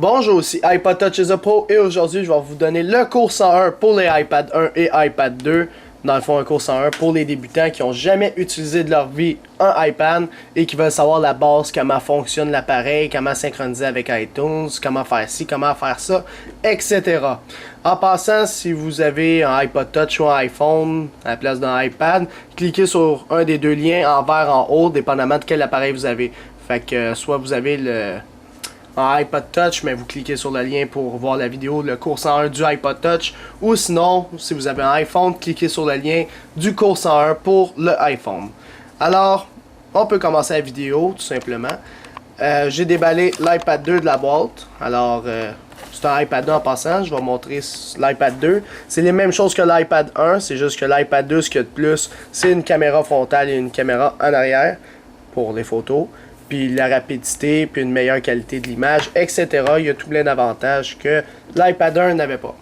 Bonjour, ici iPod Touch is a Pro et aujourd'hui je vais vous donner le cours 101 pour les iPad 1 et iPad 2. Dans le fond, un cours 101 pour les débutants qui n'ont jamais utilisé de leur vie un iPad et qui veulent savoir la base, comment fonctionne l'appareil, comment synchroniser avec iTunes, comment faire ci, comment faire ça, etc. En passant, si vous avez un iPod Touch ou un iPhone à la place d'un iPad, cliquez sur un des deux liens en vert en haut, dépendamment de quel appareil vous avez. Fait que soit vous avez un iPod Touch, mais vous cliquez sur le lien pour voir la vidéo, le cours 101 du iPod Touch, ou sinon, si vous avez un iPhone, cliquez sur le lien du cours 101 pour le iPhone. Alors, on peut commencer la vidéo, tout simplement. J'ai déballé l'iPad 2 de la boîte. Alors, c'est un iPad 2 en passant, je vais montrer l'iPad 2. C'est les mêmes choses que l'iPad 1, c'est juste que l'iPad 2, ce qu'il y a de plus, c'est une caméra frontale et une caméra en arrière pour les photos. Puis la rapidité, puis une meilleure qualité de l'image, etc. Il y a tout plein d'avantages que l'iPad 1 n'avait pas.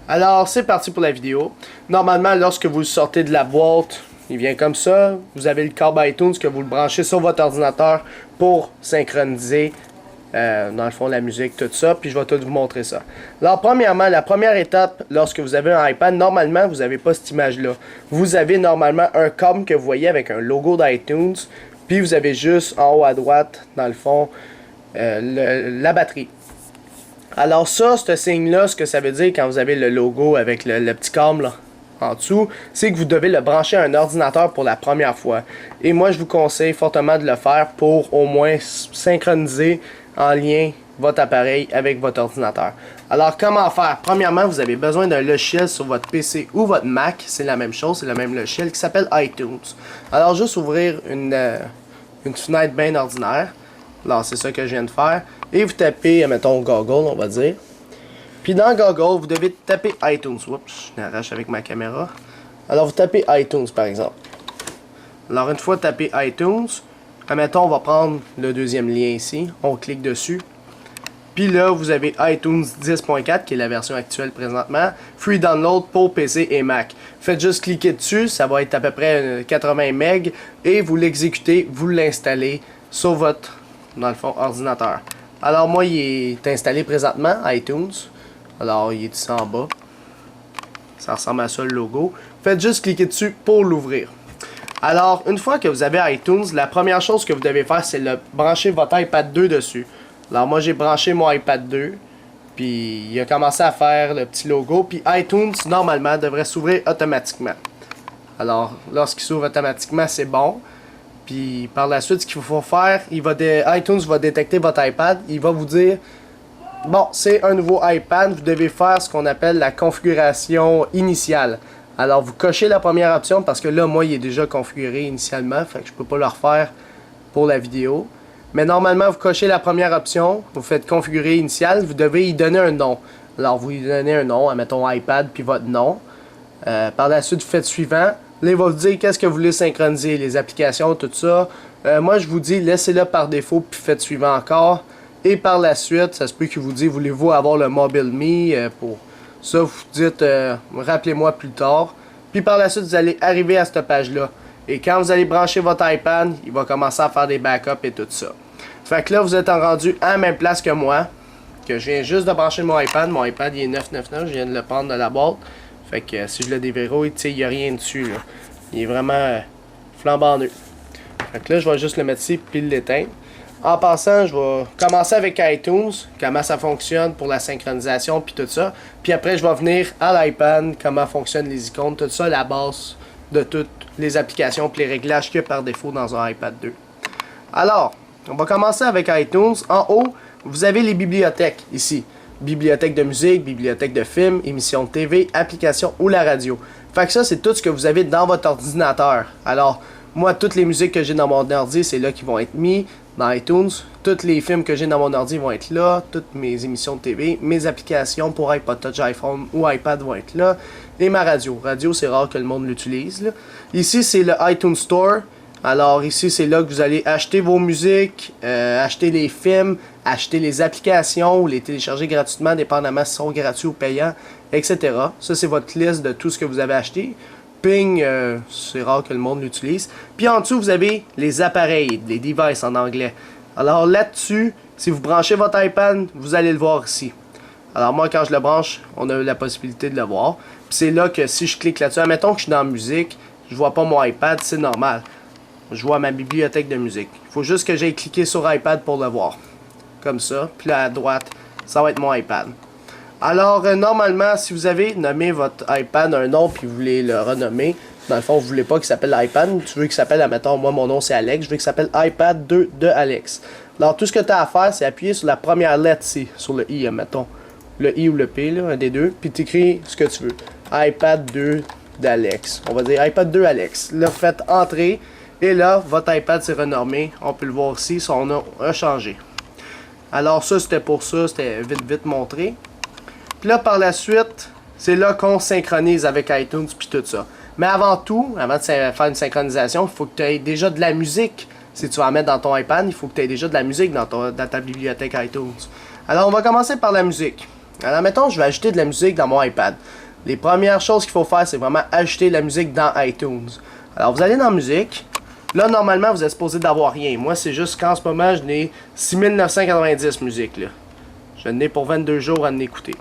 Alors, c'est parti pour la vidéo. Normalement, lorsque vous sortez de la boîte, il vient comme ça. Vous avez le câble iTunes que vous le branchez sur votre ordinateur pour synchroniser, dans le fond, la musique, tout ça. Puis je vais tout vous montrer ça. Alors, premièrement, la première étape, lorsque vous avez un iPad, normalement, vous n'avez pas cette image-là. Vous avez normalement un câble que vous voyez avec un logo d'iTunes. Puis vous avez juste en haut à droite, dans le fond, la batterie. Alors ça, ce signe-là, ce que ça veut dire quand vous avez le logo avec le petit câble en dessous, c'est que vous devez le brancher à un ordinateur pour la première fois. Et moi, je vous conseille fortement de le faire pour au moins synchroniser en lien votre appareil avec votre ordinateur. Alors, comment faire? Premièrement, vous avez besoin d'un logiciel sur votre PC ou votre Mac. C'est la même chose, c'est le même logiciel qui s'appelle iTunes. Alors, juste ouvrir une fenêtre bien ordinaire. Alors, c'est ça que je viens de faire. Et vous tapez, mettons, Google, on va dire. Puis dans Google, vous devez taper iTunes. Oups, je l'arrache avec ma caméra. Alors, vous tapez iTunes, par exemple. Alors, une fois tapé iTunes, admettons, on va prendre le deuxième lien ici. On clique dessus. Puis là, vous avez iTunes 10.4 qui est la version actuelle présentement. Free download pour PC et Mac. Faites juste cliquer dessus, ça va être à peu près 80 MB et vous l'exécutez, vous l'installez sur votre, dans le fond, ordinateur. Alors moi, il est installé présentement, iTunes. Alors, il est ici en bas. Ça ressemble à ça le logo. Faites juste cliquer dessus pour l'ouvrir. Alors, une fois que vous avez iTunes, la première chose que vous devez faire, c'est brancher votre iPad 2 dessus. Alors moi j'ai branché mon iPad 2, puis il a commencé à faire le petit logo, puis iTunes normalement devrait s'ouvrir automatiquement. Alors lorsqu'il s'ouvre automatiquement c'est bon, puis par la suite ce qu'il faut faire, iTunes va détecter votre iPad, il va vous dire bon c'est un nouveau iPad, vous devez faire ce qu'on appelle la configuration initiale. Alors vous cochez la première option parce que là moi il est déjà configuré initialement, fait que je peux pas le refaire pour la vidéo. Mais normalement, vous cochez la première option, vous faites configurer initial, vous devez y donner un nom. Alors, vous y donnez un nom, mettons iPad, puis votre nom. Par la suite, vous faites suivant. Là, il va vous dire qu'est-ce que vous voulez synchroniser, les applications, tout ça. Moi, je vous dis, laissez-le par défaut, puis faites suivant encore. Et par la suite, ça se peut qu'il vous dise, voulez-vous avoir le Mobile Me pour ça, vous dites, rappelez-moi plus tard. Puis par la suite, vous allez arriver à cette page-là. Et quand vous allez brancher votre iPad, il va commencer à faire des backups et tout ça. Fait que là, vous êtes rendu à la même place que moi, que je viens juste de brancher mon iPad. Mon iPad, il est 999, je viens de le prendre de la boîte. Fait que si je le déverrouille, tu sais, il n'y a rien dessus, là. Il est vraiment flambant neuf. Fait que là, je vais juste le mettre ici, puis l'éteindre. En passant, je vais commencer avec iTunes, comment ça fonctionne pour la synchronisation, puis tout ça. Puis après, je vais venir à l'iPad, comment fonctionnent les icônes, tout ça, la base de toutes les applications et les réglages qu'il y a par défaut dans un iPad 2. Alors, on va commencer avec iTunes. En haut, vous avez les bibliothèques ici. Bibliothèque de musique, bibliothèque de films, émissions de TV, applications ou la radio. Fait que ça, c'est tout ce que vous avez dans votre ordinateur. Alors, moi, toutes les musiques que j'ai dans mon ordi, c'est là qui vont être mis dans iTunes. Tous les films que j'ai dans mon ordi vont être là. Toutes mes émissions de TV, mes applications pour iPod Touch, iPhone ou iPad vont être là. Et ma radio. Radio, c'est rare que le monde l'utilise. Ici, c'est le iTunes Store. Alors ici, c'est là que vous allez acheter vos musiques, acheter les films, acheter les applications ou les télécharger gratuitement, dépendamment si sont gratuits ou payants, etc. Ça, c'est votre liste de tout ce que vous avez acheté. Ping, c'est rare que le monde l'utilise. Puis en dessous, vous avez les appareils, les devices en anglais. Alors là-dessus, Si vous branchez votre iPad, vous allez le voir ici. Alors moi, quand je le branche, on a la possibilité de le voir. Puis c'est là que si je clique là-dessus, admettons que je suis dans la musique, je vois pas mon iPad, c'est normal. Je vois ma bibliothèque de musique. Il faut juste que j'aille cliquer sur iPad pour le voir. Comme ça. Puis là, à droite, ça va être mon iPad. Alors, normalement, si vous avez nommé votre iPad un nom puis vous voulez le renommer, dans le fond, vous voulez pas qu'il s'appelle iPad, tu veux qu'il s'appelle, admettons, moi, mon nom c'est Alex, je veux qu'il s'appelle iPad 2 de Alex. Alors, tout ce que tu as à faire, c'est appuyer sur la première lettre ici, sur le I, admettons. Le I ou le P, là, un des deux, puis tu écris ce que tu veux. iPad 2 d'Alex. On va dire iPad 2 Alex. Là, faites entrer, et là, votre iPad s'est renommé. On peut le voir ici, son nom a changé. Alors, ça, c'était pour ça, c'était vite montré. Puis là, par la suite, c'est là qu'on synchronise avec iTunes puis tout ça. Mais avant tout, avant de faire une synchronisation, il faut que tu aies déjà de la musique. Si tu vas en mettre dans ton iPad, il faut que tu aies déjà de la musique dans ta bibliothèque iTunes. Alors, on va commencer par la musique. Alors, mettons, je vais ajouter de la musique dans mon iPad. Les premières choses qu'il faut faire, c'est vraiment ajouter de la musique dans iTunes. Alors, vous allez dans musique. Là, normalement, vous êtes supposé d'avoir rien. Moi, c'est juste qu'en ce moment, je n'ai 6990 musiques, là. Je n'ai pour 22 jours à en écouter.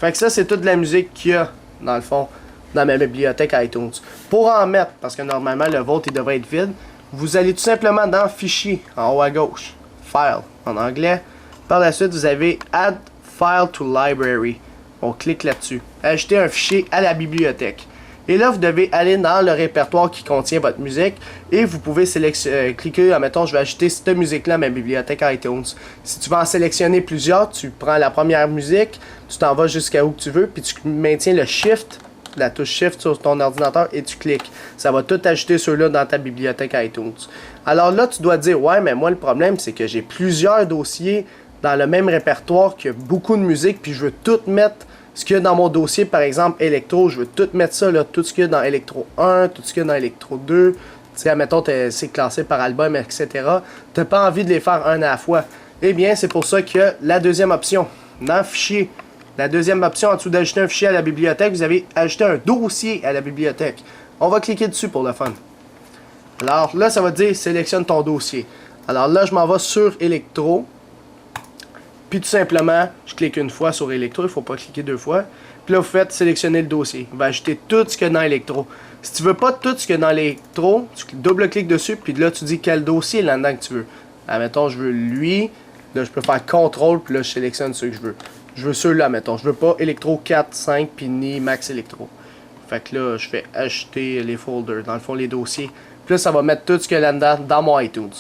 Fait que ça, c'est toute la musique qu'il y a, dans le fond, dans ma bibliothèque iTunes. Pour en mettre, parce que normalement, le vôtre, il devrait être vide, vous allez tout simplement dans Fichier, en haut à gauche, File, en anglais. Par la suite, vous avez Add File to Library. On clique là-dessus. Ajouter un fichier à la bibliothèque. Et là, vous devez aller dans le répertoire qui contient votre musique et vous pouvez cliquer, admettons, je vais ajouter cette musique-là à ma bibliothèque iTunes. Si tu veux en sélectionner plusieurs, tu prends la première musique, tu t'en vas jusqu'à où tu veux, puis tu maintiens le Shift, la touche Shift sur ton ordinateur et tu cliques. Ça va tout ajouter ceux-là dans ta bibliothèque iTunes. Alors là, tu dois te dire, ouais, mais moi, le problème, c'est que j'ai plusieurs dossiers dans le même répertoire qui a beaucoup de musique, puis je veux tout mettre. Ce qu'il y a dans mon dossier, par exemple, électro, je veux tout mettre ça, là, tout ce qu'il y a dans électro 1, tout ce qu'il y a dans électro 2. Tu sais, admettons, c'est classé par album, etc. Tu n'as pas envie de les faire un à la fois. Eh bien, c'est pour ça que la deuxième option, dans Fichier, la deuxième option, en dessous d'ajouter un fichier à la bibliothèque, vous avez ajouté un dossier à la bibliothèque. On va cliquer dessus pour le fun. Alors là, ça va dire, sélectionne ton dossier. Alors là, je m'en vais sur électro. Puis tout simplement, je clique une fois sur électro, il ne faut pas cliquer deux fois. Puis là, vous faites sélectionner le dossier. Il va ajouter tout ce qu'il y a dans électro. Si tu veux pas tout ce qu'il y a dans l'électro, tu double-cliques dessus, puis là, tu dis quel dossier là-dedans que tu veux. Admettons, je veux lui. Là, je peux faire CTRL, puis là, je sélectionne ceux que je veux. Je veux ceux-là, mettons. Je veux pas électro 4, 5, puis ni max électro. Fait que là, je fais ajouter les folders, dans le fond, les dossiers. Puis là, ça va mettre tout ce qu'il y a là-dedans dans mon iTunes.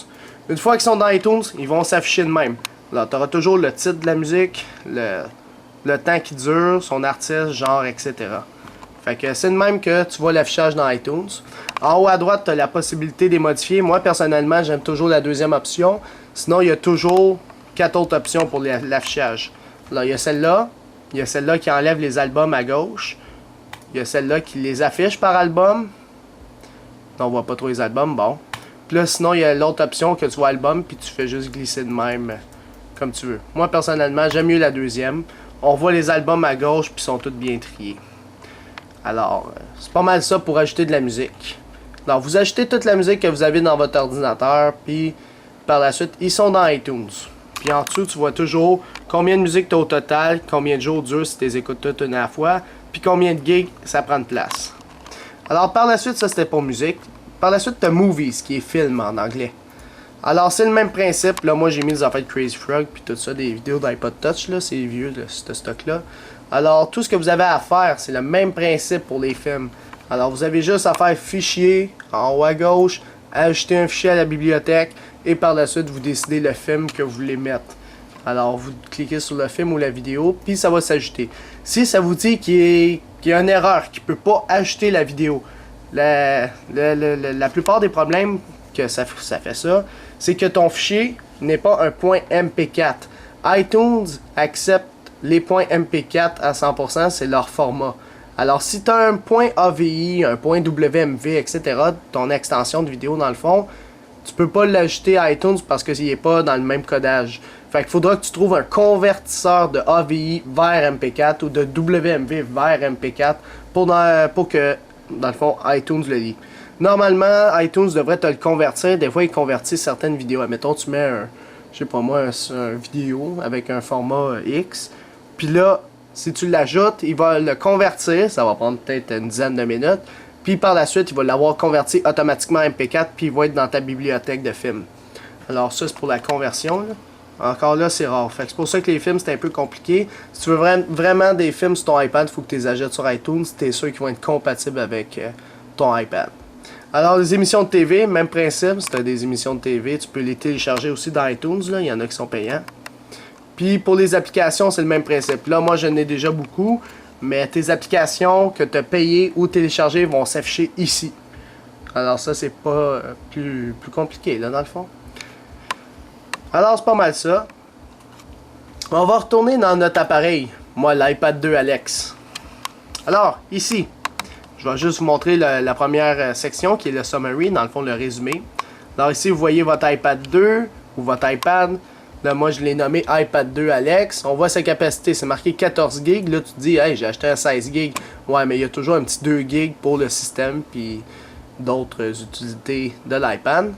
Une fois qu'ils sont dans iTunes, ils vont s'afficher de même. Là, tu auras toujours le titre de la musique, le temps qui dure, son artiste, genre, etc. Fait que c'est de même que tu vois l'affichage dans iTunes. En haut à droite, tu as la possibilité de les modifier. Moi, personnellement, j'aime toujours la deuxième option. Sinon, il y a toujours 4 autres options pour l'affichage. Là, il y a celle-là. Il y a celle-là qui enlève les albums à gauche. Il y a celle-là qui les affiche par album. On voit pas trop les albums, bon. Puis là, sinon, il y a l'autre option que tu vois album, puis tu fais juste glisser de même. Comme tu veux. Moi, personnellement, j'aime mieux la deuxième. On voit les albums à gauche, puis ils sont tous bien triés. Alors, c'est pas mal ça pour ajouter de la musique. Alors, vous ajoutez toute la musique que vous avez dans votre ordinateur, puis par la suite, ils sont dans iTunes. Puis en dessous, tu vois toujours combien de musique tu as au total, combien de jours dure si tu les écoutes toutes une à la fois, puis combien de gigs ça prend de place. Alors, par la suite, ça c'était pour musique. Par la suite, tu as Movies, qui est film en anglais. Alors, c'est le même principe. Là, moi, j'ai mis des affaires de Crazy Frog puis tout ça, des vidéos d'iPod Touch, là, c'est vieux, là, ce stock-là. Alors, tout ce que vous avez à faire, c'est le même principe pour les films. Alors, vous avez juste à faire Fichier, en haut à gauche, ajouter un fichier à la bibliothèque, et par la suite, vous décidez le film que vous voulez mettre. Alors, vous cliquez sur le film ou la vidéo, puis ça va s'ajouter. Si ça vous dit qu'il y a une erreur, qu'il ne peut pas ajouter la vidéo, la plupart des problèmes que ça fait ça, c'est que ton fichier n'est pas un point MP4. iTunes accepte les points MP4 à 100%, c'est leur format. Alors si tu as un point AVI, un point WMV, etc., ton extension de vidéo dans le fond, tu peux pas l'ajouter à iTunes parce qu'il n'est pas dans le même codage. Fait qu'il faudra que tu trouves un convertisseur de AVI vers MP4 ou de WMV vers MP4 pour que, dans le fond, iTunes le lit. Normalement, iTunes devrait te le convertir. Des fois, il convertit certaines vidéos. Admettons, tu mets je sais pas moi, un vidéo avec un format X. Puis là, si tu l'ajoutes, il va le convertir, ça va prendre peut-être une dizaine de minutes. Puis par la suite, il va l'avoir converti automatiquement en MP4, puis il va être dans ta bibliothèque de films. Alors ça, c'est pour la conversion, là. Encore là, c'est rare. Fait que c'est pour ça que les films, c'est un peu compliqué. Si tu veux vraiment des films sur ton iPad, il faut que tu les achètes sur iTunes. Tu es sûr qu'ils vont être compatibles avec ton iPad. Alors, les émissions de TV, même principe. Si tu as des émissions de TV, tu peux les télécharger aussi dans iTunes. Là. Il y en a qui sont payants. Puis pour les applications, c'est le même principe. Là, moi, j'en ai déjà beaucoup. Mais tes applications que tu as payées ou téléchargées vont s'afficher ici. Alors ça, c'est pas plus compliqué, là, dans le fond. Alors, c'est pas mal ça. On va retourner dans notre appareil. Moi, l'iPad 2 Alex. Alors, ici, je vais juste vous montrer la première section qui est le summary, dans le fond, le résumé. Alors ici, vous voyez votre iPad 2 ou votre iPad. Là, moi, je l'ai nommé iPad 2 Alex. On voit sa capacité, c'est marqué 14 GB. Là, tu te dis, hey, j'ai acheté un 16 GB. Ouais, mais il y a toujours un petit 2 GB pour le système, puis d'autres utilités de l'iPad.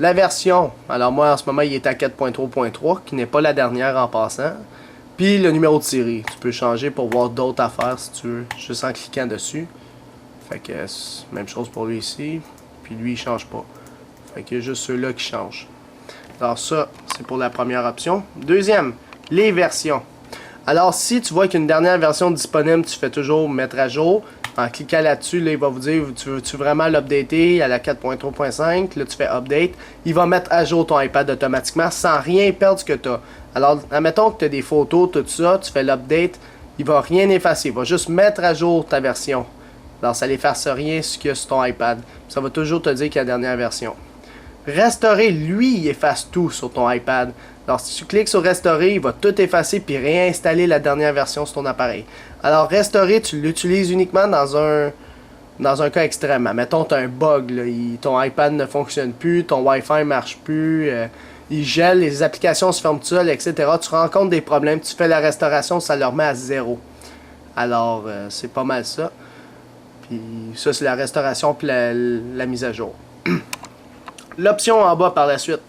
La version, alors moi en ce moment il est à 4.3.3 qui n'est pas la dernière en passant. Puis le numéro de série, tu peux changer pour voir d'autres affaires si tu veux, juste en cliquant dessus. Fait que même chose pour lui ici, puis lui il change pas. Fait que juste ceux-là qui changent. Alors ça, c'est pour la première option. Deuxième, les versions. Alors si tu vois qu'une dernière version disponible, tu fais toujours mettre à jour. En cliquant là-dessus, là, il va vous dire, tu veux vraiment l'updater à la 4.3.5. Là, tu fais Update. Il va mettre à jour ton iPad automatiquement sans rien perdre ce que tu as. Alors, admettons que tu as des photos, tout ça, tu fais l'update. Il va rien effacer. Il va juste mettre à jour ta version. Alors, ça n'efface rien ce qu'il y a sur ton iPad. Ça va toujours te dire qu'il y a la dernière version. Restaurer, lui, il efface tout sur ton iPad. Alors, si tu cliques sur Restaurer, il va tout effacer puis réinstaller la dernière version sur ton appareil. Alors, Restaurer, tu l'utilises uniquement dans un cas extrême. Mettons, tu as un bug, là, ton iPad ne fonctionne plus, ton Wi-Fi ne marche plus, il gèle, les applications se ferment toutes seules, etc. Tu rencontres des problèmes, tu fais la restauration, ça le remet à 0. Alors, c'est pas mal ça. Puis ça, c'est la restauration puis la mise à jour. L'option en bas par la suite.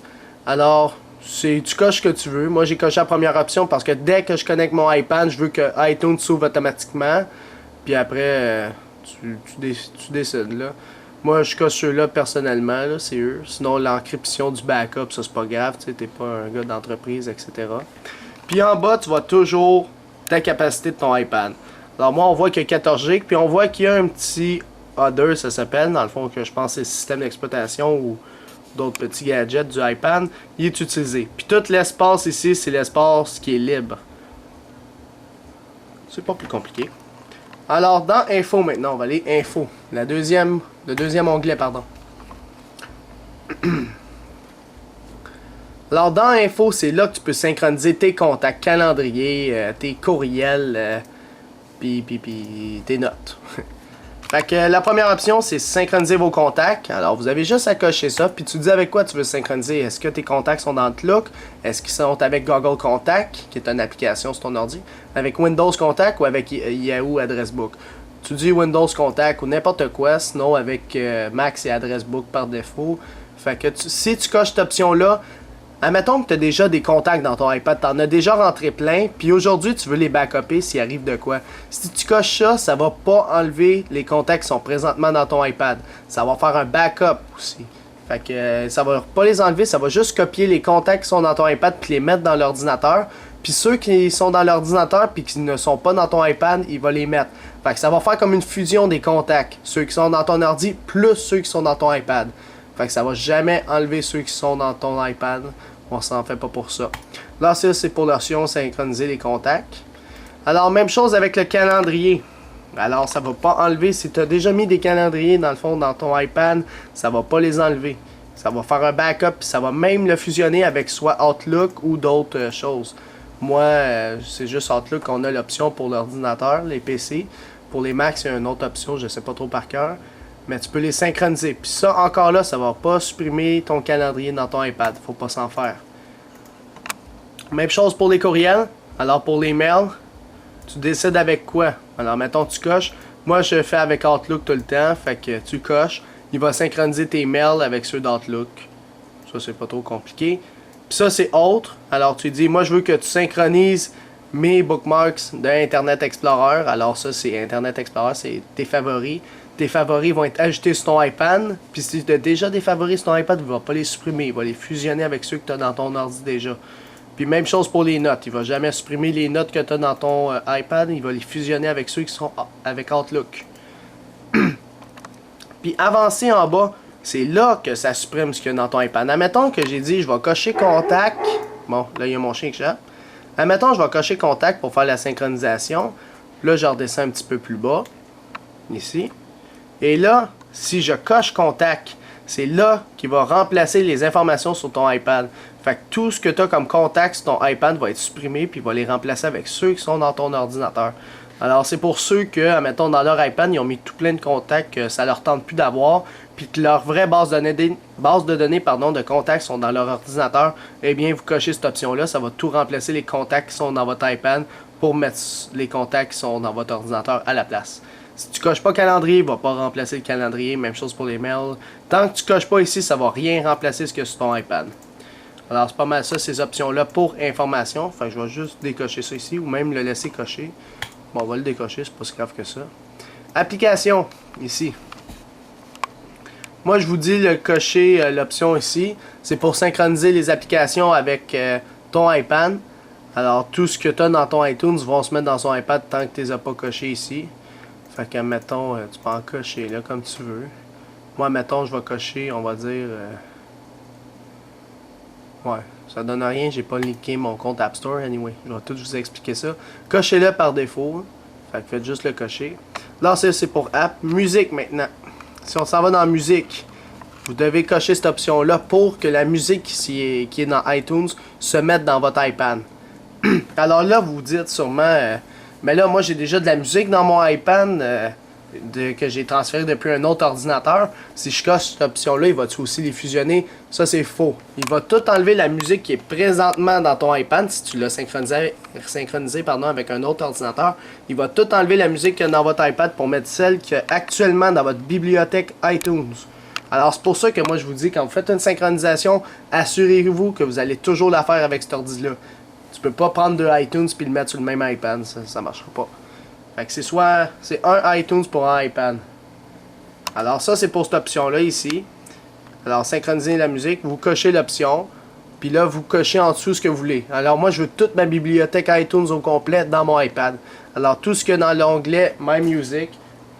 Alors, tu coches ce que tu veux. Moi, j'ai coché la première option parce que dès que je connecte mon iPad, je veux que iTunes s'ouvre automatiquement. Puis après, tu décides là. Moi, je coche ceux-là personnellement, là, c'est eux. Sinon, l'encryption du backup, ça, c'est pas grave. Tu sais, t'es pas un gars d'entreprise, etc. Puis en bas, tu vois toujours ta capacité de ton iPad. Alors moi, on voit qu'il y a 14 GB. Puis on voit qu'il y a un petit Other, ça s'appelle. Dans le fond, que je pense que c'est le système d'exploitation ou d'autres petits gadgets du iPad, il est utilisé. Puis tout l'espace ici, c'est l'espace qui est libre. C'est pas plus compliqué. Alors, dans Info maintenant, on va aller Info. Le deuxième onglet, pardon. Alors, dans Info, c'est là que tu peux synchroniser tes contacts, calendrier, tes courriels, puis tes notes. Fait que la première option, c'est synchroniser vos contacts. Alors, vous avez juste à cocher ça. Puis tu dis avec quoi tu veux synchroniser. Est-ce que tes contacts sont dans Outlook? Est-ce qu'ils sont avec Google Contact, qui est une application sur ton ordi? Avec Windows Contact ou avec Yahoo Address Book? Tu dis Windows Contact ou n'importe quoi. Sinon, avec Mac, c'est Address Book par défaut. Fait que si tu coches cette option-là, admettons que tu as déjà des contacts dans ton iPad, tu en as déjà rentré plein, puis aujourd'hui tu veux les backuper s'il arrive de quoi. Si tu coches ça, ça va pas enlever les contacts qui sont présentement dans ton iPad. Ça va faire un backup aussi. Fait que ça va pas les enlever, ça va juste copier les contacts qui sont dans ton iPad puis les mettre dans l'ordinateur. Puis ceux qui sont dans l'ordinateur puis qui ne sont pas dans ton iPad, il va les mettre. Fait que ça va faire comme une fusion des contacts. Ceux qui sont dans ton ordi plus ceux qui sont dans ton iPad. Fait que ça va jamais enlever ceux qui sont dans ton iPad. On s'en fait pas pour ça. Là, ça, c'est pour l'option synchroniser les contacts. Alors, même chose avec le calendrier. Alors, ça va pas enlever. Si tu as déjà mis des calendriers, dans le fond, dans ton iPad, ça va pas les enlever. Ça va faire un backup, puis ça va même le fusionner avec soit Outlook ou d'autres choses. Moi, c'est juste Outlook qu'on a l'option pour l'ordinateur, les PC. Pour les Macs, c'est une autre option, je sais pas trop par cœur. Mais tu peux les synchroniser. Puis ça, encore là, ça va pas supprimer ton calendrier dans ton iPad. Faut pas s'en faire. Même chose pour les courriels. Alors pour les mails, tu décides avec quoi. Alors mettons tu coches. Moi je fais avec Outlook tout le temps. Fait que tu coches. Il va synchroniser tes mails avec ceux d'Outlook. Ça c'est pas trop compliqué. Puis ça, c'est autre. Alors, tu dis, moi, je veux que tu synchronises mes bookmarks de Internet Explorer. Alors, ça, c'est Internet Explorer, c'est tes favoris. Tes favoris vont être ajoutés sur ton iPad. Puis si tu as déjà des favoris sur ton iPad, il ne va pas les supprimer. Il va les fusionner avec ceux que tu as dans ton ordi déjà. Puis même chose pour les notes. Il ne va jamais supprimer les notes que tu as dans ton iPad. Il va les fusionner avec ceux qui sont avec Outlook. Puis avancer en bas, c'est là que ça supprime ce qu'il y a dans ton iPad. Admettons que j'ai dit, je vais cocher contact. Bon, là, il y a mon chien qui jappe. Admettons, je vais cocher contact pour faire la synchronisation. Là, je redescends un petit peu plus bas. Ici. Et là, si je coche contact, c'est là qu'il va remplacer les informations sur ton iPad. Fait que tout ce que tu as comme contact sur ton iPad va être supprimé puis va les remplacer avec ceux qui sont dans ton ordinateur. Alors c'est pour ceux que, admettons, dans leur iPad, ils ont mis tout plein de contacts que ça leur tente plus d'avoir, puis que leur vraie base de données de contacts sont dans leur ordinateur, eh bien vous cochez cette option-là, ça va tout remplacer les contacts qui sont dans votre iPad pour mettre les contacts qui sont dans votre ordinateur à la place. Si tu coches pas calendrier, il va pas remplacer le calendrier, même chose pour les mails. Tant que tu coches pas ici, ça va rien remplacer ce que sur ton iPad. Alors c'est pas mal ça, ces options-là pour information. Enfin, je vais juste décocher ça ici, ou même le laisser cocher. Bon, on va le décocher, c'est pas si grave que ça. Application, ici. Moi, je vous dis de cocher l'option ici. C'est pour synchroniser les applications avec ton iPad. Alors, tout ce que tu as dans ton iTunes vont se mettre dans son iPad tant que tu les as pas cochés ici. Fait que, mettons, tu peux en cocher là comme tu veux. Moi, mettons, je vais cocher, on va dire... ouais, ça donne rien, j'ai pas linké mon compte App Store, anyway. Je vais tout vous expliquer ça. Cochez-le par défaut. Fait que faites juste le cocher. Là, c'est pour app. Musique maintenant. Si on s'en va dans musique, vous devez cocher cette option-là pour que la musique qui est dans iTunes se mette dans votre iPad. Alors là, vous vous dites sûrement... mais là, moi, j'ai déjà de la musique dans mon iPad que j'ai transféré depuis un autre ordinateur. Si je coche cette option-là, il va-tu aussi les fusionner? Ça, c'est faux. Il va tout enlever la musique qui est présentement dans ton iPad, si tu l'as synchronisé avec un autre ordinateur. Il va tout enlever la musique qu'il y a dans votre iPad pour mettre celle qu'il y a actuellement dans votre bibliothèque iTunes. Alors, c'est pour ça que moi, je vous dis, quand vous faites une synchronisation, assurez-vous que vous allez toujours la faire avec cet ordi-là. Tu peux pas prendre deux iTunes puis le mettre sur le même iPad, ça marchera pas. Fait que c'est un iTunes pour un iPad. Alors ça, c'est pour cette option-là ici. Alors, synchroniser la musique, vous cochez l'option, puis là, vous cochez en dessous ce que vous voulez. Alors moi, je veux toute ma bibliothèque iTunes au complet dans mon iPad. Alors, tout ce que dans l'onglet My Music,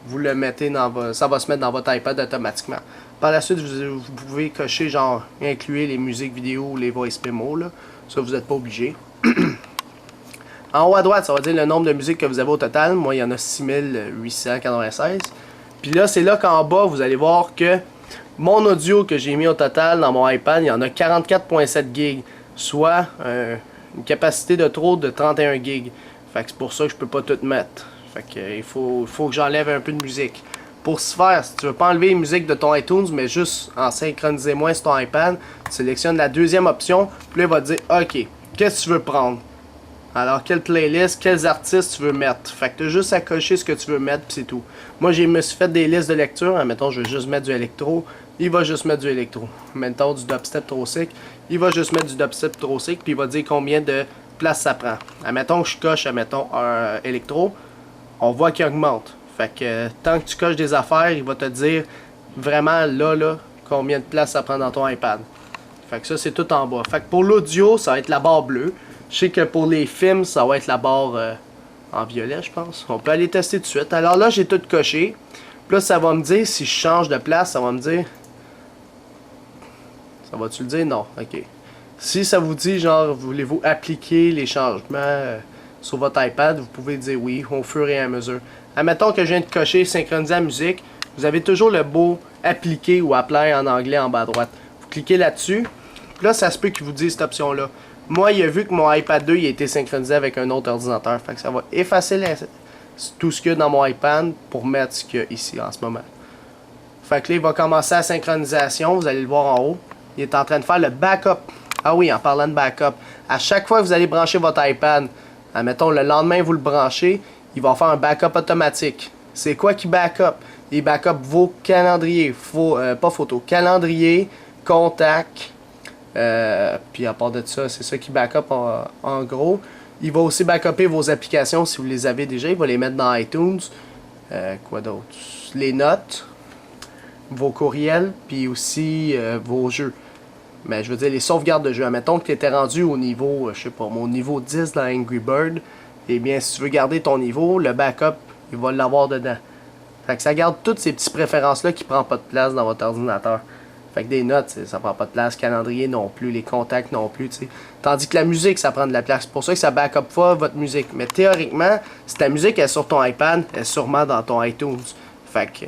vous le mettez ça va se mettre dans votre iPad automatiquement. Par la suite, vous pouvez cocher, genre, inclure les musiques vidéo ou les voice memo, là. Ça, vous n'êtes pas obligé. En haut à droite, ça va dire le nombre de musiques que vous avez au total. Moi, il y en a 6896. Puis là, c'est là qu'en bas, vous allez voir que mon audio que j'ai mis au total dans mon iPad, il y en a 44.7 gigs. Soit une capacité de trop de 31 gigs. Fait que c'est pour ça que je peux pas tout mettre. Fait que il faut que j'enlève un peu de musique. Pour ce faire, si tu veux pas enlever les musiques de ton iTunes, mais juste en synchroniser moins sur ton iPad, tu sélectionnes la deuxième option. Puis là, il va te dire, OK, qu'est-ce que tu veux prendre? Alors, quelle playlist, quels artistes tu veux mettre. Fait que tu as juste à cocher ce que tu veux mettre, puis c'est tout. Moi, je me suis fait des listes de lecture. Admettons, je vais juste mettre du électro. Il va juste mettre du électro. Mettons du dubstep trop sec. Il va juste mettre du dubstep trop sec, puis il va dire combien de place ça prend. Admettons que je coche, admettons, un électro. On voit qu'il augmente. Fait que tant que tu coches des affaires, il va te dire vraiment là, combien de place ça prend dans ton iPad. Fait que ça, c'est tout en bas. Fait que pour l'audio, ça va être la barre bleue. Je sais que pour les films, ça va être la barre en violet, je pense. On peut aller tester tout de suite. Alors là, j'ai tout coché. Puis là, ça va me dire, si je change de place, ça va me dire... Ça va-tu le dire? Non. OK. Si ça vous dit, genre, voulez-vous appliquer les changements sur votre iPad, vous pouvez dire oui au fur et à mesure. Admettons que je viens de cocher synchroniser la musique. Vous avez toujours le beau appliquer ou apply en anglais en bas à droite. Vous cliquez là-dessus. Puis là, ça se peut qu'il vous dise cette option-là. Moi, il a vu que mon iPad 2 il a été synchronisé avec un autre ordinateur. Fait que ça va effacer tout ce qu'il y a dans mon iPad pour mettre ce qu'il y a ici en ce moment. Fait que là, il va commencer la synchronisation. Vous allez le voir en haut. Il est en train de faire le backup. Ah oui, en parlant de backup. À chaque fois que vous allez brancher votre iPad, admettons le lendemain vous le branchez, il va faire un backup automatique. C'est quoi qui backup? Il backup vos calendriers. Pas photos. Calendrier, contacts, Puis à part de ça, c'est ça qui backup en gros. Il va aussi backuper vos applications si vous les avez déjà. Il va les mettre dans iTunes. Quoi d'autre? Les notes, vos courriels, puis aussi vos jeux. Mais je veux dire, les sauvegardes de jeux. Admettons que tu étais rendu au niveau, je sais pas, mon niveau 10 dans Angry Bird. Eh bien, si tu veux garder ton niveau, le backup, il va l'avoir dedans. Fait que ça garde toutes ces petites préférences-là qui ne prennent pas de place dans votre ordinateur. Fait que des notes, ça prend pas de place. Calendrier non plus, les contacts non plus, t'sais. Tandis que la musique, ça prend de la place. C'est pour ça que ça backup pas votre musique. Mais théoriquement, si ta musique est sur ton iPad, elle est sûrement dans ton iTunes. Fait que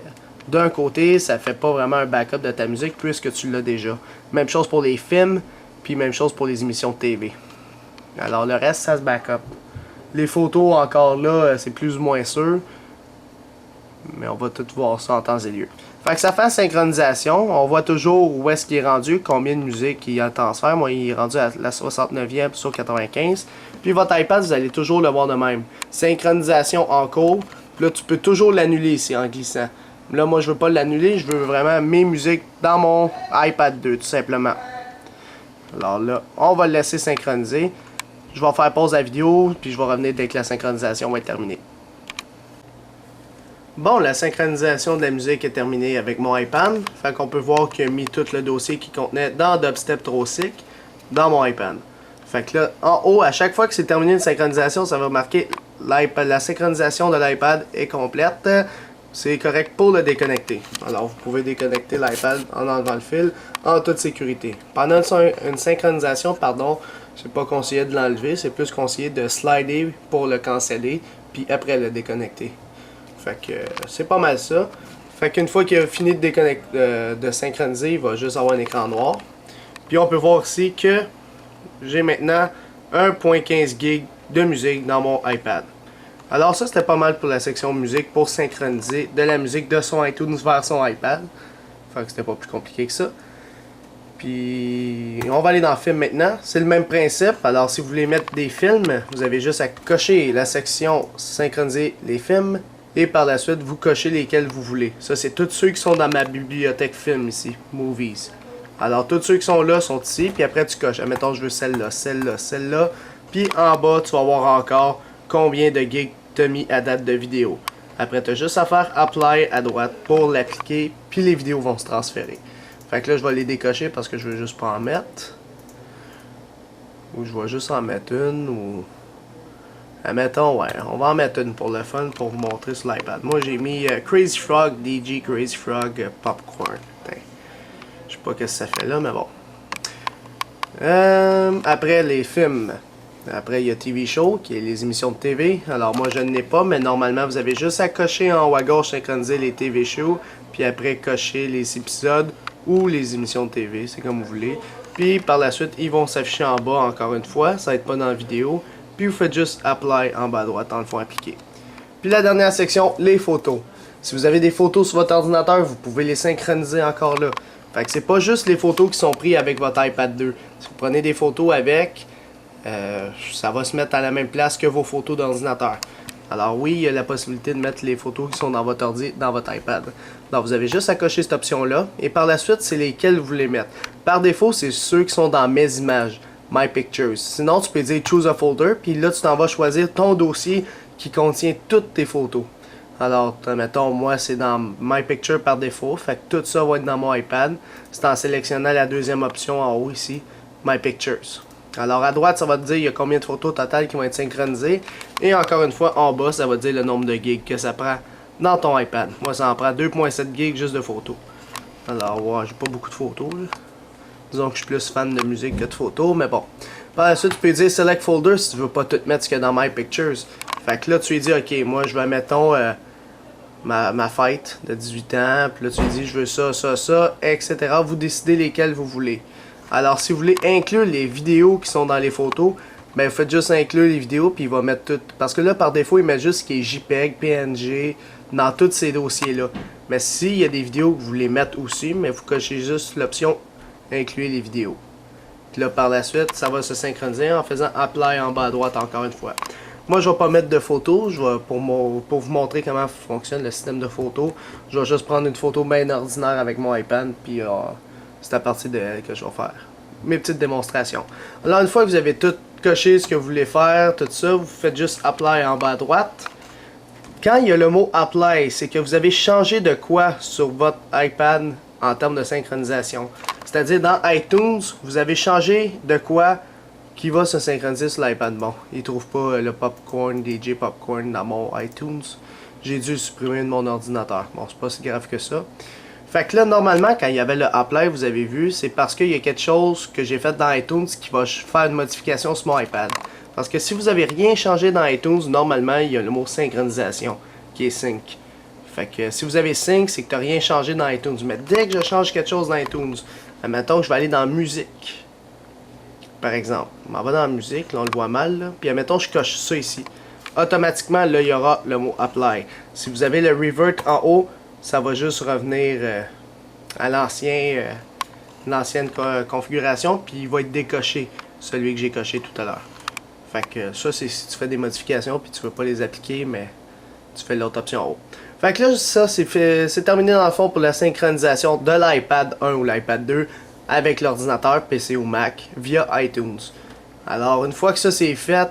d'un côté, ça fait pas vraiment un backup de ta musique puisque tu l'as déjà. Même chose pour les films, puis même chose pour les émissions de TV. Alors le reste, ça se backup. Les photos, encore là, c'est plus ou moins sûr. Mais on va tout voir ça en temps et lieu. Fait que ça fait la synchronisation. On voit toujours où est-ce qu'il est rendu, combien de musique il y a le transfert. Moi, il est rendu à la 69e sur 95. Puis votre iPad, vous allez toujours le voir de même. Synchronisation en cours. Puis là, tu peux toujours l'annuler ici en glissant. Là, moi, je veux pas l'annuler. Je veux vraiment mes musiques dans mon iPad 2, tout simplement. Alors là, on va le laisser synchroniser. Je vais faire pause à la vidéo, puis je vais revenir dès que la synchronisation va être terminée. Bon, la synchronisation de la musique est terminée avec mon iPad. Fait qu'on peut voir qu'il a mis tout le dossier qu'il contenait dans Dubstep Trop Sick dans mon iPad. Fait que là, en haut, à chaque fois que c'est terminé une synchronisation, ça va marquer la synchronisation de l'iPad est complète. C'est correct pour le déconnecter. Alors, vous pouvez déconnecter l'iPad en enlevant le fil en toute sécurité. Pendant une synchronisation, pardon, c'est pas conseillé de l'enlever, c'est plus conseillé de slider pour le canceller, puis après le déconnecter. Fait que c'est pas mal ça. Fait qu'une fois qu'il a fini de synchroniser, il va juste avoir un écran noir. Puis on peut voir ici que j'ai maintenant 1.15 GB de musique dans mon iPad. Alors ça, c'était pas mal pour la section musique pour synchroniser de la musique de son iTunes vers son iPad. Fait que c'était pas plus compliqué que ça. Puis on va aller dans film maintenant. C'est le même principe. Alors si vous voulez mettre des films, vous avez juste à cocher la section synchroniser les films. Et par la suite, vous cochez lesquels vous voulez. Ça, c'est tous ceux qui sont dans ma bibliothèque film ici, Movies. Alors, tous ceux qui sont là sont ici, puis après, tu coches. Admettons, je veux celle-là, celle-là, celle-là. Puis en bas, tu vas voir encore combien de gigs tu as mis à date de vidéo. Après, tu as juste à faire Apply à droite pour l'appliquer, puis les vidéos vont se transférer. Fait que là, je vais les décocher parce que je veux juste pas en mettre. Ou je vais juste en mettre une, ou... Admettons, ouais, on va en mettre une pour le fun, pour vous montrer sur l'iPad. Moi, j'ai mis Crazy Frog, DJ Crazy Frog Popcorn. Je sais pas ce que ça fait là, mais bon. Après, les films. Après, il y a TV Show, qui est les émissions de TV. Alors, moi, je ne l'ai pas, mais normalement, vous avez juste à cocher en haut à gauche, synchroniser les TV Shows. Puis après, cocher les épisodes ou les émissions de TV, c'est comme vous voulez. Puis, par la suite, ils vont s'afficher en bas, encore une fois. Ça va être pas dans la vidéo. Puis vous faites juste Apply en bas à droite dans le fond appliqué. Puis la dernière section, les photos. Si vous avez des photos sur votre ordinateur, vous pouvez les synchroniser encore là. Fait que c'est pas juste les photos qui sont prises avec votre iPad 2. Si vous prenez des photos avec, ça va se mettre à la même place que vos photos d'ordinateur. Alors oui, il y a la possibilité de mettre les photos qui sont dans votre ordi, dans votre iPad. Donc vous avez juste à cocher cette option-là. Et par la suite, c'est lesquelles vous voulez mettre. Par défaut, c'est ceux qui sont dans mes images. My Pictures. Sinon, tu peux dire Choose a folder, puis là, tu t'en vas choisir ton dossier qui contient toutes tes photos. Alors, mettons, moi, c'est dans My Picture par défaut, fait que tout ça va être dans mon iPad. C'est en sélectionnant la deuxième option en haut ici, My Pictures. Alors, à droite, ça va te dire il y a combien de photos totales qui vont être synchronisées. Et encore une fois, en bas, ça va te dire le nombre de gigs que ça prend dans ton iPad. Moi, ça en prend 2.7 gigs juste de photos. Alors, ouais, j'ai pas beaucoup de photos, là. Disons que je suis plus fan de musique que de photos, mais bon. Par la suite, tu peux dire Select Folder si tu veux pas tout mettre ce qu'il y a dans My Pictures. Fait que là, tu lui dis, ok, moi je vais, mettons, ma fête de 18 ans, puis là tu lui dis, je veux ça, ça, ça, etc. Vous décidez lesquels vous voulez. Alors, si vous voulez inclure les vidéos qui sont dans les photos, ben vous faites juste inclure les vidéos, puis il va mettre tout. Parce que là, par défaut, il met juste ce qui est JPEG, PNG, dans tous ces dossiers-là. Mais s'il y a des vidéos que vous voulez mettre aussi, mais vous cochez juste l'option inclure les vidéos. Puis là, par la suite, ça va se synchroniser en faisant Apply en bas à droite encore une fois. Moi, je vais pas mettre de photos. Je vais, pour vous montrer comment fonctionne le système de photos, je vais juste prendre une photo bien ordinaire avec mon iPad, puis c'est à partir de elle que je vais faire. mes petites démonstrations. Alors une fois que vous avez tout coché ce que vous voulez faire, tout ça, vous faites juste Apply en bas à droite. Quand il y a le mot Apply, c'est que vous avez changé de quoi sur votre iPad en termes de synchronisation. C'est-à-dire dans iTunes, vous avez changé de quoi qui va se synchroniser sur l'iPad. Bon, il ne trouve pas le Popcorn, DJ Popcorn dans mon iTunes. J'ai dû le supprimer de mon ordinateur. Bon, c'est pas si grave que ça. Fait que là, normalement, quand il y avait le Apply, vous avez vu, c'est parce qu'il y a quelque chose que j'ai fait dans iTunes qui va faire une modification sur mon iPad. Parce que si vous avez rien changé dans iTunes, normalement, il y a le mot synchronisation qui est sync. Fait que si vous avez sync, c'est que tu n'as rien changé dans iTunes. Mais dès que je change quelque chose dans iTunes, admettons que je vais aller dans musique. Par exemple, on m'en va dans la musique, là on le voit mal, là. Puis admettons je coche ça ici. Automatiquement, là il y aura le mot Apply. Si vous avez le Revert en haut, ça va juste revenir à l'ancienne configuration, puis il va être décoché, celui que j'ai coché tout à l'heure. Fait que ça c'est si tu fais des modifications, puis tu veux pas les appliquer, mais tu fais l'autre option en haut. Fait que là, ça c'est terminé dans le fond pour la synchronisation de l'iPad 1 ou l'iPad 2 avec l'ordinateur PC ou Mac via iTunes. Alors une fois que ça c'est fait,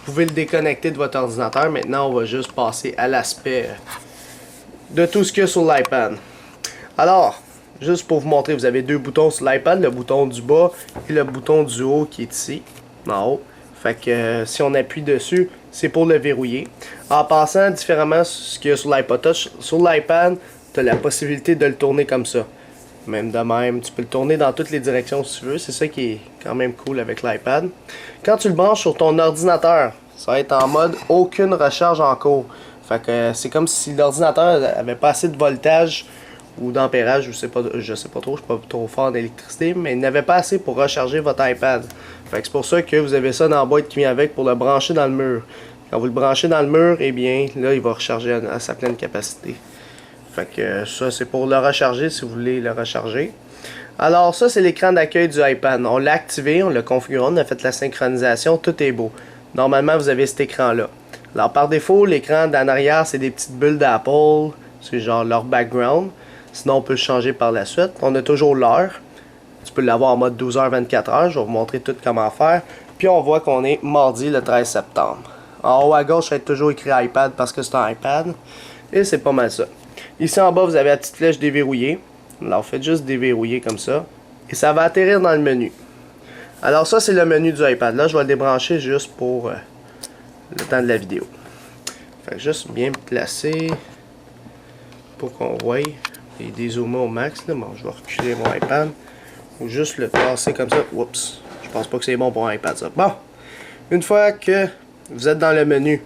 vous pouvez le déconnecter de votre ordinateur. Maintenant on va juste passer à l'aspect de tout ce qu'il y a sur l'iPad. Alors, juste pour vous montrer, vous avez deux boutons sur l'iPad, le bouton du bas et le bouton du haut qui est ici, en haut. Fait que si on appuie dessus, c'est pour le verrouiller. En passant, différemment ce qu'il y a sur l'iPod Touch, sur l'iPad, tu as la possibilité de le tourner comme ça. Même de même, tu peux le tourner dans toutes les directions si tu veux. C'est ça qui est quand même cool avec l'iPad. Quand tu le branches sur ton ordinateur, ça va être en mode aucune recharge en cours. Fait que c'est comme si l'ordinateur avait pas assez de voltage ou d'ampérage, je sais pas trop, je suis pas trop fort d'électricité, mais il n'avait pas assez pour recharger votre iPad. Fait que c'est pour ça que vous avez ça dans la boîte qui vient avec pour le brancher dans le mur. Quand vous le branchez dans le mur, eh bien là il va recharger à sa pleine capacité. Fait que ça c'est pour le recharger si vous voulez le recharger. Alors ça c'est l'écran d'accueil du iPad. On l'a activé, on l'a configuré, on a fait la synchronisation, tout est beau. Normalement vous avez cet écran là. Alors par défaut l'écran d'en arrière c'est des petites bulles d'Apple, c'est genre leur background. Sinon on peut le changer par la suite. On a toujours l'heure. Tu peux l'avoir en mode 12h 24h, je vais vous montrer tout comment faire. Puis on voit qu'on est mardi le 13 septembre. En haut à gauche, ça va être toujours écrit iPad parce que c'est un iPad. Et c'est pas mal ça. Ici en bas, vous avez la petite flèche déverrouillée. Alors faites juste déverrouiller comme ça. Et ça va atterrir dans le menu. Alors ça, c'est le menu du iPad. Là, je vais le débrancher juste pour le temps de la vidéo. Fait que juste bien me placer pour qu'on voie. Et dézoomer au max. Là. Bon, je vais reculer mon iPad. Ou juste le passer comme ça. Oups. Je pense pas que c'est bon pour un iPad ça. Bon. Une fois que vous êtes dans le menu,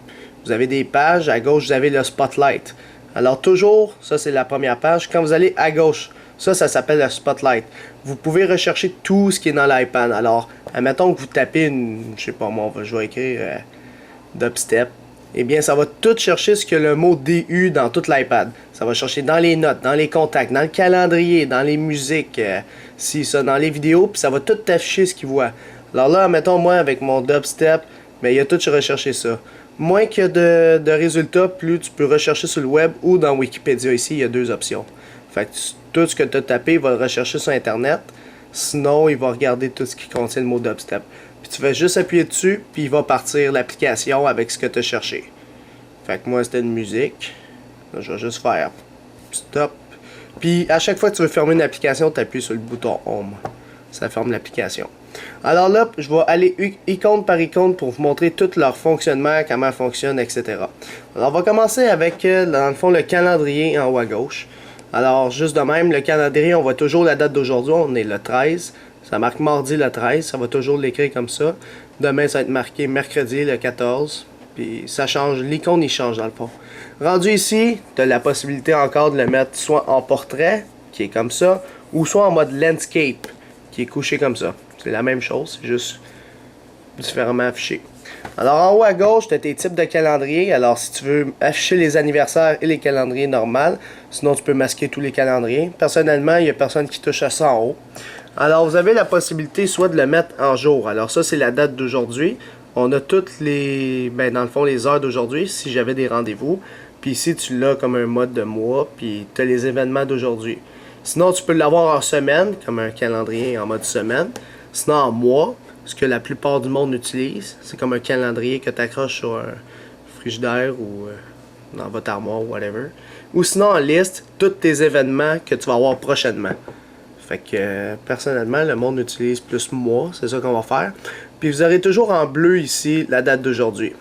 vous avez des pages. À gauche, vous avez le Spotlight. Alors toujours, ça c'est la première page. Quand vous allez à gauche, ça s'appelle le Spotlight. Vous pouvez rechercher tout ce qui est dans l'iPad. Alors, admettons que vous tapez une, je sais pas moi, je vais écrire dubstep. Eh bien, ça va tout chercher ce que le mot DU dans tout l'iPad. Ça va chercher dans les notes, dans les contacts, dans le calendrier, dans les musiques, dans les vidéos, puis ça va tout afficher ce qu'il voit. Alors là, mettons moi avec mon dubstep, mais il a tout recherché ça. Moins qu'il y a de résultats, plus tu peux rechercher sur le web ou dans Wikipédia. Ici, il y a deux options. Fait que tout ce que tu as tapé, il va le rechercher sur Internet. Sinon, il va regarder tout ce qui contient le mot dubstep. Puis tu vas juste appuyer dessus, puis il va partir l'application avec ce que tu as cherché. Fait que moi, c'était une musique. Là, je vais juste faire stop. Puis à chaque fois que tu veux fermer une application, tu appuies sur le bouton Home. Ça ferme l'application. Alors là, je vais aller icône par icône pour vous montrer tout leur fonctionnement, comment fonctionne, etc. Alors on va commencer avec, dans le fond, le calendrier en haut à gauche. Alors juste de même, le calendrier, on voit toujours la date d'aujourd'hui, on est le 13. Ça marque mardi le 13, ça va toujours l'écrire comme ça. Demain, ça va être marqué mercredi le 14. Puis ça change, l'icône il change dans le fond. Rendu ici, tu as la possibilité encore de le mettre soit en portrait, qui est comme ça, ou soit en mode landscape, qui est couché comme ça. C'est la même chose, c'est juste différemment affiché. Alors en haut à gauche, tu as tes types de calendrier. Alors si tu veux afficher les anniversaires et les calendriers normaux, sinon tu peux masquer tous les calendriers. Personnellement, il n'y a personne qui touche à ça en haut. Alors vous avez la possibilité soit de le mettre en jour. Alors ça c'est la date d'aujourd'hui. On a toutes les, dans le fond les heures d'aujourd'hui si j'avais des rendez-vous. Puis ici tu l'as comme un mode de mois, puis tu as les événements d'aujourd'hui. Sinon tu peux l'avoir en semaine, comme un calendrier en mode semaine. Sinon, en mois, ce que la plupart du monde utilise, c'est comme un calendrier que tu accroches sur un frigidaire ou dans votre armoire, whatever. Ou sinon, en liste, tous tes événements que tu vas avoir prochainement. Fait que, personnellement, le monde utilise plus mois, c'est ça qu'on va faire. Puis vous aurez toujours en bleu ici la date d'aujourd'hui.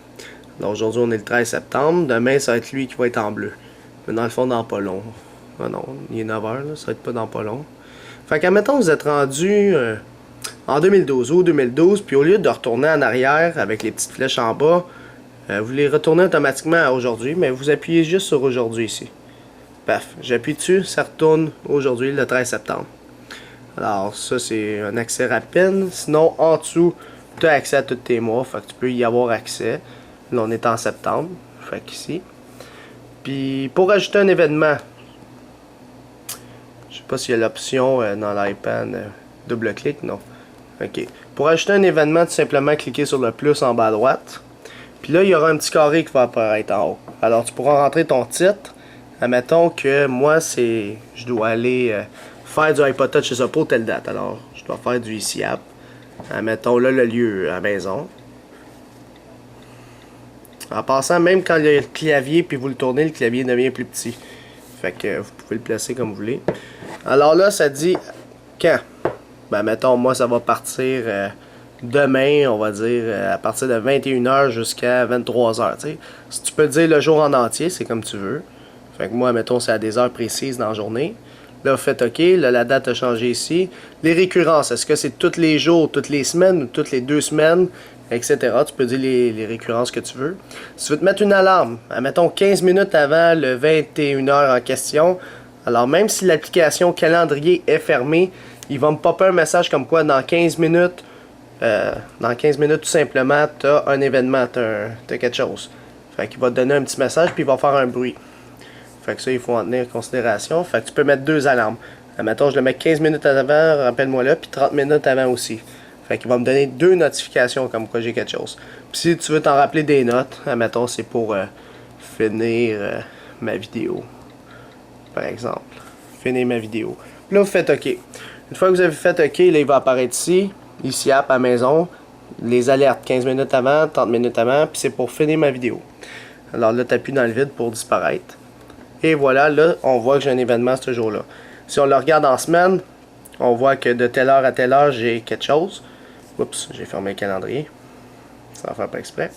Alors aujourd'hui, on est le 13 septembre. Demain, ça va être lui qui va être en bleu. Mais dans le fond, dans pas long. Ah non, il est 9h, là, ça va être pas dans pas long. Fait qu'admettons, vous êtes rendu en 2012 ou 2012, puis au lieu de retourner en arrière avec les petites flèches en bas, vous les retournez automatiquement à aujourd'hui, mais vous appuyez juste sur aujourd'hui ici. Paf, j'appuie dessus, ça retourne aujourd'hui, le 13 septembre. Alors ça, c'est un accès rapide. Sinon, en dessous, tu as accès à tous tes mois, fait que tu peux y avoir accès. Là, on est en septembre, fait qu'ici. Puis, pour ajouter un événement, je sais pas s'il y a l'option dans l'iPad double-clic, non. Ok. Pour ajouter un événement, tout simplement cliquer sur le plus en bas à droite. Puis là, il y aura un petit carré qui va apparaître en haut. Alors, tu pourras rentrer ton titre. Admettons que moi, je dois aller faire du iPod Touch chez pour telle date. Alors, je dois faire du ici app. Admettons là le lieu à la maison. En passant, même quand il y a le clavier puis vous le tournez, le clavier devient plus petit. Fait que vous pouvez le placer comme vous voulez. Alors là, ça dit quand? Ben, mettons, moi, ça va partir demain, on va dire, à partir de 21h jusqu'à 23h. T'sais. Si tu peux dire le jour en entier, c'est comme tu veux. Fait que moi, mettons, c'est à des heures précises dans la journée. Là, vous faites OK. Là, la date a changé ici. Les récurrences, est-ce que c'est tous les jours, toutes les semaines ou toutes les 2 semaines, etc. Tu peux dire les récurrences que tu veux. Si tu veux te mettre une alarme, mettons 15 minutes avant le 21h en question, alors même si l'application calendrier est fermée, il va me popper un message comme quoi dans 15 minutes, tout simplement, tu as un événement, tu as quelque chose. Fait qu'il va te donner un petit message puis il va faire un bruit. Fait que ça, il faut en tenir en considération. Fait que tu peux mettre 2 alarmes. Mettons, je le mets 15 minutes avant, rappelle-moi là, puis 30 minutes avant aussi. Fait qu'il va me donner 2 notifications comme quoi j'ai quelque chose. Puis si tu veux t'en rappeler des notes, admettons, c'est pour finir ma vidéo. Par exemple. Finir ma vidéo. Puis là, vous faites OK. Une fois que vous avez fait OK, là, il va apparaître ici, app à maison, les alertes 15 minutes avant, 30 minutes avant, puis c'est pour finir ma vidéo. Alors là, tu appuies dans le vide pour disparaître. Et voilà, là, on voit que j'ai un événement ce jour-là. Si on le regarde en semaine, on voit que de telle heure à telle heure, j'ai quelque chose. Oups, j'ai fermé le calendrier. Ça va faire pas exprès.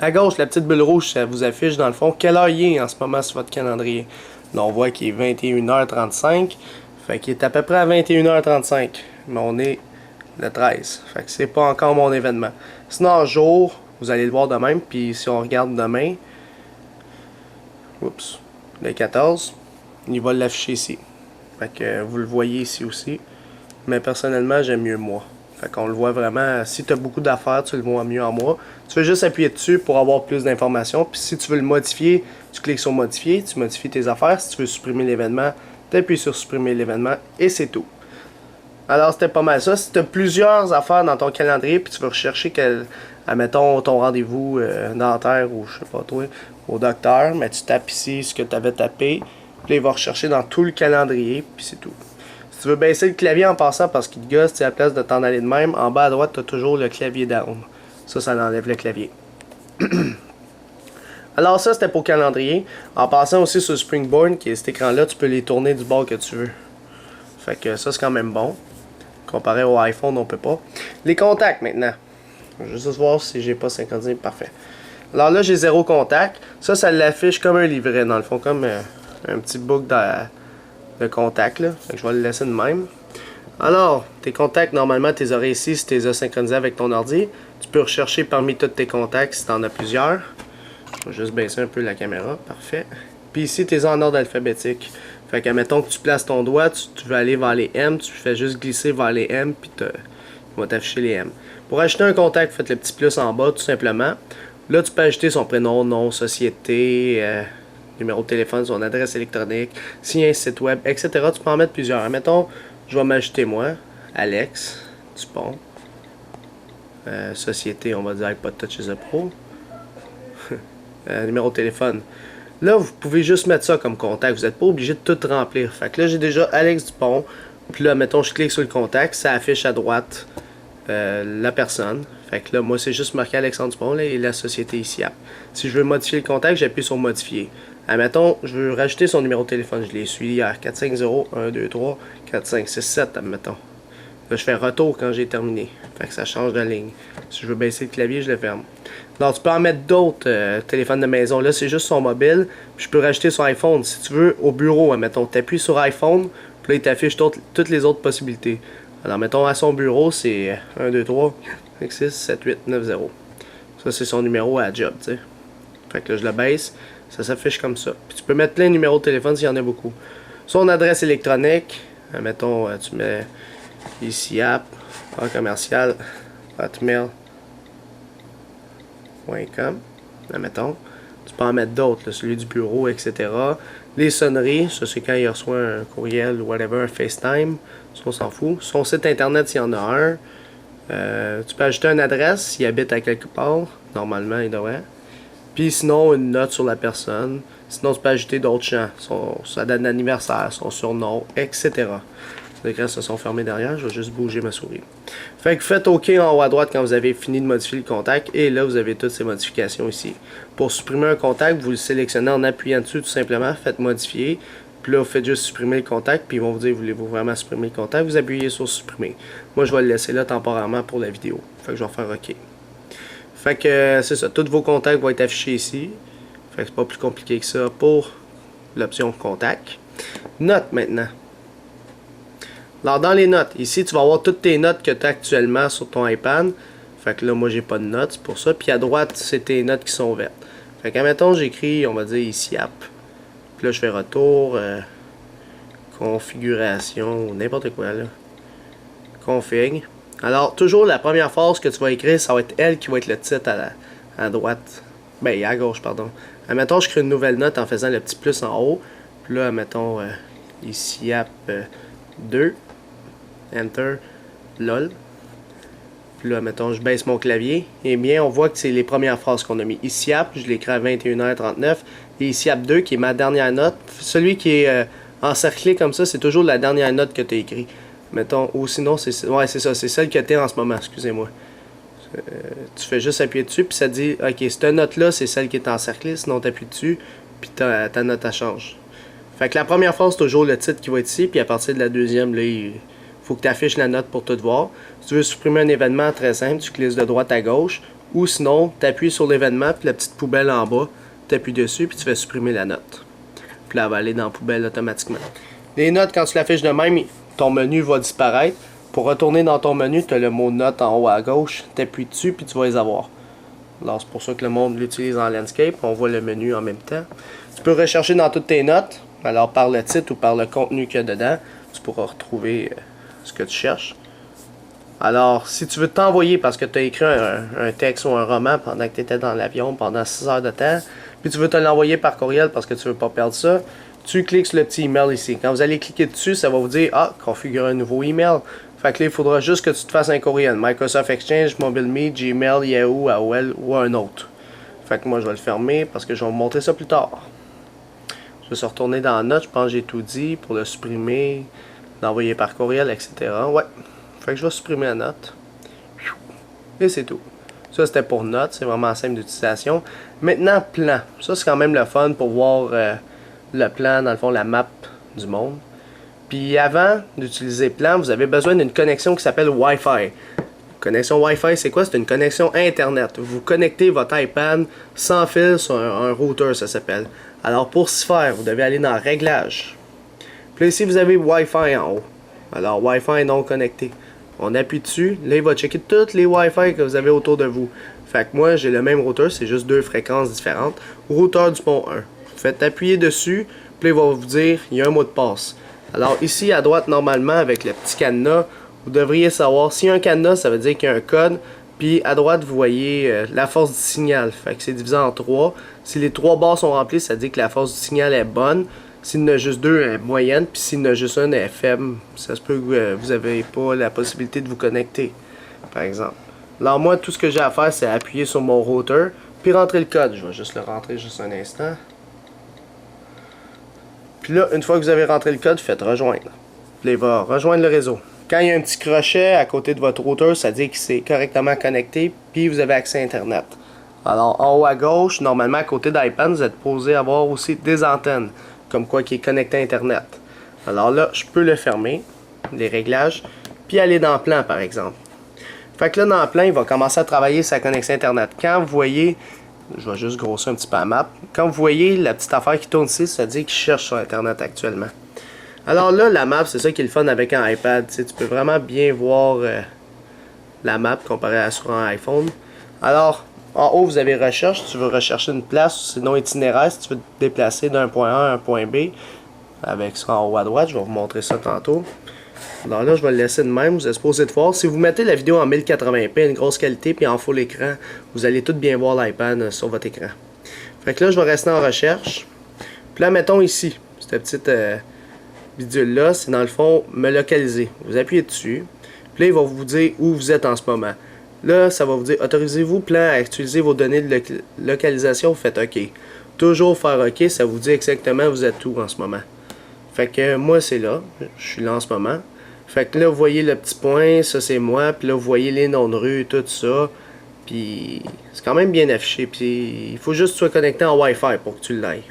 À gauche, la petite bulle rouge, ça vous affiche dans le fond quelle heure il est en ce moment sur votre calendrier. Là, on voit qu'il est 21h35. Fait qu'il est à peu près à 21h35. Mais on est le 13. Fait que c'est pas encore mon événement. Sinon, en jour, vous allez le voir de même. Puis si on regarde demain, oups, le 14, il va l'afficher ici. Fait que vous le voyez ici aussi. Mais personnellement, j'aime mieux moi. Fait qu'on le voit vraiment. Si tu as beaucoup d'affaires, tu le vois mieux en moi. Tu veux juste appuyer dessus pour avoir plus d'informations. Puis si tu veux le modifier, tu cliques sur modifier, tu modifies tes affaires. Si tu veux supprimer l'événement, tu appuies sur supprimer l'événement et c'est tout. Alors c'était pas mal ça. Si tu as plusieurs affaires dans ton calendrier puis tu veux rechercher admettons ton rendez-vous dentaire ou je sais pas toi, au docteur, mais tu tapes ici ce que tu avais tapé. Puis là, il va rechercher dans tout le calendrier puis c'est tout. Si tu veux baisser le clavier en passant parce qu'il te gosse, à la place de t'en aller de même, en bas à droite, tu as toujours le clavier down. Ça enlève le clavier. Alors ça, c'était pour le calendrier. En passant aussi sur Springboard, qui est cet écran-là, tu peux les tourner du bord que tu veux. Fait que ça, c'est quand même bon. Comparé au iPhone, on peut pas. Les contacts, maintenant. Je vais juste voir si j'ai pas synchronisé. Parfait. Alors là, j'ai 0 contact. Ça l'affiche comme un livret, dans le fond, comme un petit book de contacts, là. Fait que je vais le laisser de même. Alors, tes contacts, normalement, tu les aurais ici si tu les as synchronisés avec ton ordi. Tu peux rechercher parmi tous tes contacts si tu en as plusieurs. Je vais juste baisser un peu la caméra. Parfait. Puis ici, tu es en ordre alphabétique. Fait que, mettons que tu places ton doigt, tu veux aller vers les M, tu fais juste glisser vers les M, puis il va t'afficher les M. Pour ajouter un contact, faites le petit plus en bas, tout simplement. Là, tu peux ajouter son prénom, nom, société, numéro de téléphone, son adresse électronique, s'il y a un site web, etc. Tu peux en mettre plusieurs. Mettons, je vais m'ajouter moi, Alex Dupont. Société, on va dire iPod Touch is a Pro. Numéro de téléphone. Là, vous pouvez juste mettre ça comme contact. Vous n'êtes pas obligé de tout remplir. Fait que là, j'ai déjà Alex Dupont, Puis là, mettons, je clique sur le contact, ça affiche à droite la personne. Fait que là, moi, c'est juste marqué Alexandre Dupont là, et la société ICIAP. Si je veux modifier le contact, j'appuie sur modifier. Admettons, je veux rajouter son numéro de téléphone. Je l'ai su hier. 450-123-4567, admettons. Là, je fais retour quand j'ai terminé. Fait que ça change de ligne. Si je veux baisser le clavier, je le ferme. Alors, tu peux en mettre d'autres téléphones de maison. Là, c'est juste son mobile. Puis je peux rajouter son iPhone. Si tu veux, au bureau, admettons, tu appuies sur iPhone. Puis là, il t'affiche toutes les autres possibilités. Alors, mettons, à son bureau, c'est 1, 2, 3, 5, 6, 7, 8, 9, 0. Ça, c'est son numéro à job, tu sais. Fait que là, je le baisse. Ça s'affiche comme ça. Puis tu peux mettre plein de numéros de téléphone s'il y en a beaucoup. Son adresse électronique. Mettons, tu mets ICIAP, en commercial, hotmail.com. Mettons. Tu peux en mettre d'autres, celui du bureau, etc. Les sonneries, ça c'est quand il reçoit un courriel ou whatever, un FaceTime. Ça, on s'en fout. Son site internet, s'il y en a un. Tu peux ajouter une adresse s'il habite à quelque part. Normalement, il devrait. Puis sinon, une note sur la personne. Sinon, tu peux ajouter d'autres champs. Sa date d'anniversaire, son surnom, etc. Les écrans se sont fermés derrière. Je vais juste bouger ma souris. Fait que faites OK en haut à droite quand vous avez fini de modifier le contact. Et là, vous avez toutes ces modifications ici. Pour supprimer un contact, vous le sélectionnez en appuyant dessus tout simplement. Faites modifier. Puis là, vous faites juste supprimer le contact. Puis ils vont vous dire, voulez-vous vraiment supprimer le contact? Vous appuyez sur supprimer. Moi, je vais le laisser là temporairement pour la vidéo. Fait que je vais faire OK. Fait que c'est ça. Tous vos contacts vont être affichés ici. Fait que c'est pas plus compliqué que ça pour l'option contact. Notes maintenant. Alors dans les notes, ici tu vas avoir toutes tes notes que tu as actuellement sur ton iPad. Fait que là moi j'ai pas de notes, c'est pour ça. Puis à droite c'est tes notes qui sont vertes. Fait que admettons j'écris, on va dire ici app. Puis là je fais retour, configuration, n'importe quoi là. Config. Alors toujours la première phrase que tu vas écrire, ça va être elle qui va être le titre à droite. Ben à gauche pardon. Admettons je crée une nouvelle note en faisant le petit plus en haut. Puis là admettons ici app 2. Enter, lol. Puis là, mettons, je baisse mon clavier. Et bien, on voit que c'est les premières phrases qu'on a mis. ICIAP, je l'écris à 21h39. Et ICIAP 2, qui est ma dernière note. Celui qui est encerclé comme ça, c'est toujours la dernière note que tu as écrit. Mettons, ou sinon, ouais, c'est ça, c'est celle que tu es en ce moment, excusez-moi. Tu fais juste appuyer dessus, puis ça dit, ok, cette note-là, c'est celle qui est encerclée, sinon tu appuies dessus, puis ta note, elle change. Fait que la première phrase, c'est toujours le titre qui va être ici, puis à partir de la deuxième, là, faut que tu affiches la note pour tout voir. Si tu veux supprimer un événement, très simple, tu cliques de droite à gauche. Ou sinon, tu appuies sur l'événement, puis la petite poubelle en bas, tu appuies dessus, puis tu fais supprimer la note. Puis là, elle va aller dans la poubelle automatiquement. Les notes, quand tu l'affiches de même, ton menu va disparaître. Pour retourner dans ton menu, tu as le mot note en haut à gauche. Tu appuies dessus, puis tu vas les avoir. Alors, c'est pour ça que le monde l'utilise en landscape. On voit le menu en même temps. Tu peux rechercher dans toutes tes notes. Alors, par le titre ou par le contenu qu'il y a dedans, tu pourras retrouver ce que tu cherches. Alors, si tu veux t'envoyer parce que tu as écrit un texte ou un roman pendant que tu étais dans l'avion pendant 6 heures de temps, puis tu veux te l'envoyer par courriel parce que tu veux pas perdre ça, tu cliques sur le petit email ici. Quand vous allez cliquer dessus, ça va vous dire « Ah, configurer un nouveau email ». Fait que là, il faudra juste que tu te fasses un courriel. Microsoft Exchange, MobileMe, Gmail, Yahoo, AOL ou un autre. Fait que moi, je vais le fermer parce que je vais vous montrer ça plus tard. Je vais se retourner dans la note. Je pense que j'ai tout dit pour le supprimer, l'envoyer par courriel, etc. Ouais. Fait que je vais supprimer la note. Et c'est tout. Ça, c'était pour note. C'est vraiment simple d'utilisation. Maintenant, plan. Ça, c'est quand même le fun pour voir le plan, dans le fond, la map du monde. Puis avant d'utiliser plan, vous avez besoin d'une connexion qui s'appelle Wi-Fi. Connexion Wi-Fi, c'est quoi? C'est une connexion Internet. Vous connectez votre iPad sans fil sur un routeur, ça s'appelle. Alors pour ce faire, vous devez aller dans Réglages. Puis là, ici, vous avez Wi-Fi en haut. Alors Wi-Fi non connecté. On appuie dessus. Là, il va checker toutes les Wi-Fi que vous avez autour de vous. Fait que moi, j'ai le même routeur, c'est juste 2 fréquences différentes. Routeur du pont 1. Vous faites appuyer dessus, puis là, il va vous dire, il y a un mot de passe. Alors ici, à droite, normalement, avec le petit cadenas, vous devriez savoir, s'il y a un cadenas, ça veut dire qu'il y a un code. Puis à droite, vous voyez la force du signal. Fait que c'est divisé en 3. Si les 3 barres sont remplies, ça dit que la force du signal est bonne. S'il y en a juste 2, elle est moyenne. Puis s'il y en a juste une, elle est faible. Ça se peut que vous n'avez pas la possibilité de vous connecter, par exemple. Alors moi, tout ce que j'ai à faire, c'est appuyer sur mon routeur, puis rentrer le code. Je vais juste le rentrer juste un instant. Puis là, une fois que vous avez rentré le code, faites rejoindre. Puis il va rejoindre le réseau. Quand il y a un petit crochet à côté de votre routeur, ça dit que c'est correctement connecté, puis vous avez accès à Internet. Alors, en haut à gauche, normalement, à côté d'iPad, vous êtes posé avoir aussi des antennes, comme quoi qui est connecté à Internet. Alors là, je peux le fermer, les réglages, puis aller dans le plan, par exemple. Fait que là, dans le plan, il va commencer à travailler sa connexion Internet. Quand vous voyez, je vais juste grossir un petit peu la map, quand vous voyez la petite affaire qui tourne ici, ça dit qu'il cherche sur Internet actuellement. Alors là, la map, c'est ça qui est le fun avec un iPad. Tu peux vraiment bien voir la map comparée à sur un iPhone. Alors, en haut, vous avez recherche. Tu veux rechercher une place, sinon itinéraire, si tu veux te déplacer d'un point A à un point B. Avec ça en haut à droite, je vais vous montrer ça tantôt. Alors là, je vais le laisser de même. Vous êtes supposé de voir. Si vous mettez la vidéo en 1080p, une grosse qualité, puis en full écran, vous allez tout bien voir l'iPad sur votre écran. Fait que là, je vais rester en recherche. Puis là, mettons ici, cette petite bidule là, c'est dans le fond me localiser. Vous appuyez dessus. Puis là, il va vous dire où vous êtes en ce moment. Là, ça va vous dire autorisez-vous plan à utiliser vos données de localisation. Vous faites OK. Toujours faire OK, ça vous dit exactement où vous êtes où en ce moment. Fait que moi, c'est là. Je suis là en ce moment. Fait que là, vous voyez le petit point, ça c'est moi. Puis là, vous voyez les noms de rue, tout ça. Puis c'est quand même bien affiché. Puis il faut juste que tu sois connecté en Wi-Fi pour que tu l'ailles.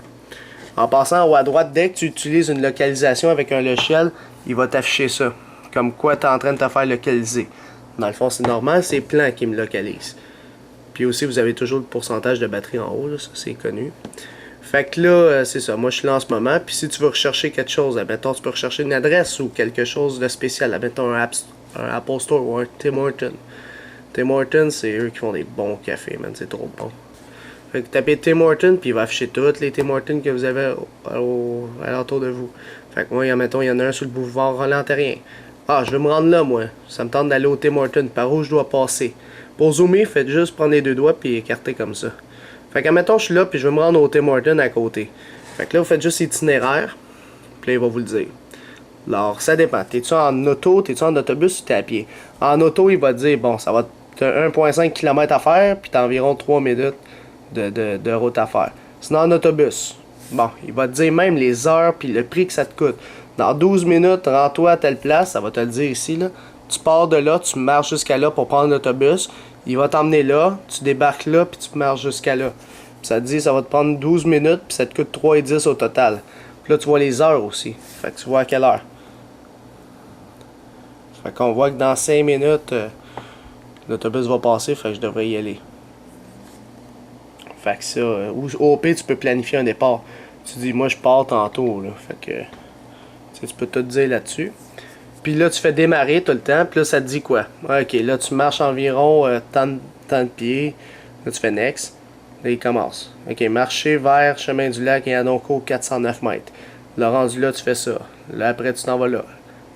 En passant en haut à droite, dès que tu utilises une localisation avec un logiciel, il va t'afficher ça. Comme quoi tu es en train de te faire localiser. Dans le fond, c'est normal, c'est Plan qui me localise. Puis aussi, vous avez toujours le pourcentage de batterie en haut, là, ça c'est connu. Fait que là, c'est ça, moi je suis là en ce moment. Puis si tu veux rechercher quelque chose, admettons, tu peux rechercher une adresse ou quelque chose de spécial. Admettons un Apple Store ou un Tim Hortons. Tim Hortons, c'est eux qui font des bons cafés, man, c'est trop bon. Fait que tapez Tim Hortons, puis il va afficher toutes les Tim Hortons que vous avez à l'entour de vous. Fait que moi, admettons, il y en a un sur le boulevard Roland-Terrien. Ah, je veux me rendre là, moi. Ça me tente d'aller au Tim Hortons. Par où je dois passer? Pour zoomer, faites juste prendre les deux doigts puis écarter comme ça. Fait que, admettons, je suis là puis je veux me rendre au Tim Hortons à côté. Fait que là, vous faites juste itinéraire. Puis là, il va vous le dire. Alors, ça dépend. T'es-tu en auto, t'es-tu en autobus ou t'es à pied? En auto, il va te dire, bon, ça va t'as 1,5 km à faire puis t'as environ 3 minutes de route à faire. Sinon, en autobus, bon, il va te dire même les heures puis le prix que ça te coûte. Dans 12 minutes, rends-toi à telle place, ça va te le dire ici, là. Tu pars de là, tu marches jusqu'à là pour prendre l'autobus. Il va t'emmener là, tu débarques là, puis tu marches jusqu'à là. Puis ça te dit, ça va te prendre 12 minutes, puis ça te coûte 3,10 au total. Puis là, tu vois les heures aussi. Fait que tu vois à quelle heure. Fait qu'on voit que dans 5 minutes, l'autobus va passer, fait que je devrais y aller. Fait que ça, au pire, tu peux planifier un départ. Tu dis, moi, je pars tantôt, là. Fait que, tu peux tout dire là-dessus. Puis là, tu fais démarrer tout le temps. Puis là, ça te dit quoi? Ok, là, tu marches environ tant de pieds. Là, tu fais next. Là, il commence. Ok, marcher vers chemin du lac et Anonco, 409 mètres. Là, rendu là, tu fais ça. Là, après, tu t'en vas là.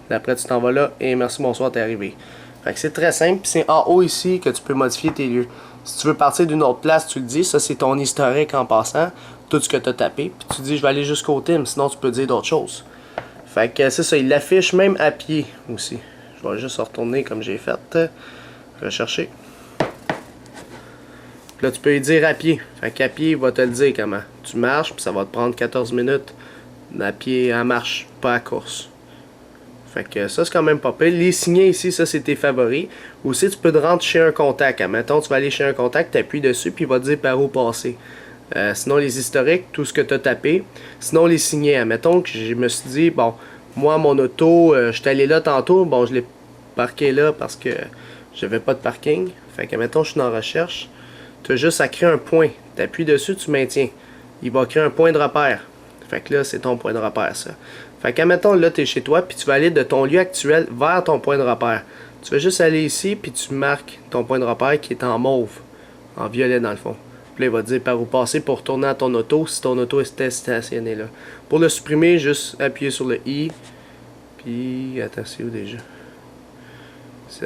Là, après, tu t'en vas là. Et merci, bonsoir, t'es arrivé. Fait que c'est très simple. Puis c'est en haut ici que tu peux modifier tes lieux. Si tu veux partir d'une autre place, tu le dis. Ça, c'est ton historique en passant. Tout ce que tu as tapé. Puis tu dis, je vais aller jusqu'au Tim. Sinon, tu peux dire d'autres choses. Fait que c'est ça, il l'affiche même à pied aussi. Je vais juste retourner comme j'ai fait. Rechercher. Puis là, tu peux y dire à pied. Fait qu'à pied, il va te le dire comment. Tu marches, puis ça va te prendre 14 minutes à pied, à marche, pas à course. Fait que ça, c'est quand même pas pire. Les signets ici, ça, c'est tes favoris. Aussi, tu peux te rendre chez un contact. Admettons, tu vas aller chez un contact, tu appuies dessus, puis il va te dire par où passer. Sinon, les historiques, tout ce que tu as tapé. Sinon, les signets. Admettons que je me suis dit, bon, moi, mon auto, je suis allé là tantôt. Bon, je l'ai parqué là parce que j'avais pas de parking. Fait que, admettons, je suis en recherche. Tu as juste à créer un point. Tu appuies dessus, tu maintiens. Il va créer un point de repère. Fait que là, c'est ton point de repère, ça. Fait qu'admettons, là, tu es chez toi, puis tu vas aller de ton lieu actuel vers ton point de repère. Tu vas juste aller ici, puis tu marques ton point de repère qui est en mauve, en violet dans le fond. Puis là, il va te dire par où passer pour retourner à ton auto si ton auto était stationnée là. Pour le supprimer, juste appuyer sur le I. Puis, attends, c'est où déjà?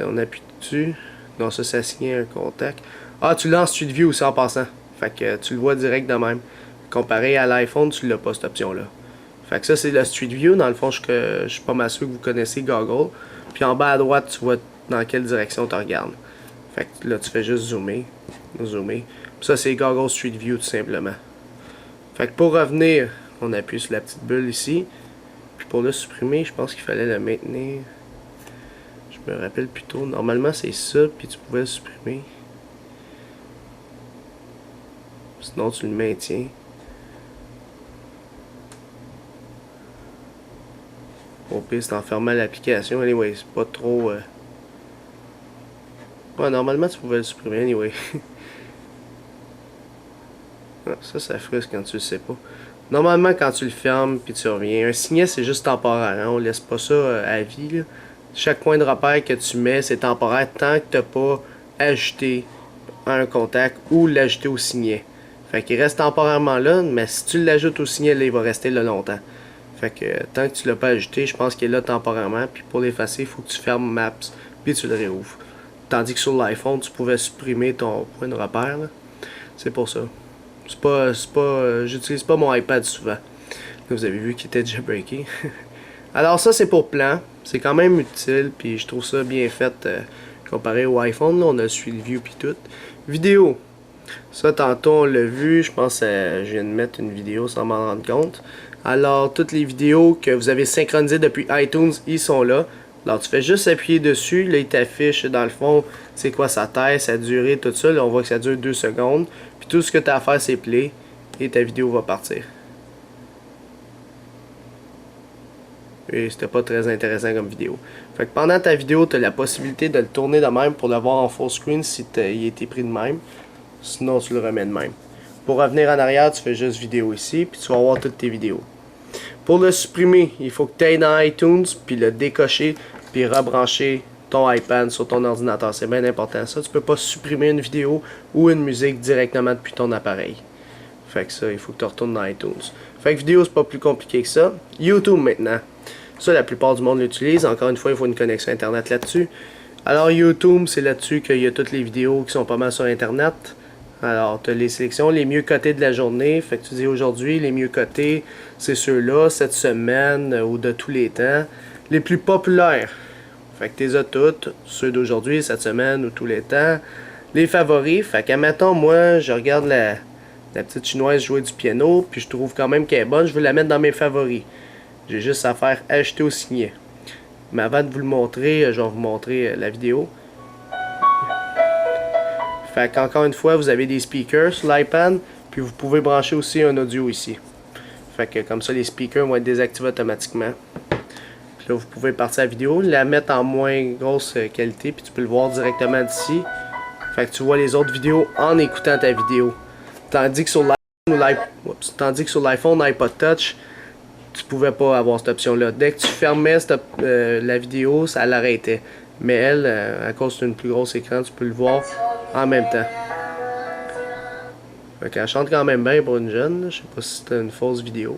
On appuie dessus. Non, ça, c'est assigné un contact. Ah, tu l'as en Street View aussi en passant. Fait que tu le vois direct de même. Comparé à l'iPhone, tu l'as pas cette option-là. Fait que ça, c'est le Street View. Dans le fond, je suis pas mal sûr que vous connaissez Google. Puis en bas à droite, tu vois dans quelle direction tu regardes. Fait que là, tu fais juste zoomer. Zoomer. Puis ça, c'est Google Street View tout simplement. Fait que pour revenir, on appuie sur la petite bulle ici. Puis pour le supprimer, je pense qu'il fallait le maintenir. Je me rappelle plus tôt. Normalement, c'est ça, puis tu pouvais le supprimer. Sinon, tu le maintiens. Au pire, c'est en fermant l'application. Anyway, c'est pas trop... Ouais, normalement, tu pouvais le supprimer. Anyway. Non, ça frustre quand tu le sais pas. Normalement, quand tu le fermes, puis tu reviens. Un signet, c'est juste temporaire. Hein? On laisse pas ça à vie, là. Chaque point de repère que tu mets, c'est temporaire tant que tu n'as pas ajouté un contact ou l'ajouter au signet. Fait qu'il reste temporairement là, mais si tu l'ajoutes au signet, là, il va rester là longtemps. Fait que tant que tu l'as pas ajouté, je pense qu'il est là temporairement. Puis pour l'effacer, il faut que tu fermes Maps, puis tu le réouvres. Tandis que sur l'iPhone, tu pouvais supprimer ton point de repère. C'est pour ça. J'utilise pas mon iPad souvent. Là, vous avez vu qu'il était déjà breaké. Alors ça, c'est pour plan. C'est quand même utile, puis je trouve ça bien fait comparé au iPhone. Là, on a le Street View puis tout. Vidéo. Ça, tantôt, on l'a vu. Je pense que je viens de mettre une vidéo sans m'en rendre compte. Alors, toutes les vidéos que vous avez synchronisées depuis iTunes, ils sont là. Alors, tu fais juste appuyer dessus. Là, il t'affiche dans le fond, c'est quoi sa taille, sa durée, tout ça. Là, on voit que ça dure 2 secondes. Puis tout ce que tu as à faire, c'est play. Et ta vidéo va partir. Et c'était pas très intéressant comme vidéo. Fait que pendant ta vidéo, tu as la possibilité de le tourner de même pour le voir en full screen si il a été pris de même. Sinon, tu le remets de même. Pour revenir en arrière, tu fais juste vidéo ici, puis tu vas voir toutes tes vidéos. Pour le supprimer, il faut que tu ailles dans iTunes, puis le décocher, puis rebrancher ton iPad sur ton ordinateur. C'est bien important ça. Tu peux pas supprimer une vidéo ou une musique directement depuis ton appareil. Fait que ça, il faut que tu retournes dans iTunes. Fait que vidéo, c'est pas plus compliqué que ça. YouTube maintenant. Ça, la plupart du monde l'utilise. Encore une fois, il faut une connexion Internet là-dessus. Alors, YouTube, c'est là-dessus qu'il y a toutes les vidéos qui sont pas mal sur Internet. Alors, tu as les sélections, les mieux cotés de la journée. Fait que tu dis aujourd'hui, les mieux cotés, c'est ceux-là, cette semaine ou de tous les temps. Les plus populaires. Fait que tu les as toutes. Ceux d'aujourd'hui, cette semaine ou tous les temps. Les favoris. Fait qu'admettons, moi, je regarde la petite chinoise jouer du piano. Puis je trouve quand même qu'elle est bonne. Je veux la mettre dans mes favoris. J'ai juste à faire ajouter au signet. Mais avant de vous le montrer, je vais vous montrer la vidéo. Fait qu'encore une fois, vous avez des speakers sur l'iPad. Puis vous pouvez brancher aussi un audio ici. Fait que comme ça, les speakers vont être désactivés automatiquement. Puis là, vous pouvez partir la vidéo, la mettre en moins grosse qualité. Puis tu peux le voir directement d'ici. Fait que tu vois les autres vidéos en écoutant ta vidéo. Tandis que sur l'iPhone, iPod Touch, tu pouvais pas avoir cette option-là. Dès que tu fermais la vidéo, ça l'arrêtait. Mais elle, à cause d'une plus grosse écran, tu peux le voir en même temps. Fait qu'elle chante quand même bien pour une jeune. Là. Je sais pas si c'était une fausse vidéo.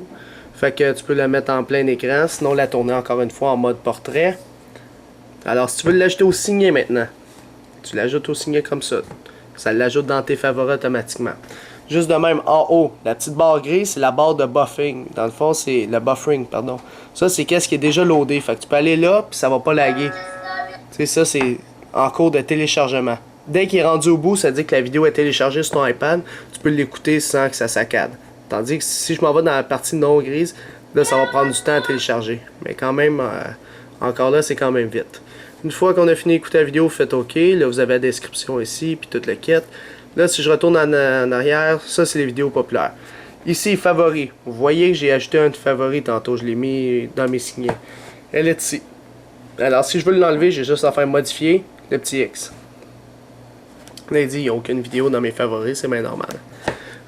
Fait que tu peux la mettre en plein écran, sinon la tourner encore une fois en mode portrait. Alors si tu veux l'ajouter au signet maintenant, tu l'ajoutes au signet comme ça. Ça l'ajoute dans tes favoris automatiquement. Juste de même, en haut, la petite barre grise, c'est la barre de buffering. Dans le fond, c'est le buffering, pardon. Ça, c'est qu'est-ce qui est déjà loadé. Fait que tu peux aller là, puis ça va pas laguer. Tu sais, ça, c'est en cours de téléchargement. Dès qu'il est rendu au bout, ça dit que la vidéo est téléchargée sur ton iPad. Tu peux l'écouter sans que ça saccade. Tandis que si je m'en vais dans la partie non grise, là, ça va prendre du temps à télécharger. Mais quand même, encore là, c'est quand même vite. Une fois qu'on a fini d'écouter la vidéo, faites OK. Là, vous avez la description ici, puis toute le kit. Là, si je retourne en arrière, ça, c'est les vidéos populaires. Ici, favoris. Vous voyez que j'ai ajouté un de favoris tantôt. Je l'ai mis dans mes signets. Elle est ici. Alors, si je veux l'enlever, j'ai juste à faire modifier le petit X. Là, il dit, il n'y a aucune vidéo dans mes favoris. C'est bien normal.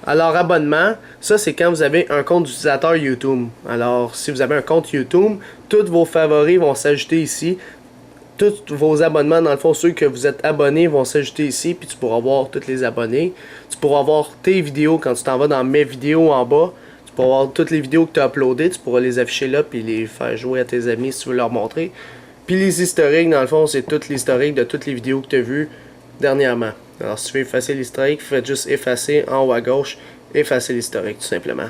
Alors, abonnement. Ça, c'est quand vous avez un compte d'utilisateur YouTube. Alors, si vous avez un compte YouTube, tous vos favoris vont s'ajouter ici. Tous vos abonnements, dans le fond, ceux que vous êtes abonnés vont s'ajouter ici, puis tu pourras voir tous les abonnés. Tu pourras voir tes vidéos quand tu t'en vas dans mes vidéos en bas. Tu pourras voir toutes les vidéos que tu as uploadées, tu pourras les afficher là, puis les faire jouer à tes amis si tu veux leur montrer. Puis les historiques, dans le fond, c'est tout l'historique de toutes les vidéos que tu as vues dernièrement. Alors si tu veux effacer l'historique, faites juste effacer en haut à gauche, effacer l'historique tout simplement.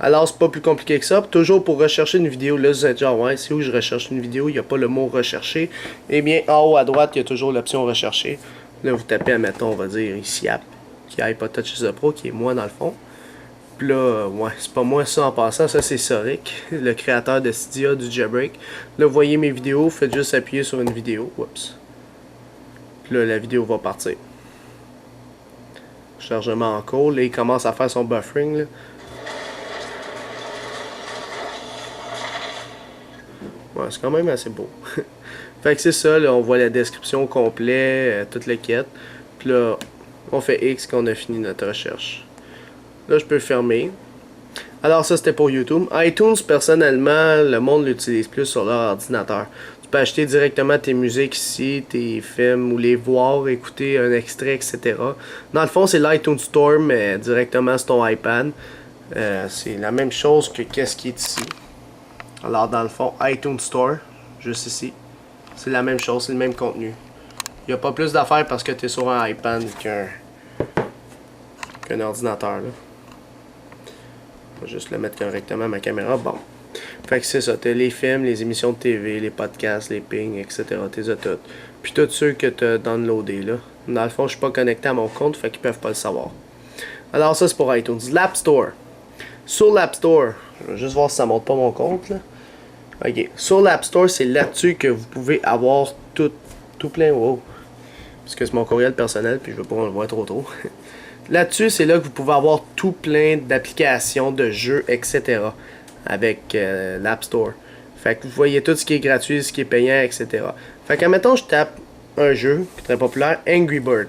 Alors, c'est pas plus compliqué que ça. Toujours pour rechercher une vidéo, là, vous êtes genre, ouais, c'est où je recherche une vidéo, il n'y a pas le mot rechercher. Eh bien, en haut à droite, il y a toujours l'option rechercher. Là, vous tapez, admettons, on va dire ici, app, qui a iPod Touch the Pro, qui est moi dans le fond. Puis là, ouais, c'est pas moi ça en passant, ça c'est Soric, le créateur de Cydia du Jailbreak. Là, vous voyez mes vidéos, faites juste appuyer sur une vidéo. Oups. Puis là, la vidéo va partir. Chargement en cours. Là, il commence à faire son buffering. Là. Ouais, c'est quand même assez beau. Fait que c'est ça, là, on voit la description complète, toute la quête. Puis là, on fait X quand on a fini notre recherche. Là, je peux fermer. Alors ça, c'était pour YouTube. iTunes, personnellement, le monde l'utilise plus sur leur ordinateur. Tu peux acheter directement tes musiques ici, tes films, ou les voir, écouter un extrait, etc. Dans le fond, c'est l'iTunes Store, mais directement sur ton iPad. C'est la même chose que qu'est-ce qui est ici. Alors, dans le fond, iTunes Store, juste ici. C'est la même chose, c'est le même contenu. Il n'y a pas plus d'affaires parce que tu es sur un iPad qu'un ordinateur. Là. Je vais juste le mettre correctement à ma caméra. Bon. Fait que c'est ça. Tu as les films, les émissions de TV, les podcasts, les pings, etc. Tu as toutes. Puis tous ceux que tu as downloadés. Là. Dans le fond, je suis pas connecté à mon compte, fait qu'ils peuvent pas le savoir. Alors ça, c'est pour iTunes. L'App Store. Sur l'App Store, je vais juste voir si ça monte pas mon compte. Là. Ok. Sur l'App Store, c'est là-dessus que vous pouvez avoir tout plein. Wow. Parce que c'est mon courriel personnel, puis je veux pas en le voir trop tôt. Là-dessus, c'est là que vous pouvez avoir tout plein d'applications, de jeux, etc. avec l'App Store. Fait que vous voyez tout ce qui est gratuit, ce qui est payant, etc. Fait que, admettons, je tape un jeu qui est très populaire, Angry Bird.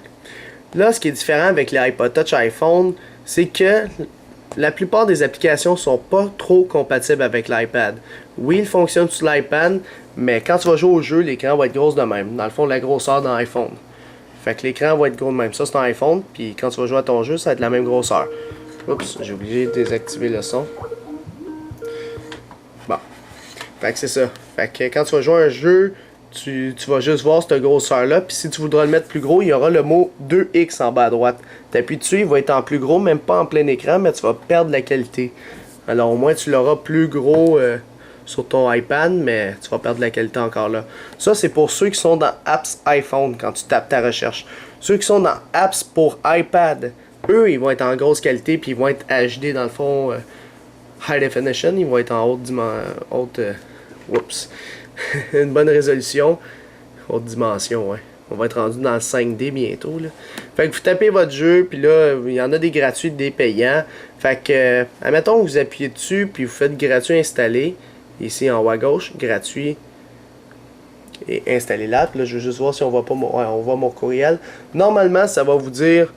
Là, ce qui est différent avec les iPod Touch iPhone, c'est que la plupart des applications sont pas trop compatibles avec l'iPad. Oui, il fonctionne sur l'iPad, mais quand tu vas jouer au jeu, l'écran va être gros de même. Dans le fond, la grosseur d'un iPhone. Fait que l'écran va être gros de même. Ça, c'est un iPhone, puis quand tu vas jouer à ton jeu, ça va être la même grosseur. Oups, j'ai oublié de désactiver le son. Bon. Fait que c'est ça. Fait que quand tu vas jouer à un jeu, tu vas juste voir cette grosseur-là. Puis si tu voudras le mettre plus gros, il y aura le mot 2X en bas à droite. Tu appuies dessus, il va être en plus gros, même pas en plein écran, mais tu vas perdre la qualité. Alors au moins tu l'auras plus gros sur ton iPad, mais tu vas perdre la qualité encore là. Ça, c'est pour ceux qui sont dans Apps iPhone quand tu tapes ta recherche. Ceux qui sont dans Apps pour iPad, eux, ils vont être en grosse qualité, puis ils vont être HD dans le fond, High Definition. Ils vont être en oups. Une bonne résolution. Haute dimension, ouais. On va être rendu dans le 5D bientôt, là. Fait que vous tapez votre jeu, puis là, il y en a des gratuits, des payants. Fait que, admettons, vous appuyez dessus, puis vous faites gratuit installer. Ici, en haut à gauche, gratuit. Et installer l'app. Là, je veux juste voir si on voit pas mon, ouais, on voit mon courriel. Normalement, ça va vous dire,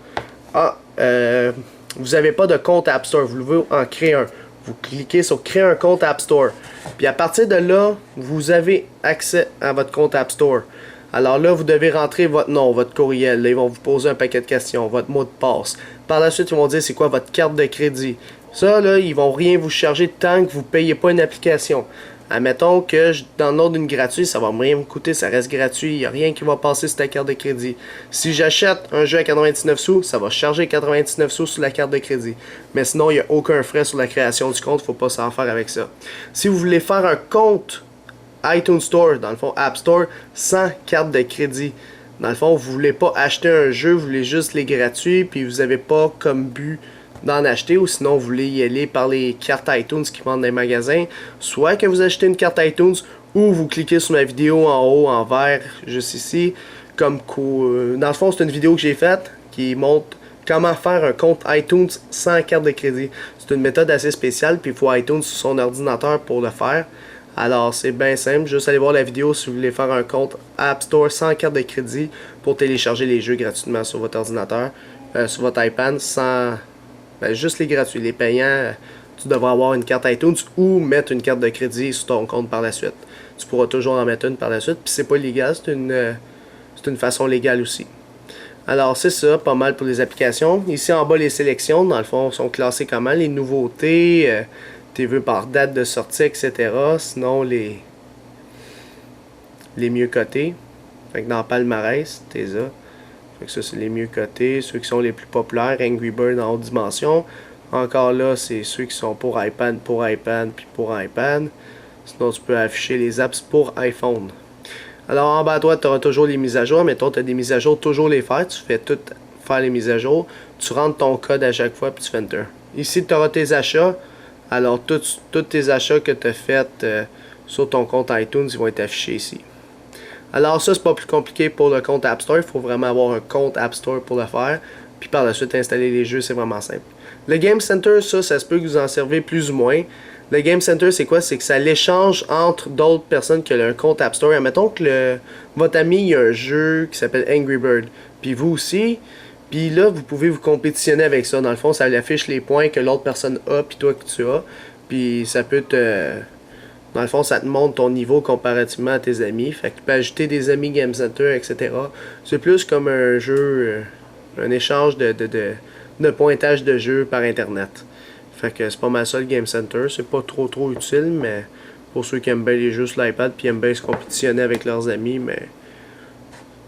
vous n'avez pas de compte App Store. Vous voulez en créer un. Vous cliquez sur créer un compte App Store. Puis à partir de là, vous avez accès à votre compte App Store. Alors là, vous devez rentrer votre nom, votre courriel. Là, ils vont vous poser un paquet de questions, votre mot de passe. Par la suite, ils vont dire c'est quoi votre carte de crédit. Ça, là, ils vont rien vous charger tant que vous ne payez pas une application. Admettons que je download une gratuite, ça va rien me coûter, ça reste gratuit, il n'y a rien qui va passer sur ta carte de crédit. Si j'achète un jeu à 99 sous, ça va charger 99 sous sur la carte de crédit. Mais sinon, il n'y a aucun frais sur la création du compte, il ne faut pas s'en faire avec ça. Si vous voulez faire un compte iTunes Store, dans le fond App Store, sans carte de crédit, dans le fond, vous ne voulez pas acheter un jeu, vous voulez juste les gratuits, puis vous n'avez pas comme but d'en acheter, ou sinon vous voulez y aller par les cartes iTunes qui vendent dans les magasins, soit que vous achetez une carte iTunes ou vous cliquez sur ma vidéo en haut en vert juste ici, comme dans le fond c'est une vidéo que j'ai faite qui montre comment faire un compte iTunes sans carte de crédit. C'est une méthode assez spéciale, puis il faut iTunes sur son ordinateur pour le faire. Alors c'est bien simple, juste aller voir la vidéo si vous voulez faire un compte App Store sans carte de crédit pour télécharger les jeux gratuitement sur votre ordinateur, sur votre iPad sans... Ben, juste les gratuits, les payants, tu devras avoir une carte iTunes ou mettre une carte de crédit sur ton compte par la suite. Tu pourras toujours en mettre une par la suite, puis c'est pas illégal, c'est une façon légale aussi. Alors c'est ça, pas mal pour les applications. Ici en bas, les sélections, dans le fond, sont classées comment? Les nouveautés, TV par date de sortie, etc. Sinon, les mieux cotés. Fait que dans palmarès, t'es ça. Fait que ça, c'est les mieux cotés. Ceux qui sont les plus populaires, Angry Bird en haute dimension. Encore là, c'est ceux qui sont pour iPad, puis pour iPad. Sinon, tu peux afficher les apps pour iPhone. Alors, en bas à droite, tu auras toujours les mises à jour. Mettons, tu as des mises à jour, toujours les faire. Tu fais tout faire les mises à jour. Tu rentres ton code à chaque fois, puis tu fais Enter. ici tu auras tes achats. Alors tous tes achats que tu as fait sur ton compte iTunes, ils vont être affichés ici. Alors ça, c'est pas plus compliqué pour le compte App Store. Il faut vraiment avoir un compte App Store pour le faire. Puis par la suite, installer les jeux, c'est vraiment simple. Le Game Center, ça se peut que vous en servez plus ou moins. Le Game Center, c'est quoi? C'est que ça l'échange entre d'autres personnes qui ont un compte App Store. Admettons que votre ami a un jeu qui s'appelle Angry Bird. Puis vous aussi. Puis là, vous pouvez vous compétitionner avec ça. Dans le fond, ça affiche les points que l'autre personne a, puis toi que tu as. Puis ça peut te... Dans le fond, ça te montre ton niveau comparativement à tes amis. Fait que tu peux ajouter des amis Game Center, etc. C'est plus comme un jeu, un échange de pointage de jeu par Internet. Fait que c'est pas mal ça le Game Center. C'est pas trop utile, mais pour ceux qui aiment bien les jeux sur l'iPad puis aiment bien se compétitionner avec leurs amis, mais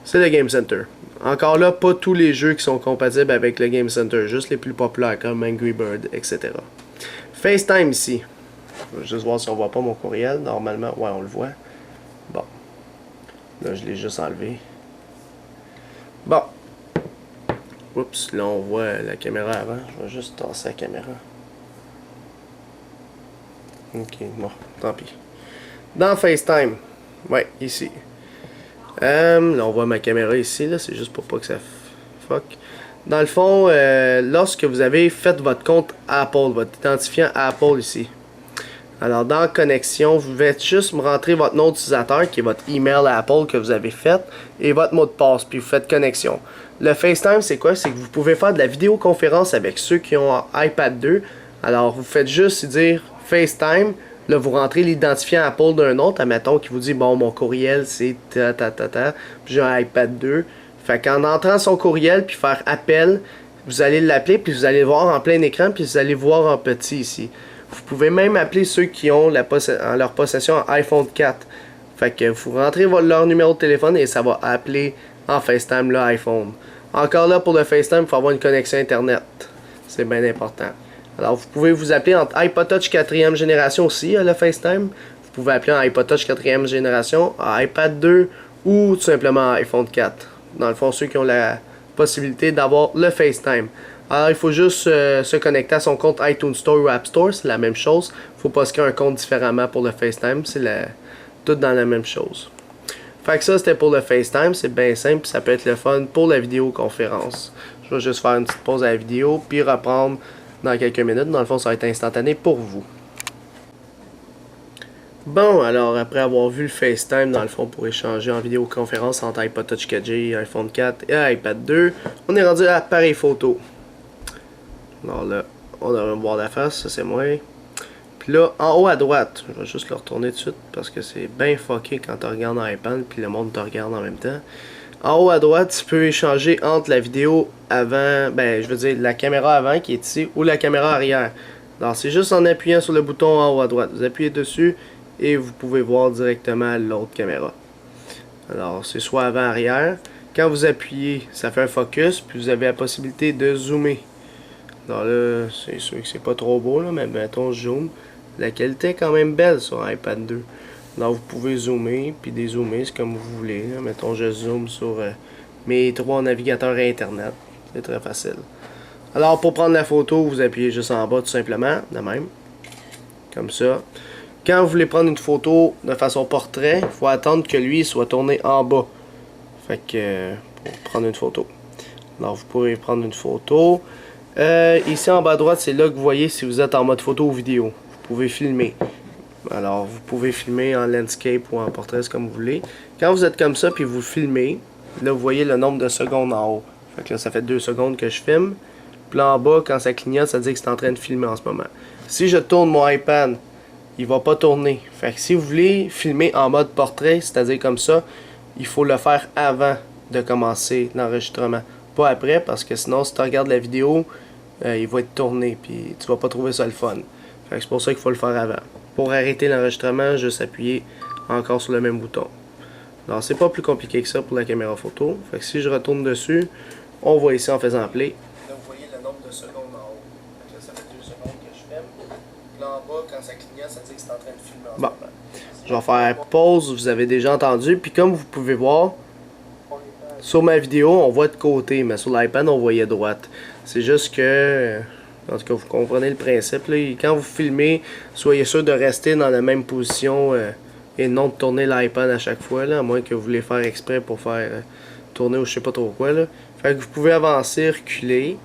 c'est le Game Center. Encore là, pas tous les jeux qui sont compatibles avec le Game Center, juste les plus populaires comme Angry Bird, etc. FaceTime ici. Je vais juste voir si on voit pas mon courriel. Normalement, ouais, on le voit. Bon. Là, je l'ai juste enlevé. Bon. Oups, là, on voit la caméra avant. Je vais juste tasser la caméra. Ok, bon, tant pis. Dans FaceTime. Ouais, ici. Là, on voit ma caméra ici, là. C'est juste pour pas que ça fuck. Dans le fond, lorsque vous avez fait votre compte Apple, votre identifiant Apple ici. Alors, dans Connexion, vous devez juste me rentrer votre nom d'utilisateur, qui est votre email à Apple que vous avez fait, et votre mot de passe, puis vous faites Connexion. Le FaceTime, c'est quoi? C'est que vous pouvez faire de la vidéoconférence avec ceux qui ont un iPad 2. Alors, vous faites juste dire FaceTime. Là, vous rentrez l'identifiant Apple d'un autre. Admettons qui vous dit, bon, mon courriel, c'est ta. Puis j'ai un iPad 2. Fait qu'en entrant son courriel, puis faire appel, vous allez l'appeler, puis vous allez le voir en plein écran, puis vous allez voir en petit ici. Vous pouvez même appeler ceux qui ont en leur possession un iPhone 4. Fait que vous rentrez leur numéro de téléphone et ça va appeler en FaceTime le iPhone. Encore là, pour le FaceTime, il faut avoir une connexion Internet. C'est bien important. Alors, vous pouvez vous appeler entre iPod Touch 4e génération aussi, le FaceTime. Vous pouvez appeler en iPod Touch 4e génération, iPad 2 ou tout simplement iPhone 4. Dans le fond, ceux qui ont la possibilité d'avoir le FaceTime. Alors, il faut juste se connecter à son compte iTunes Store ou App Store, c'est la même chose. Il ne faut pas se créer un compte différemment pour le FaceTime, c'est tout dans la même chose. Fait que ça, c'était pour le FaceTime, c'est bien simple, ça peut être le fun pour la vidéoconférence. Je vais juste faire une petite pause à la vidéo, puis reprendre dans quelques minutes. Dans le fond, ça va être instantané pour vous. Bon, alors après avoir vu le FaceTime, dans le fond, pour échanger en vidéoconférence entre iPod Touch 4G, iPhone 4 et iPad 2, on est rendu à l'appareil photo. Alors là, on devrait me voir la face, ça c'est moi. Puis là, en haut à droite, je vais juste le retourner tout de suite parce que c'est bien fucké quand tu regardes en iPad puis le monde te regarde en même temps. En haut à droite, tu peux échanger entre la vidéo avant, je veux dire la caméra avant qui est ici ou la caméra arrière. Alors c'est juste en appuyant sur le bouton en haut à droite. Vous appuyez dessus et vous pouvez voir directement l'autre caméra. Alors c'est soit avant arrière. Quand vous appuyez, ça fait un focus puis vous avez la possibilité de zoomer. Alors là, c'est sûr que c'est pas trop beau là, mais mettons zoom. La qualité est quand même belle sur iPad 2. Alors vous pouvez zoomer, puis dézoomer, c'est comme vous voulez. Là. Mettons je zoome sur mes 3 navigateurs internet. C'est très facile. Alors pour prendre la photo, vous appuyez juste en bas tout simplement, de même. Comme ça. Quand vous voulez prendre une photo de façon portrait, il faut attendre que lui soit tourné en bas. Fait que pour prendre une photo. Alors vous pouvez prendre une photo. Ici en bas à droite, c'est là que vous voyez si vous êtes en mode photo ou vidéo. Vous pouvez filmer. Alors, vous pouvez filmer en landscape ou en portrait, comme vous voulez. Quand vous êtes comme ça, puis vous filmez, là, vous voyez le nombre de secondes en haut. Fait que là, ça fait 2 secondes que je filme. Puis là, en bas, quand ça clignote, ça dit que c'est en train de filmer en ce moment. Si je tourne mon iPad, il va pas tourner. Fait que si vous voulez filmer en mode portrait, c'est-à-dire comme ça, il faut le faire avant de commencer l'enregistrement. Pas après, parce que sinon, si tu regardes la vidéo, il va être tourné, puis tu vas pas trouver ça le fun. Fait que c'est pour ça qu'il faut le faire avant. Pour arrêter l'enregistrement, juste appuyer encore sur le même bouton. Alors, c'est pas plus compliqué que ça pour la caméra photo. Fait que si je retourne dessus, on voit ici en faisant play. Là, vous voyez le nombre de secondes en haut. Fait que là, ça fait 2 secondes que je filme. Là, en bas, quand ça clignote, ça dit que c'est en train de filmer. Bon, je vais faire pause, vous avez déjà entendu. Puis comme vous pouvez voir, sur ma vidéo, on voit de côté, mais sur l'iPad, on voyait droite. C'est juste que En tout cas, vous comprenez le principe. Là. Quand vous filmez, soyez sûr de rester dans la même position et non de tourner l'iPad à chaque fois, là, à moins que vous voulez faire exprès pour faire tourner ou je sais pas trop quoi. Là. Fait que vous pouvez avancer, reculer,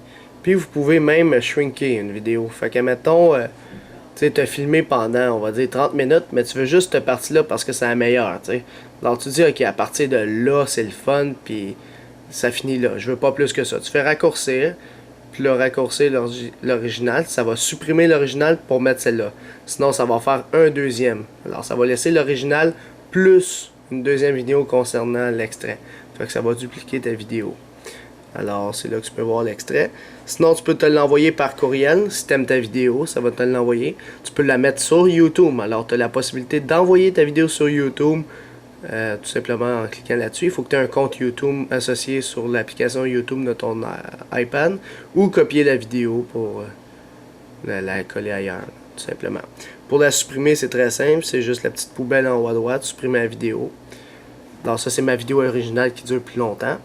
puis vous pouvez même shrinker une vidéo. Fait que, mettons, tu sais, t'as filmé pendant, on va dire, 30 minutes, mais tu veux juste cette partie-là parce que c'est la meilleure, tu sais. Alors tu dis, ok, à partir de là, c'est le fun, puis ça finit là. Je veux pas plus que ça. Tu fais raccourcir, puis le raccourcir l'original, ça va supprimer l'original pour mettre celle-là. Sinon, ça va faire un deuxième. Alors, ça va laisser l'original plus une deuxième vidéo concernant l'extrait. Fait que ça va dupliquer ta vidéo. Alors, c'est là que tu peux voir l'extrait. Sinon, tu peux te l'envoyer par courriel. Si tu aimes ta vidéo, ça va te l'envoyer. Tu peux la mettre sur YouTube. Alors, tu as la possibilité d'envoyer ta vidéo sur YouTube. Tout simplement en cliquant là-dessus. Il faut que tu aies un compte YouTube associé sur l'application YouTube de ton iPad ou copier la vidéo pour la coller ailleurs, tout simplement. Pour la supprimer, c'est très simple. C'est juste la petite poubelle en haut à droite, supprimer la vidéo. Alors ça, c'est ma vidéo originale qui dure plus longtemps.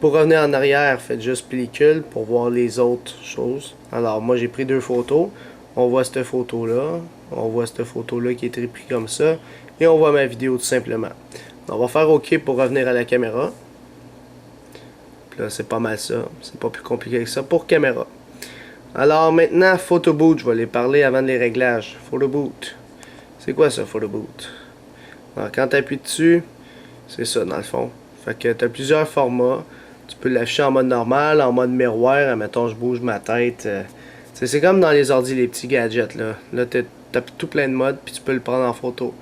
Pour revenir en arrière, faites juste pellicule pour voir les autres choses. Alors moi, j'ai pris 2 photos. On voit cette photo-là. On voit cette photo-là qui est prise comme ça. Et on voit ma vidéo tout simplement. On va faire OK pour revenir à la caméra. Puis là, c'est pas mal ça. C'est pas plus compliqué que ça pour caméra. Alors maintenant, Photo Boot. Je vais les parler avant les réglages. Photo Boot. C'est quoi ça, Photo Boot? Alors quand tu appuies dessus, c'est ça dans le fond. Fait que tu as plusieurs formats. Tu peux l'afficher en mode normal, en mode miroir. Admettons, je bouge ma tête. C'est comme dans les ordi, les petits gadgets. Là tu as tout plein de modes, puis tu peux le prendre en photo.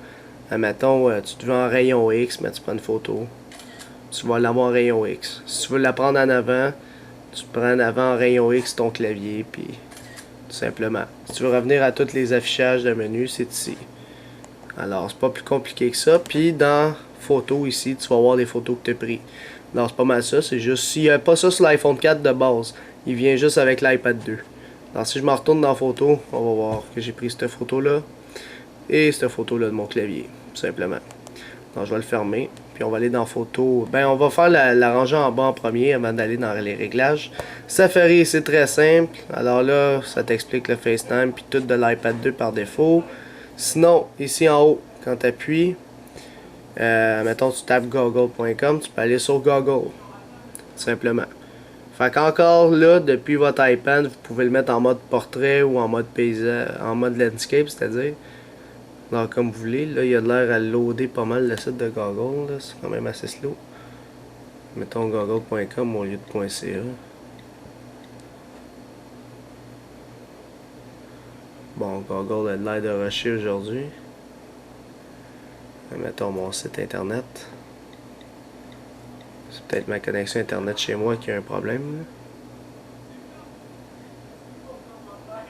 Admettons, tu te veux en rayon X, mais tu prends une photo. Tu vas l'avoir en rayon X. Si tu veux la prendre en avant, tu prends en avant en rayon X ton clavier, puis tout simplement. Si tu veux revenir à tous les affichages de menu, c'est ici. Alors, c'est pas plus compliqué que ça. Puis dans photo ici, tu vas voir les photos que tu as prises. Alors, c'est pas mal ça. C'est juste, s'il n'y a pas ça sur l'iPhone 4 de base, il vient juste avec l'iPad 2. Alors, si je me retourne dans photo, on va voir que j'ai pris cette photo-là et cette photo-là de mon clavier, tout simplement. Donc, je vais le fermer. Puis, on va aller dans photo. Ben, on va faire la rangée en bas en premier avant d'aller dans les réglages. Safari, c'est très simple. Alors là, ça t'explique le FaceTime puis tout de l'iPad 2 par défaut. Sinon, ici en haut, quand tu appuies, mettons tu tapes google.com, tu peux aller sur Google, tout simplement. Fait qu'encore là, depuis votre iPad, vous pouvez le mettre en mode portrait ou en mode paysage, en mode landscape, c'est-à-dire. Alors comme vous voulez, là il y a de l'air à loader pas mal le site de Google, c'est quand même assez slow. Mettons google.com au lieu de .ca. Bon, Google a de l'air de rusher aujourd'hui. Mettons mon site internet. C'est peut-être ma connexion internet chez moi qui a un problème.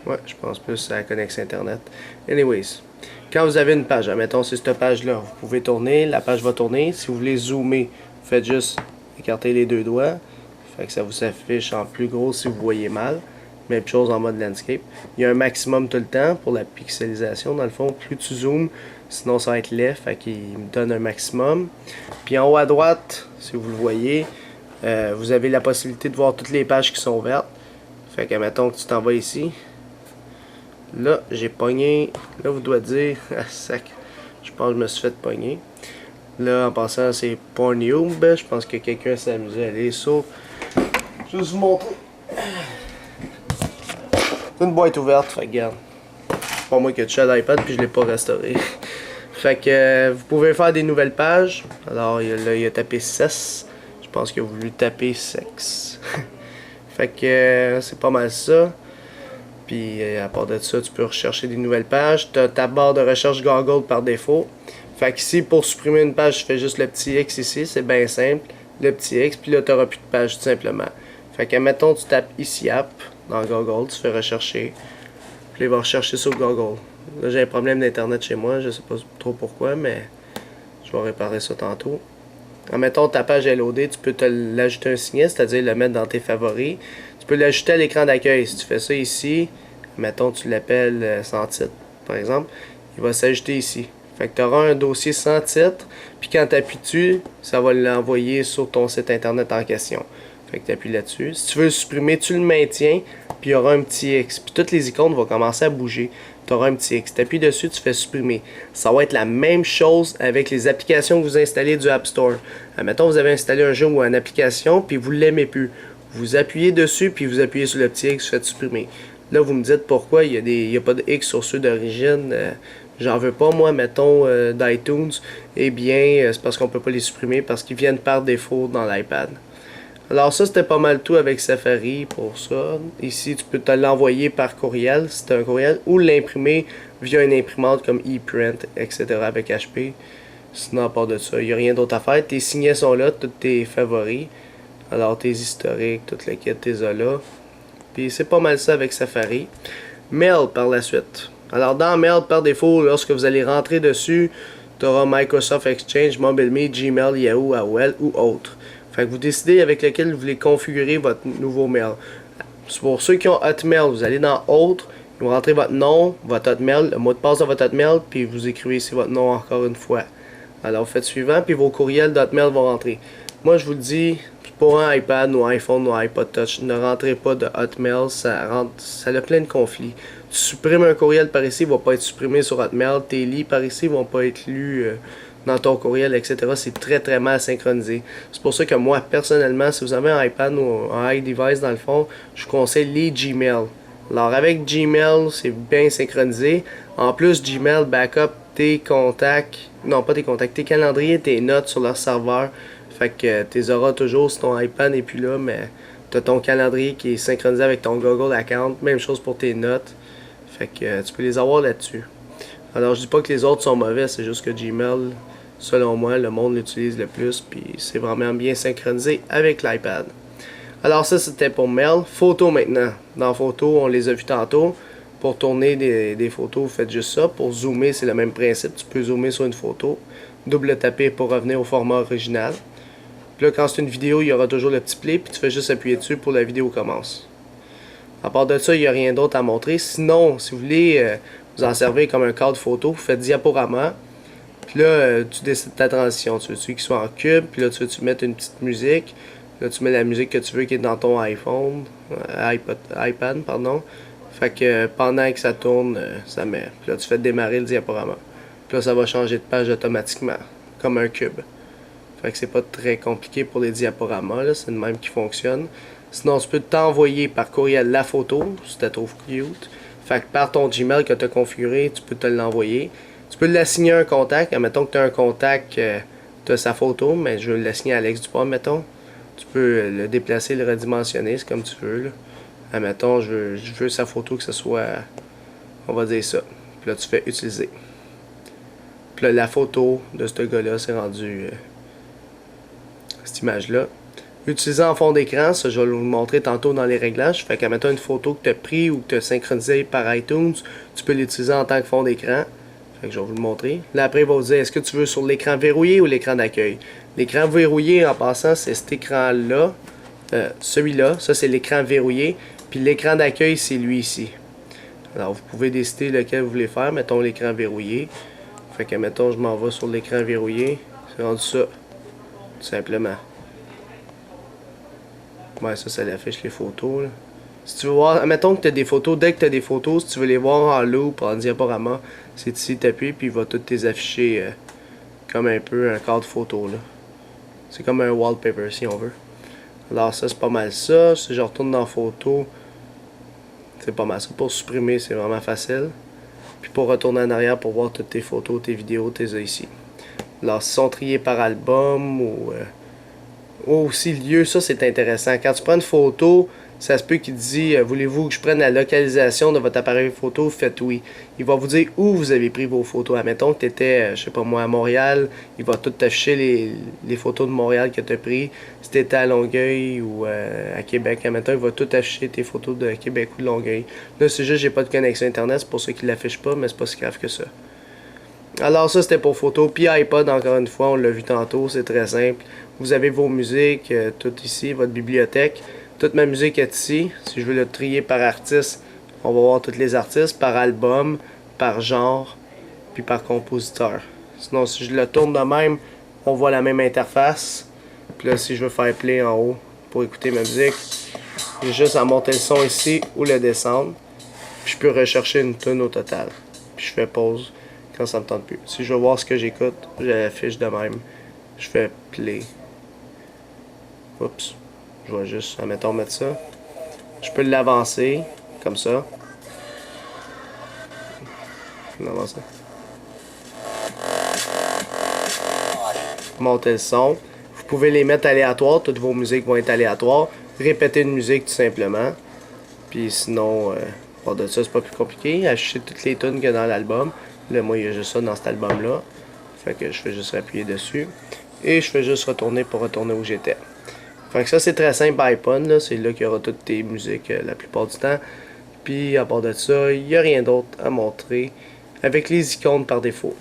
Ouais, je pense plus c'est la connexion internet. Anyways, quand vous avez une page, admettons c'est cette page-là, vous pouvez tourner, la page va tourner. Si vous voulez zoomer, vous faites juste écarter les 2 doigts. Fait que ça vous affiche en plus gros si vous voyez mal. Même chose en mode landscape. Il y a un maximum tout le temps pour la pixelisation. Dans le fond, plus tu zoomes, sinon ça va être laid. Fait qu'il me donne un maximum. Puis en haut à droite, si vous le voyez, vous avez la possibilité de voir toutes les pages qui sont vertes. Fait que mettons que tu t'en vas ici. Là, j'ai pogné. Là, vous doit dire. Ah, sac. Je pense que je me suis fait pogner. Là, en passant, c'est Pornhub. Je pense que quelqu'un s'est amusé à aller sur. Je vais vous montrer. C'est une boîte ouverte, fait que regarde. C'est pas moi qui ai touché à l'iPad puis je l'ai pas restauré. Fait que vous pouvez faire des nouvelles pages. Alors là, il a tapé 6. Je pense qu'il a voulu taper sexe. Fait que c'est pas mal ça. Puis à part de ça, tu peux rechercher des nouvelles pages. Tu as ta barre de recherche Google par défaut. Fait qu'ici, pour supprimer une page, tu fais juste le petit X ici. C'est bien simple. Le petit X, puis là, tu n'auras plus de page tout simplement. Fait que, mettons, tu tapes ici app dans Google, tu fais rechercher. Puis il va rechercher sur Google. Là, j'ai un problème d'internet chez moi. Je sais pas trop pourquoi, mais je vais réparer ça tantôt. Mettons, ta page est loadée, tu peux te l'ajouter un signet, c'est-à-dire le mettre dans tes favoris. Tu peux l'ajouter à l'écran d'accueil. Si tu fais ça ici, mettons, tu l'appelles sans titre, par exemple, il va s'ajouter ici. Fait que tu auras un dossier sans titre, puis quand tu appuies dessus, ça va l'envoyer sur ton site internet en question. Fait que tu appuies là-dessus. Si tu veux le supprimer, tu le maintiens. puis il y aura un petit X. Puis toutes les icônes vont commencer à bouger. Tu auras un petit X. Tu appuies dessus, tu fais supprimer. Ça va être la même chose avec les applications que vous installez du App Store. Admettons, vous avez installé un jeu ou une application, puis vous ne l'aimez plus. Vous appuyez dessus, puis vous appuyez sur le petit X, vous faites supprimer. Là, vous me dites pourquoi il y a pas de X sur ceux d'origine. J'en veux pas, moi, mettons, d'iTunes. Eh bien, c'est parce qu'on peut pas les supprimer, parce qu'ils viennent par défaut dans l'iPad. Alors ça, c'était pas mal tout avec Safari pour ça. Ici, tu peux te l'envoyer par courriel, si tu as un courriel, ou l'imprimer via une imprimante comme ePrint, etc. avec HP. Sinon, à part de ça, il n'y a rien d'autre à faire. Tes signets sont là, tous tes favoris. Alors, tes historiques, toutes les quêtes, tes là. Puis c'est pas mal ça avec Safari. Mail par la suite. Alors, dans Mail, par défaut, lorsque vous allez rentrer dessus, tu auras Microsoft Exchange, MobileMe, Gmail, Yahoo, AOL ou autre. Fait que vous décidez avec lequel vous voulez configurer votre nouveau mail. Pour ceux qui ont Hotmail, vous allez dans Autre, vous rentrez votre nom, votre Hotmail, le mot de passe de votre Hotmail, puis vous écrivez ici votre nom encore une fois. Alors faites suivant, puis vos courriels d'Hotmail vont rentrer. Moi je vous le dis, pour un iPad ou iPhone ou iPod Touch, ne rentrez pas de Hotmail, ça a plein de conflits. Tu supprimes un courriel par ici, il ne va pas être supprimé sur Hotmail, tes liens par ici ne vont pas être lus dans ton courriel, etc. C'est très mal synchronisé. C'est pour ça que moi, personnellement, si vous avez un iPad ou un iDevice dans le fond, je vous conseille les Gmail. Alors avec Gmail, c'est bien synchronisé. En plus, Gmail backup tes contacts, non pas tes contacts, tes calendriers, tes notes sur leur serveur. Fait que tu les auras toujours si ton iPad n'est plus là, mais tu as ton calendrier qui est synchronisé avec ton Google Account. Même chose pour tes notes. Fait que tu peux les avoir là-dessus. Alors je dis pas que les autres sont mauvais, c'est juste que Gmail, selon moi, le monde l'utilise le plus, puis c'est vraiment bien synchronisé avec l'iPad. Alors ça, c'était pour Mail. Photos maintenant. Dans Photos, on les a vus tantôt. Pour tourner des photos, vous faites juste ça. Pour zoomer, c'est le même principe. Tu peux zoomer sur une photo. Double taper pour revenir au format original. Puis là, quand c'est une vidéo, il y aura toujours le petit play, puis tu fais juste appuyer dessus pour la vidéo commence. À part de ça, il n'y a rien d'autre à montrer. Sinon, si vous voulez vous en servir comme un cadre photo, vous faites diaporama. Puis là, tu décides ta transition. Tu veux-tu qu'il soit en cube, puis là, tu veux-tu mettre une petite musique. Là, tu mets la musique que tu veux qui est dans ton iPhone, iPad, pardon. Fait que pendant que ça tourne, ça met. Puis là, tu fais démarrer le diaporama. Puis là, ça va changer de page automatiquement, comme un cube. Fait que c'est pas très compliqué pour les diaporamas, c'est le même qui fonctionne. Sinon, tu peux t'envoyer par courriel la photo, si tu la trouves cute. Fait que par ton Gmail que tu as configuré, tu peux te l'envoyer. Tu peux l'assigner à un contact. Admettons que tu as un contact, tu as sa photo, mais je veux l'assigner à Alex Dupont, mettons. Tu peux le déplacer, le redimensionner, c'est comme tu veux. Là. Admettons, je veux sa photo que ce soit, on va dire ça. Puis là, tu fais utiliser. Puis là, la photo de ce gars-là, c'est rendu cette image-là. Utiliser en fond d'écran, ça je vais vous le montrer tantôt dans les réglages. Fait qu'à mettre une photo que tu as pris ou que tu as synchronisé par iTunes, tu peux l'utiliser en tant que fond d'écran. Fait que je vais vous le montrer. Là après, il va vous dire est-ce que tu veux sur l'écran verrouillé ou l'écran d'accueil. L'écran verrouillé, en passant, c'est cet écran-là. Celui-là, ça c'est l'écran verrouillé. Puis l'écran d'accueil, c'est lui ici. Alors vous pouvez décider lequel vous voulez faire. Mettons l'écran verrouillé. Fait que mettons, je m'en vais sur l'écran verrouillé. C'est rendu ça. Tout simplement. Ouais, ça l'affiche les photos. Là. Si tu veux voir, mettons que tu as des photos, dès que tu as des photos, si tu veux les voir en loop, en diaporama, c'est ici, tu appuies, puis il va tout les afficher comme un peu un cadre photo. C'est comme un wallpaper si on veut. Alors ça, c'est pas mal ça. Si je retourne dans photo, c'est pas mal ça. Pour supprimer, c'est vraiment facile. Puis pour retourner en arrière, pour voir toutes tes photos, tes vidéos, tes ici. Alors, si sont triés par album ou aussi lieu, ça c'est intéressant. Quand tu prends une photo, ça se peut qu'il te dit voulez-vous que je prenne la localisation de votre appareil photo, faites oui. Il va vous dire où vous avez pris vos photos. Admettons que tu étais, je sais pas moi, à Montréal, il va tout afficher les photos de Montréal que tu as pris. Si tu étais à Longueuil ou à Québec, admettons, il va tout afficher tes photos de Québec ou de Longueuil. Là, c'est juste j'ai pas de connexion internet, c'est pour ça qu'il l'affiche pas, mais c'est pas si grave que ça. Alors ça c'était pour photo, puis iPod encore une fois, on l'a vu tantôt, c'est très simple. Vous avez vos musiques, tout ici, votre bibliothèque. Toute ma musique est ici. Si je veux le trier par artiste, on va voir tous les artistes, par album, par genre, puis par compositeur. Sinon si je le tourne de même, on voit la même interface. Puis là si je veux faire play en haut pour écouter ma musique, J'ai juste à monter le son ici ou le descendre. Puis je peux rechercher une tune au total. Puis je fais pause quand ça me tente plus. Si je veux voir ce que j'écoute, je l'affiche de même. Je fais play. Oups. Je vais juste, admettons, mettre ça. Je peux l'avancer, comme ça. L'avancer. Monter le son. Vous pouvez les mettre aléatoires. Toutes vos musiques vont être aléatoires. Répéter une musique tout simplement. Puis sinon, pour de ça, c'est pas plus compliqué. Afficher toutes les tunes qu'il y a dans l'album. Là, moi, il y a juste ça dans cet album-là. Fait que je fais juste appuyer dessus. Et je fais juste retourner pour retourner où j'étais. Fait que ça, c'est très simple, iPod, là. C'est là qu'il y aura toutes tes musiques la plupart du temps. Puis, à part de ça, il n'y a rien d'autre à montrer avec les icônes par défaut.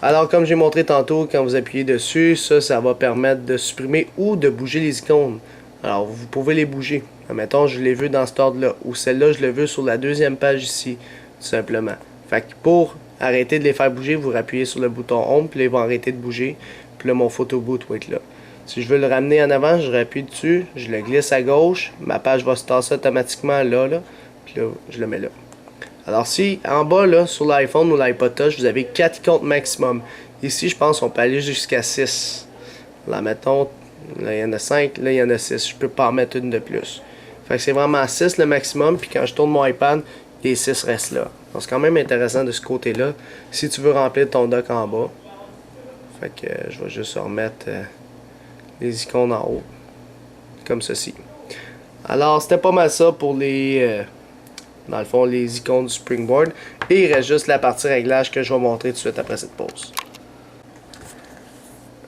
Alors, comme j'ai montré tantôt, quand vous appuyez dessus, ça va permettre de supprimer ou de bouger les icônes. Alors, vous pouvez les bouger. Admettons, je l'ai vu dans cet ordre-là. Ou celle-là, je l'ai vu sur la deuxième page ici, tout simplement. Fait que pour arrêter de les faire bouger, vous appuyez sur le bouton Home, puis là, ils vont arrêter de bouger. Puis là, mon photo boot va être là. Si je veux le ramener en avant, je rappuie dessus, je le glisse à gauche, ma page va se tasser automatiquement là, puis là, je le mets là. Alors si, en bas, là, sur l'iPhone ou l'iPod Touch, vous avez 4 icônes maximum. Ici, je pense qu'on peut aller jusqu'à 6. Là, mettons, là, il y en a 5, là, il y en a 6. Je peux pas en mettre une de plus. Fait que c'est vraiment 6 le maximum, puis quand je tourne mon iPad, les 6 restent là. Donc c'est quand même intéressant de ce côté-là, si tu veux remplir ton dock en bas. Fait que je vais juste remettre les icônes en haut, comme ceci. Alors, c'était pas mal ça pour les, dans le fond, les icônes du Springboard. Et il reste juste la partie réglage que je vais montrer tout de suite après cette pause.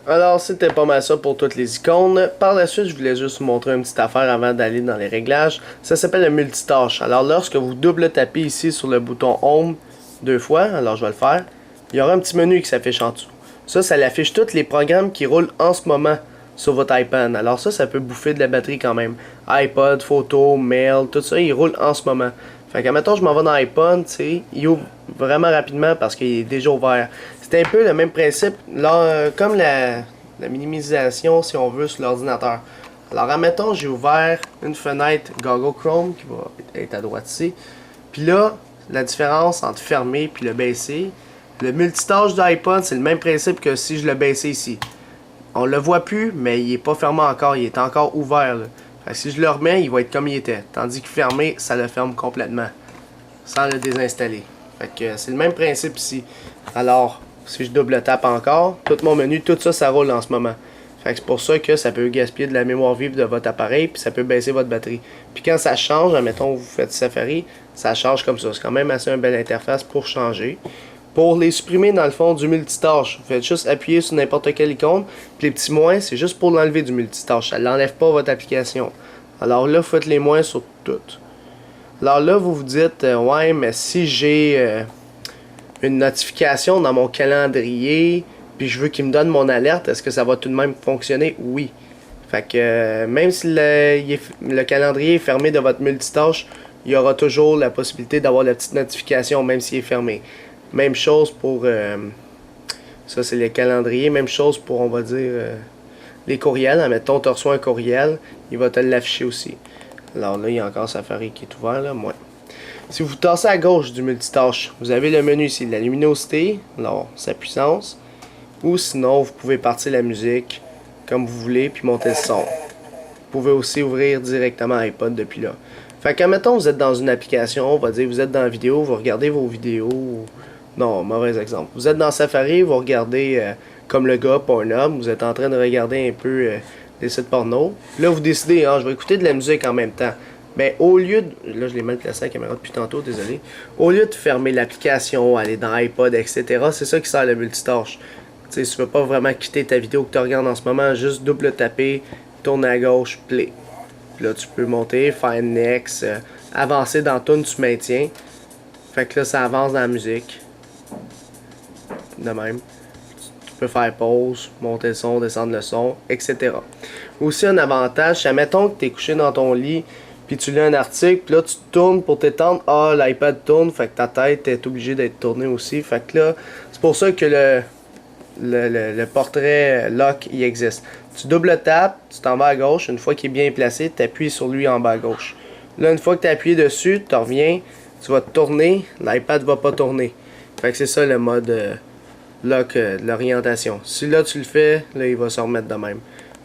Alors, c'était pas mal ça pour toutes les icônes. Par la suite, je voulais juste vous montrer une petite affaire avant d'aller dans les réglages. Ça s'appelle le multitâche. Alors, lorsque vous double tapez ici sur le bouton Home 2 fois, alors je vais le faire, il y aura un petit menu qui s'affiche en dessous. Ça l'affiche tous les programmes qui roulent en ce moment sur votre iPad. Alors ça peut bouffer de la batterie quand même. iPod, photo, mail, tout ça, il roule en ce moment. Fait que, mettons, je m'en vais dans iPod, tu sais, il ouvre vraiment rapidement parce qu'il est déjà ouvert. C'est un peu le même principe, là, comme la minimisation, si on veut, sur l'ordinateur. Alors, admettons, j'ai ouvert une fenêtre Google Chrome, qui va être à droite ici. Puis là, la différence entre fermer et le baisser, le multitâche de l'iPod, c'est le même principe que si je le baissais ici. On le voit plus, mais il est pas fermé encore, il est encore ouvert. Là. Fait que si je le remets, il va être comme il était. Tandis que fermé, ça le ferme complètement, sans le désinstaller. Fait que c'est le même principe ici. Alors, si je double tape encore, tout mon menu, tout ça, ça roule en ce moment. Fait que c'est pour ça que ça peut gaspiller de la mémoire vive de votre appareil, puis ça peut baisser votre batterie. Puis quand ça change, admettons vous faites Safari, ça change comme ça. C'est quand même assez une belle interface pour changer. Pour les supprimer dans le fond du multitâche, vous faites juste appuyer sur n'importe quelle icône. Puis les petits moins, c'est juste pour l'enlever du multitâche. Ça n'enlève pas votre application. Alors là, faites les moins sur toutes. Alors là, vous vous dites, ouais, mais si j'ai une notification dans mon calendrier, puis je veux qu'il me donne mon alerte, est-ce que ça va tout de même fonctionner? Oui. Fait que même si le calendrier est fermé de votre multitâche, il y aura toujours la possibilité d'avoir la petite notification, même s'il est fermé. Même chose pour, ça c'est les calendriers, même chose pour, on va dire, les courriels. Admettons, tu reçois un courriel, il va te l'afficher aussi. Alors là, il y a encore Safari qui est ouvert, là, moins. Si vous tassez à gauche du multitâche, vous avez le menu ici, la luminosité, alors sa puissance, ou sinon, vous pouvez partir la musique comme vous voulez, puis monter le son. Vous pouvez aussi ouvrir directement iPod depuis là. Fait que, admettons, vous êtes dans une application, on va dire, vous êtes dans la vidéo, vous regardez vos vidéos. Non, mauvais exemple. Vous êtes dans Safari, vous regardez comme le gars, Pornhub, vous êtes en train de regarder un peu des sites porno. Là, vous décidez, je vais écouter de la musique en même temps. Mais au lieu de... Là, je l'ai mal placé la caméra depuis tantôt, désolé. Au lieu de fermer l'application, aller dans iPod, etc., c'est ça qui sert le multitâche. Tu sais, si tu veux pas vraiment quitter ta vidéo que tu regardes en ce moment, juste double taper, tourner à gauche, play. Puis là, tu peux monter, faire next, avancer dans tune, tu maintiens. Fait que là, ça avance dans la musique. De même. Tu peux faire pause, monter le son, descendre le son, etc. Aussi, un avantage, c'est mettons que tu es couché dans ton lit, puis tu lis un article, puis là, tu te tournes pour t'étendre. Ah, l'iPad tourne, fait que ta tête est obligée d'être tournée aussi. Fait que là, c'est pour ça que le portrait lock, il existe. Tu double tapes, tu t'en vas à gauche. Une fois qu'il est bien placé, tu appuies sur lui en bas à gauche. Là, une fois que tu as appuyé dessus, tu reviens, tu vas te tourner, l'iPad va pas tourner. Fait que c'est ça le mode lock de l'orientation. Si là tu le fais, là il va se remettre de même.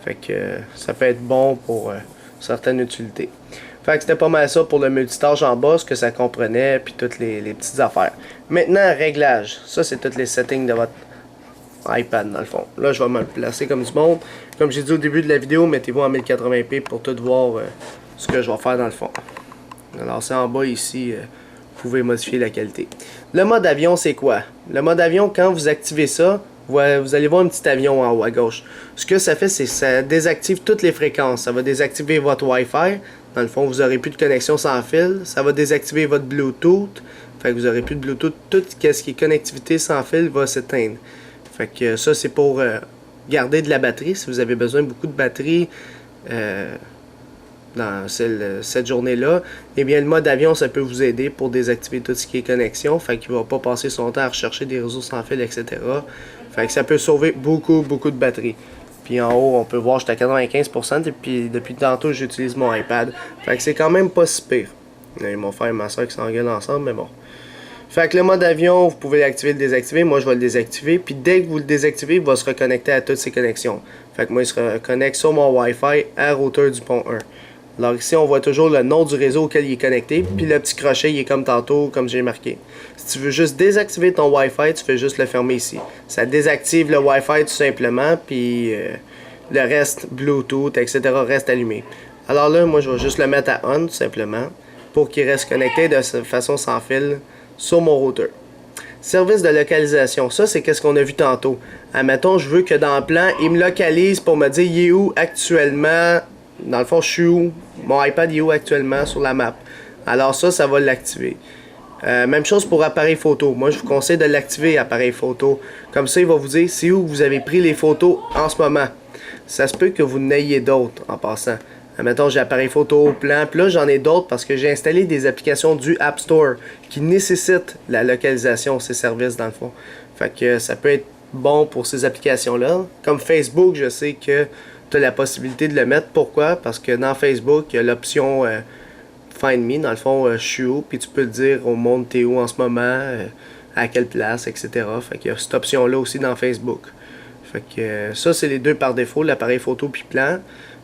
Fait que ça peut être bon pour certaines utilités. Fait que c'était pas mal ça pour le multitâche en bas, ce que ça comprenait, puis toutes les petites affaires. Maintenant, réglage. Ça, c'est tous les settings de votre iPad, dans le fond. Là, je vais me le placer comme du monde. Comme j'ai dit au début de la vidéo, mettez-vous en 1080p pour tout voir ce que je vais faire dans le fond. Alors, c'est en bas ici, vous pouvez modifier la qualité. Le mode avion, c'est quoi? Le mode avion, quand vous activez ça, vous allez voir un petit avion en haut à gauche. Ce que ça fait, c'est que ça désactive toutes les fréquences. Ça va désactiver votre Wi-Fi. Dans le fond, vous n'aurez plus de connexion sans fil. Ça va désactiver votre Bluetooth. Fait que vous n'aurez plus de Bluetooth. Tout ce qui est connectivité sans fil va s'éteindre. Fait que ça, c'est pour garder de la batterie. Si vous avez besoin de beaucoup de batterie dans cette journée-là, eh bien, le mode avion, ça peut vous aider pour désactiver tout ce qui est connexion. Fait qu'il ne va pas passer son temps à rechercher des réseaux sans fil, etc. Fait que ça peut sauver beaucoup de batterie. Puis en haut, on peut voir jusqu'à 95%. Et puis depuis tantôt, j'utilise mon iPad. Fait que c'est quand même pas si pire. Il y a mon frère et ma soeur qui s'engueulent ensemble, mais bon. Fait que le mode avion, vous pouvez l'activer, le désactiver. Moi, je vais le désactiver. Puis dès que vous le désactivez, il va se reconnecter à toutes ses connexions. Fait que moi, il se reconnecte sur mon Wi-Fi à routeur du pont 1. Alors ici, on voit toujours le nom du réseau auquel il est connecté. Puis le petit crochet, il est comme tantôt, comme j'ai marqué. Si tu veux juste désactiver ton Wi-Fi, tu fais juste le fermer ici. Ça désactive le Wi-Fi tout simplement. Puis le reste, Bluetooth, etc. reste allumé. Alors là, moi, je vais juste le mettre à on tout simplement. Pour qu'il reste connecté de façon sans fil sur mon routeur. Service de localisation. Ça, c'est qu'est-ce qu'on a vu tantôt. Admettons, je veux que dans le plan, il me localise pour me dire il est où actuellement. Dans le fond, je suis où? Mon iPad est où actuellement sur la map? Alors ça va l'activer. Même chose pour appareil photo. Moi, je vous conseille de l'activer, appareil photo. Comme ça, il va vous dire c'est où vous avez pris les photos en ce moment. Ça se peut que vous n'ayez d'autres en passant. Admettons, j'ai appareil photo, plan. Puis là, j'en ai d'autres parce que j'ai installé des applications du App Store qui nécessitent la localisation, ces services dans le fond. Fait que ça peut être bon pour ces applications-là. Comme Facebook, je sais que tu as la possibilité de le mettre. Pourquoi? Parce que dans Facebook, il y a l'option Find Me. Dans le fond, je suis où? Puis tu peux le dire au monde, t'es où en ce moment, à quelle place, etc. Fait qu'il y a cette option-là aussi dans Facebook. Fait que ça, c'est les deux par défaut, l'appareil photo puis plan.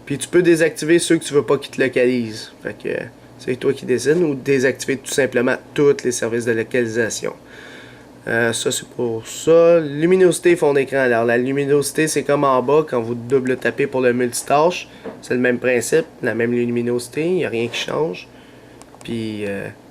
Puis tu peux désactiver ceux que tu veux pas qu'ils te localisent. Fait que c'est toi qui décides, ou désactiver tout simplement tous les services de localisation. Ça, c'est pour ça. Luminosité, fond d'écran. Alors, la luminosité, c'est comme en bas quand vous double tapez pour le multitâche. C'est le même principe, la même luminosité. Il n'y a rien qui change. Puis,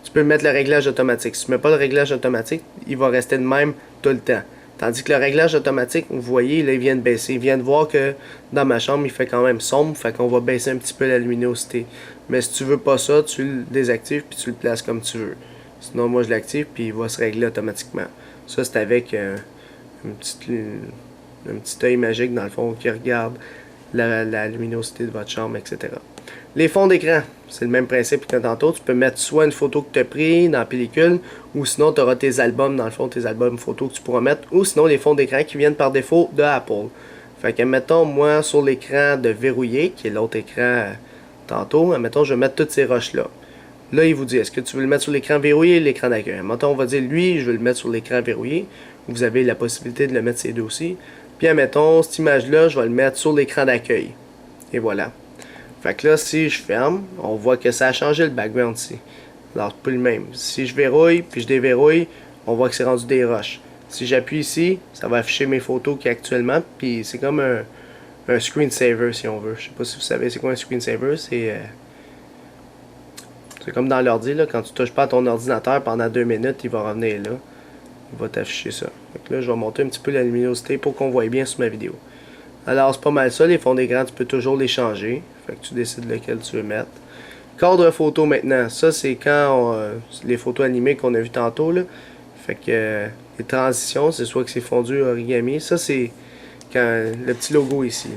tu peux mettre le réglage automatique. Si tu ne mets pas le réglage automatique, il va rester de même tout le temps. Tandis que le réglage automatique, vous voyez, là, il vient de baisser. Il vient de voir que dans ma chambre, il fait quand même sombre. Fait qu'on va baisser un petit peu la luminosité. Mais si tu veux pas ça, tu le désactives puis tu le places comme tu veux. Sinon, moi, je l'active puis il va se régler automatiquement. Ça, c'est avec un petit œil magique, dans le fond, qui regarde la luminosité de votre chambre, etc. Les fonds d'écran, c'est le même principe que tantôt. Tu peux mettre soit une photo que tu as prise dans la pellicule, ou sinon tu auras tes albums, dans le fond, tes albums photos que tu pourras mettre, ou sinon les fonds d'écran qui viennent par défaut de Apple. Fait que, mettons, moi, sur l'écran de verrouillé, qui est l'autre écran tantôt, mettons, je vais mettre toutes ces roches-là. Là, il vous dit, est-ce que tu veux le mettre sur l'écran verrouillé ou l'écran d'accueil? Mettons, on va dire, lui, je veux le mettre sur l'écran verrouillé. Vous avez la possibilité de le mettre ces deux aussi. Puis, admettons, cette image-là, je vais le mettre sur l'écran d'accueil. Et voilà. Fait que là, si je ferme, on voit que ça a changé le background ici. Alors, c'est plus le même. Si je verrouille, puis je déverrouille, on voit que c'est rendu des roches. Si j'appuie ici, ça va afficher mes photos qui actuellement, puis c'est comme un screensaver, si on veut. Je sais pas si vous savez c'est quoi un screensaver, c'est comme dans l'ordi, là, quand tu touches pas à ton ordinateur pendant 2 minutes, il va revenir là. Il va t'afficher ça. Donc là, je vais monter un petit peu la luminosité pour qu'on voit bien sur ma vidéo. Alors, c'est pas mal ça. Les fonds d'écran, tu peux toujours les changer. Fait que tu décides lequel tu veux mettre. Cadre photo maintenant. Ça, c'est quand les photos animées qu'on a vu tantôt, là. Fait que les transitions, c'est soit que c'est fondu origami. Ça, c'est quand le petit logo ici.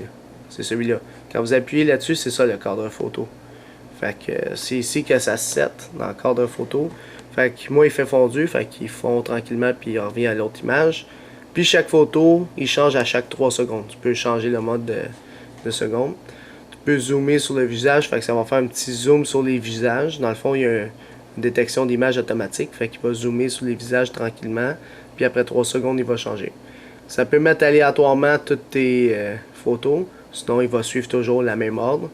C'est celui-là. Quand vous appuyez là-dessus, c'est ça le cadre photo. Fait que c'est ici que ça se set dans le cadre photo. Fait que moi, il fait fondu. Fait qu'il fond tranquillement puis il revient à l'autre image. Puis chaque photo, il change à chaque 3 secondes. Tu peux changer le mode de seconde. Tu peux zoomer sur le visage, fait que ça va faire un petit zoom sur les visages. Dans le fond, il y a une détection d'image automatique, fait qu'il va zoomer sur les visages tranquillement, puis après 3 secondes, il va changer. Ça peut mettre aléatoirement toutes tes photos, sinon il va suivre toujours la même ordre.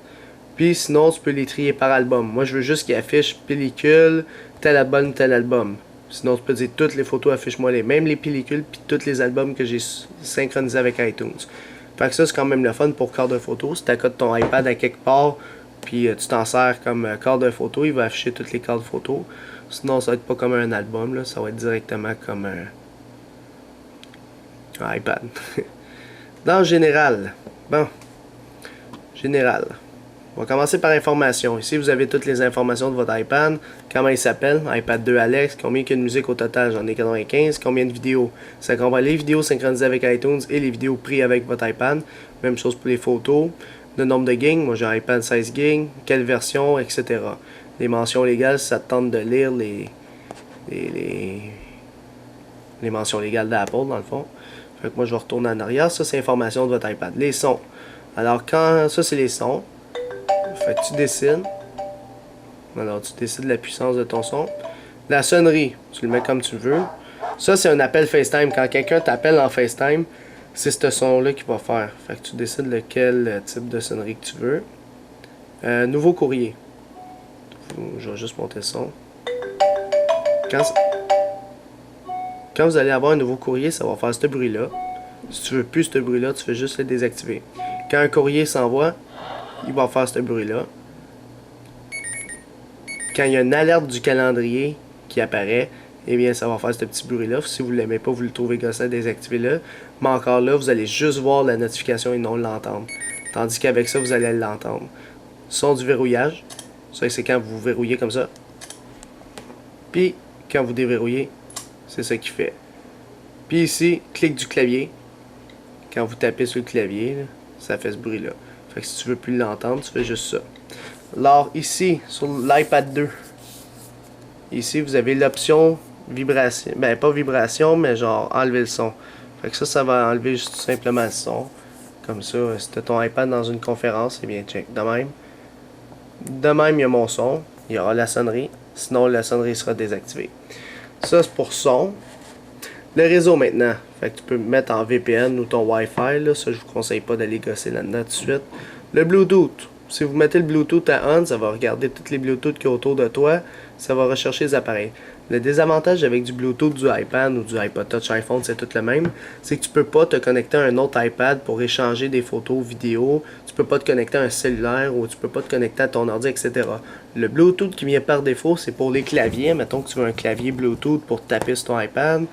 Puis sinon, tu peux les trier par album. Moi, je veux juste qu'il affiche pellicule, tel album, tel album. Sinon, tu peux dire toutes les photos, affiche-moi même les pellicules, puis tous les albums que j'ai synchronisés avec iTunes. Fait que ça, c'est quand même le fun pour quart de photo. Si tu accotes ton iPad à quelque part, puis tu t'en sers comme quart de photo, il va afficher toutes les quarts de photo. Sinon, ça va être pas comme un album, là. Ça va être directement comme un iPad. Dans général, bon, général. On va commencer par information. Ici, vous avez toutes les informations de votre iPad. Comment il s'appelle? iPad 2 Alex. Combien il y a de musique au total? J'en ai 95. Combien de vidéos? Ça comprend les vidéos synchronisées avec iTunes et les vidéos prises avec votre iPad. Même chose pour les photos. Le nombre de gigs. Moi, j'ai un iPad 16 gigs. Quelle version, etc. Les mentions légales, si ça te tente de lire les mentions légales d'Apple, dans le fond. Fait que moi, je vais retourner en arrière. Ça, c'est l'information de votre iPad. Les sons. Alors, ça, c'est les sons. Fait que tu décides. Alors, tu décides la puissance de ton son. La sonnerie, tu le mets comme tu veux. Ça, c'est un appel FaceTime. Quand quelqu'un t'appelle en FaceTime, c'est ce son-là qu'il va faire. Fait que tu décides lequel type de sonnerie que tu veux. Nouveau courrier. Je vais juste monter le son. Quand vous allez avoir un nouveau courrier, ça va faire ce bruit-là. Si tu veux plus ce bruit-là, tu fais juste le désactiver. Quand un courrier s'envoie, il va faire ce bruit-là. Quand il y a une alerte du calendrier qui apparaît, eh bien, ça va faire ce petit bruit-là. Si vous ne l'aimez pas, vous le trouvez gossant, désactivez-le. Mais encore là, vous allez juste voir la notification et non l'entendre. Tandis qu'avec ça, vous allez l'entendre. Son du verrouillage. Ça, c'est quand vous verrouillez comme ça. Puis, quand vous déverrouillez, c'est ça qu'il fait. Puis ici, clic du clavier. Quand vous tapez sur le clavier, là, ça fait ce bruit-là. Fait que si tu veux plus l'entendre, tu fais juste ça. Alors ici, sur l'iPad 2, ici vous avez l'option vibration. Ben pas vibration, mais genre enlever le son. Fait que ça va enlever juste tout simplement le son. Comme ça, si tu as ton iPad dans une conférence, eh bien check. De même, il y a mon son. Il y aura la sonnerie. Sinon, la sonnerie sera désactivée. Ça, c'est pour son. Le réseau maintenant. Fait que tu peux mettre en VPN ou ton Wi-Fi. Là. Ça, je vous conseille pas d'aller gosser là-dedans tout de suite. Le Bluetooth. Si vous mettez le Bluetooth à on, ça va regarder toutes les Bluetooth qu'il y a autour de toi. Ça va rechercher les appareils. Le désavantage avec du Bluetooth du iPad ou du iPod Touch iPhone, c'est tout le même. C'est que tu peux pas te connecter à un autre iPad pour échanger des photos, vidéos. Tu peux pas te connecter à un cellulaire ou tu peux pas te connecter à ton ordi, etc. Le Bluetooth qui vient par défaut, c'est pour les claviers. Mettons que tu veux un clavier Bluetooth pour taper sur ton iPad.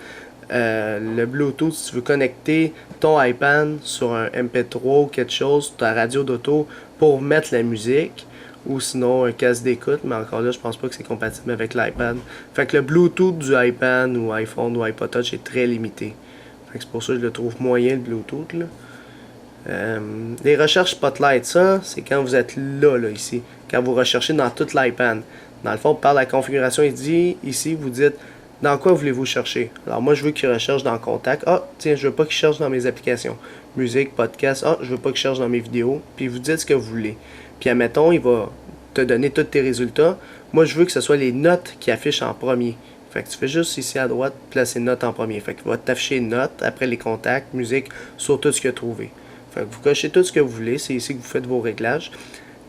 Le Bluetooth, si tu veux connecter ton iPad sur un MP3 ou quelque chose, ta radio d'auto pour mettre la musique, ou sinon un casque d'écoute, mais encore là, je pense pas que c'est compatible avec l'iPad. Fait que le Bluetooth du iPad ou iPhone ou iPod Touch est très limité. Fait que c'est pour ça que je le trouve moyen, le Bluetooth, là. Les recherches Spotlight, ça, c'est quand vous êtes là, ici. Quand vous recherchez dans toute l'iPad. Dans le fond, par la configuration, il dit, ici, vous dites dans quoi voulez-vous chercher. Alors moi, je veux qu'il recherche dans Contact. Ah, tiens, je veux pas qu'il cherche dans mes applications. Musique, podcast. Ah, je veux pas qu'il cherche dans mes vidéos. Puis vous dites ce que vous voulez. Puis admettons, il va te donner tous tes résultats. Moi, je veux que ce soit les notes qui affichent en premier. Fait que tu fais juste ici à droite, placer notes en premier. Fait qu'il va t'afficher notes, après les contacts, musique, sur tout ce qu'il a trouvé. Fait que vous cochez tout ce que vous voulez. C'est ici que vous faites vos réglages.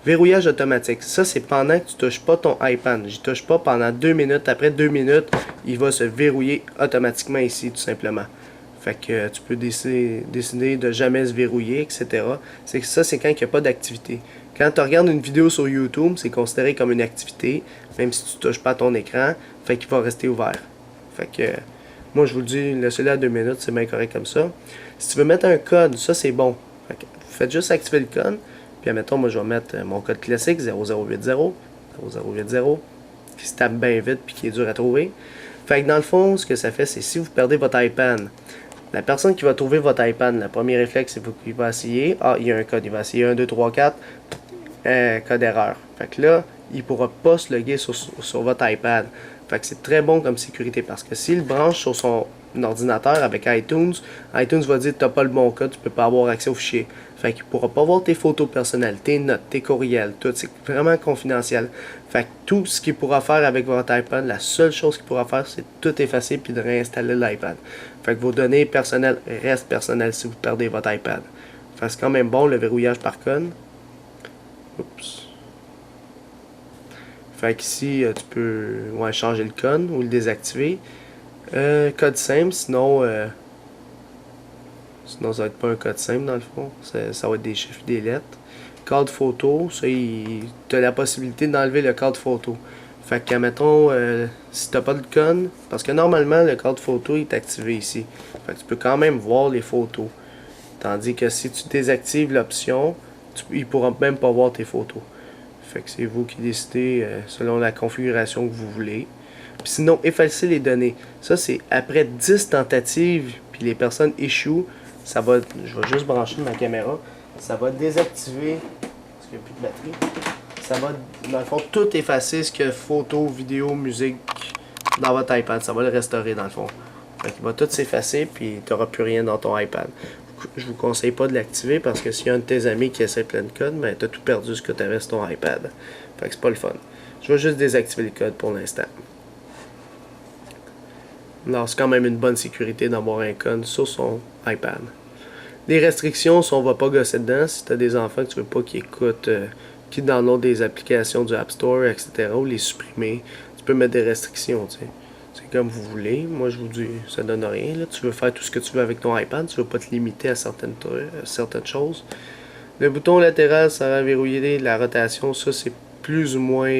Verrouillage automatique. Ça, c'est pendant que tu touches pas ton iPad. J'y touche pas pendant 2 minutes. Après 2 minutes, il va se verrouiller automatiquement ici, tout simplement. Fait que tu peux décider de jamais se verrouiller, etc. C'est que ça, c'est quand il n'y a pas d'activité. Quand tu regardes une vidéo sur YouTube, c'est considéré comme une activité, même si tu touches pas ton écran, fait qu'il va rester ouvert. Fait que, moi, je vous le dis, laissez-le à 2 minutes, c'est bien correct comme ça. Si tu veux mettre un code, ça, c'est bon. Fait que, faites juste activer le code. Puis, admettons, moi, je vais mettre mon code classique, 0080, qui se tape bien vite puis qui est dur à trouver. Fait que, dans le fond, ce que ça fait, c'est si vous perdez votre iPad, la personne qui va trouver votre iPad, le premier réflexe, c'est qu'il va essayer. Ah, il y a un code, il va essayer 1, 2, 3, 4, code erreur. Fait que là, il ne pourra pas se loguer sur votre iPad. Fait que c'est très bon comme sécurité parce que s'il branche sur son ordinateur avec iTunes, iTunes va dire que tu n'as pas le bon code, tu ne peux pas avoir accès au fichier. Fait qu'il pourra pas voir tes photos personnelles, tes notes, tes courriels, tout. C'est vraiment confidentiel. Fait que tout ce qu'il pourra faire avec votre iPad, la seule chose qu'il pourra faire, c'est tout effacer puis de réinstaller l'iPad. Fait que vos données personnelles restent personnelles si vous perdez votre iPad. Fait que c'est quand même bon le verrouillage par code. Oups. Fait qu'ici, tu peux changer le code ou le désactiver. Code simple, sinon ça va être pas un code simple dans le fond. Ça va être des chiffres et des lettres. Cadre photo, ça, tu as la possibilité d'enlever le cadre photo. Fait que, mettons, si t'as pas de code, parce que normalement, le cadre photo est activé ici. Fait que tu peux quand même voir les photos. Tandis que si tu désactives l'option, il pourra même pas voir tes photos. Fait que c'est vous qui décidez selon la configuration que vous voulez. Puis sinon, effacer les données. Ça, c'est après 10 tentatives, puis les personnes échouent, ça va, je vais juste brancher ma caméra, ça va désactiver, parce qu'il n'y a plus de batterie, ça va, dans le fond, tout effacer ce que photo, vidéo, musique dans votre iPad. Ça va le restaurer, dans le fond. Fait qu'il va tout s'effacer, puis tu n'auras plus rien dans ton iPad. Je vous conseille pas de l'activer parce que s'il y a un de tes amis qui essaie plein de code, ben t'as tout perdu ce que tu avais sur ton iPad. Fait que c'est pas le fun. Je vais juste désactiver le code pour l'instant. Alors c'est quand même une bonne sécurité d'avoir un code sur son iPad. Les restrictions, si on va pas gosser dedans, si tu as des enfants que tu veux pas qu'ils écoutent, qui downloadent des applications du App Store, etc., ou les supprimer, tu peux mettre des restrictions, tu sais. C'est comme vous voulez. Moi, je vous dis, ça donne rien. Là. Tu veux faire tout ce que tu veux avec ton iPad. Tu veux pas te limiter à certaines choses. Le bouton latéral, ça va verrouiller la rotation. Ça, c'est plus ou moins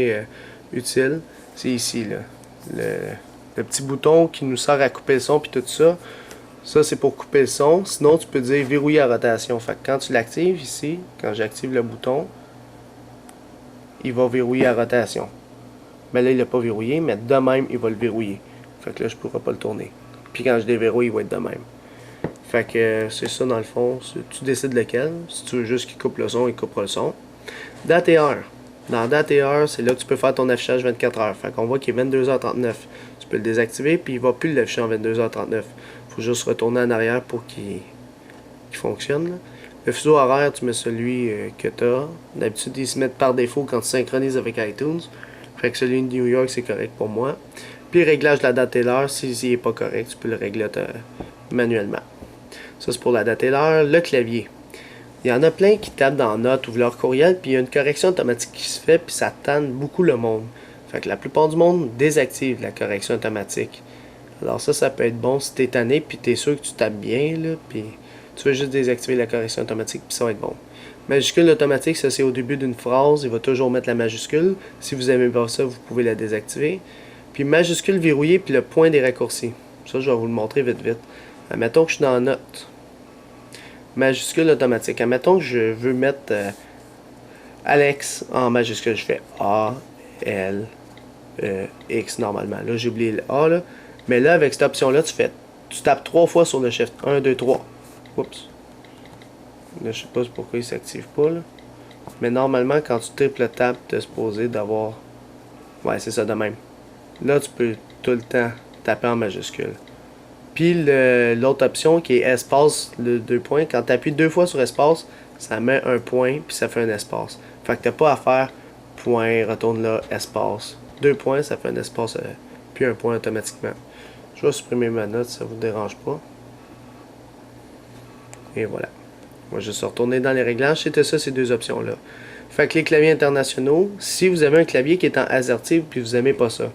utile. C'est ici, là. Le petit bouton qui nous sert à couper le son puis tout ça. Ça, c'est pour couper le son. Sinon, tu peux dire verrouiller la rotation. Fait que quand tu l'actives ici, quand j'active le bouton, il va verrouiller la rotation. Mais là, il l'a pas verrouillé, mais de même, il va le verrouiller. Fait que là, je pourrai pas le tourner. Puis quand je déverrouille, il va être de même. Fait que c'est ça dans le fond. Tu décides lequel. Si tu veux juste qu'il coupe le son, il coupera le son. Date et heure. Dans date et heure, c'est là que tu peux faire ton affichage 24 heures. Fait qu'on voit qu'il est 22h39. Tu peux le désactiver, puis il va plus l'afficher en 22h39. Faut juste retourner en arrière pour qu'il fonctionne. Là. Le fuseau horaire, tu mets celui que tu as. D'habitude, ils se mettent par défaut quand tu synchronises avec iTunes. Fait que celui de New York, c'est correct pour moi. Puis le réglage de la date et l'heure, s'il n'est pas correct, tu peux le régler manuellement. Ça, c'est pour la date et l'heure. Le clavier. Il y en a plein qui tapent dans Notes ou leur courriel, puis il y a une correction automatique qui se fait, puis ça tanne beaucoup le monde. Fait que la plupart du monde désactive la correction automatique. Alors ça peut être bon si t'es tanné, puis t'es sûr que tu tapes bien, là, puis tu veux juste désactiver la correction automatique, puis ça va être bon. Majuscule automatique, ça c'est au début d'une phrase, il va toujours mettre la majuscule. Si vous n'aimez pas ça, vous pouvez la désactiver. Puis majuscule verrouillée, puis le point des raccourcis. Ça, je vais vous le montrer vite. Admettons que je suis dans Notes. Majuscule automatique. Admettons que je veux mettre Alex en majuscule. Je fais A, L, X normalement. Là, j'ai oublié le A, là. Mais là, avec cette option-là, tu tapes 3 fois sur le shift. 1, 2, 3. Oups. Là, je sais pas pourquoi il s'active pas, là. Mais normalement, quand tu triple tapes, tu es supposé d'avoir... Ouais, c'est ça de même. Là, tu peux tout le temps taper en majuscule. Puis l'autre option qui est espace, le 2 points, quand tu appuies 2 fois sur espace, ça met un point, puis ça fait un espace. Fait que tu n'as pas à faire point, retourne là, espace. 2 points, ça fait un espace, puis un point automatiquement. Je vais supprimer ma note, ça vous dérange pas. Et voilà. Moi, je suis retourné dans les réglages. C'était ça, ces deux options-là. Fait que les claviers internationaux, si vous avez un clavier qui est en AZERTY puis vous n'aimez pas ça.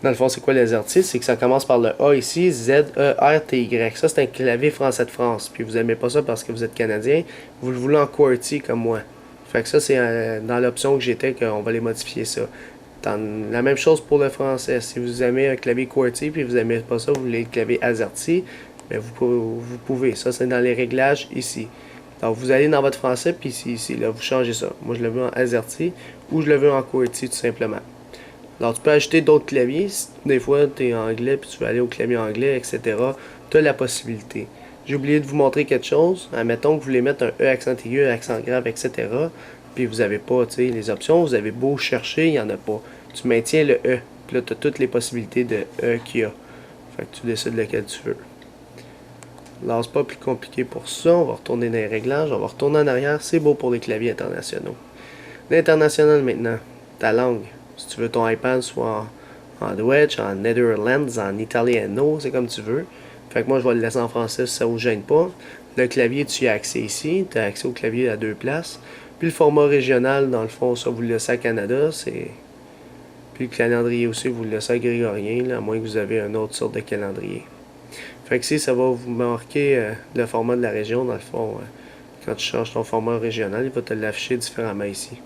Dans le fond, c'est quoi l'AZERTY? C'est que ça commence par le A ici, Z-E-R-T-Y. Ça, c'est un clavier français de France. Puis vous n'aimez pas ça parce que vous êtes Canadien. Vous le voulez en QWERTY comme moi. Fait que ça, c'est dans l'option que j'étais qu'on va les modifier ça. La même chose pour le français. Si vous aimez un clavier QWERTY puis vous n'aimez pas ça, vous voulez le clavier AZERTY, mais vous pouvez. Ça, c'est dans les réglages ici. Donc, vous allez dans votre français, puis ici, là, vous changez ça. Moi, je le veux en AZERTY ou je le veux en QWERTY, tout simplement. Alors, tu peux ajouter d'autres claviers. Si des fois, tu es anglais, puis tu veux aller au clavier anglais, etc., tu as la possibilité. J'ai oublié de vous montrer quelque chose. Admettons que vous voulez mettre un E accent aigu, un accent grave, etc., puis vous n'avez pas, tu sais, les options. Vous avez beau chercher, il n'y en a pas. Tu maintiens le E, puis là, tu as toutes les possibilités de E qu'il y a. Fait que tu décides lequel tu veux. Alors, c'est pas plus compliqué pour ça. On va retourner dans les réglages. On va retourner en arrière. C'est beau pour les claviers internationaux. L'international maintenant. Ta langue. Si tu veux ton iPad soit en Deutsch, en Netherlands, en Italiano, c'est comme tu veux. Fait que moi, je vais le laisser en français si ça vous gêne pas. Le clavier, tu y as accès ici. Tu as accès au clavier à 2 places. Puis le format régional, dans le fond, ça, vous le laissez à Canada. Puis le calendrier aussi, vous le laissez à grégorien, là, à moins que vous avez une autre sorte de calendrier. Fait que ici, ça va vous marquer le format de la région, dans le fond. Quand tu changes ton format régional, il va te l'afficher différemment ici.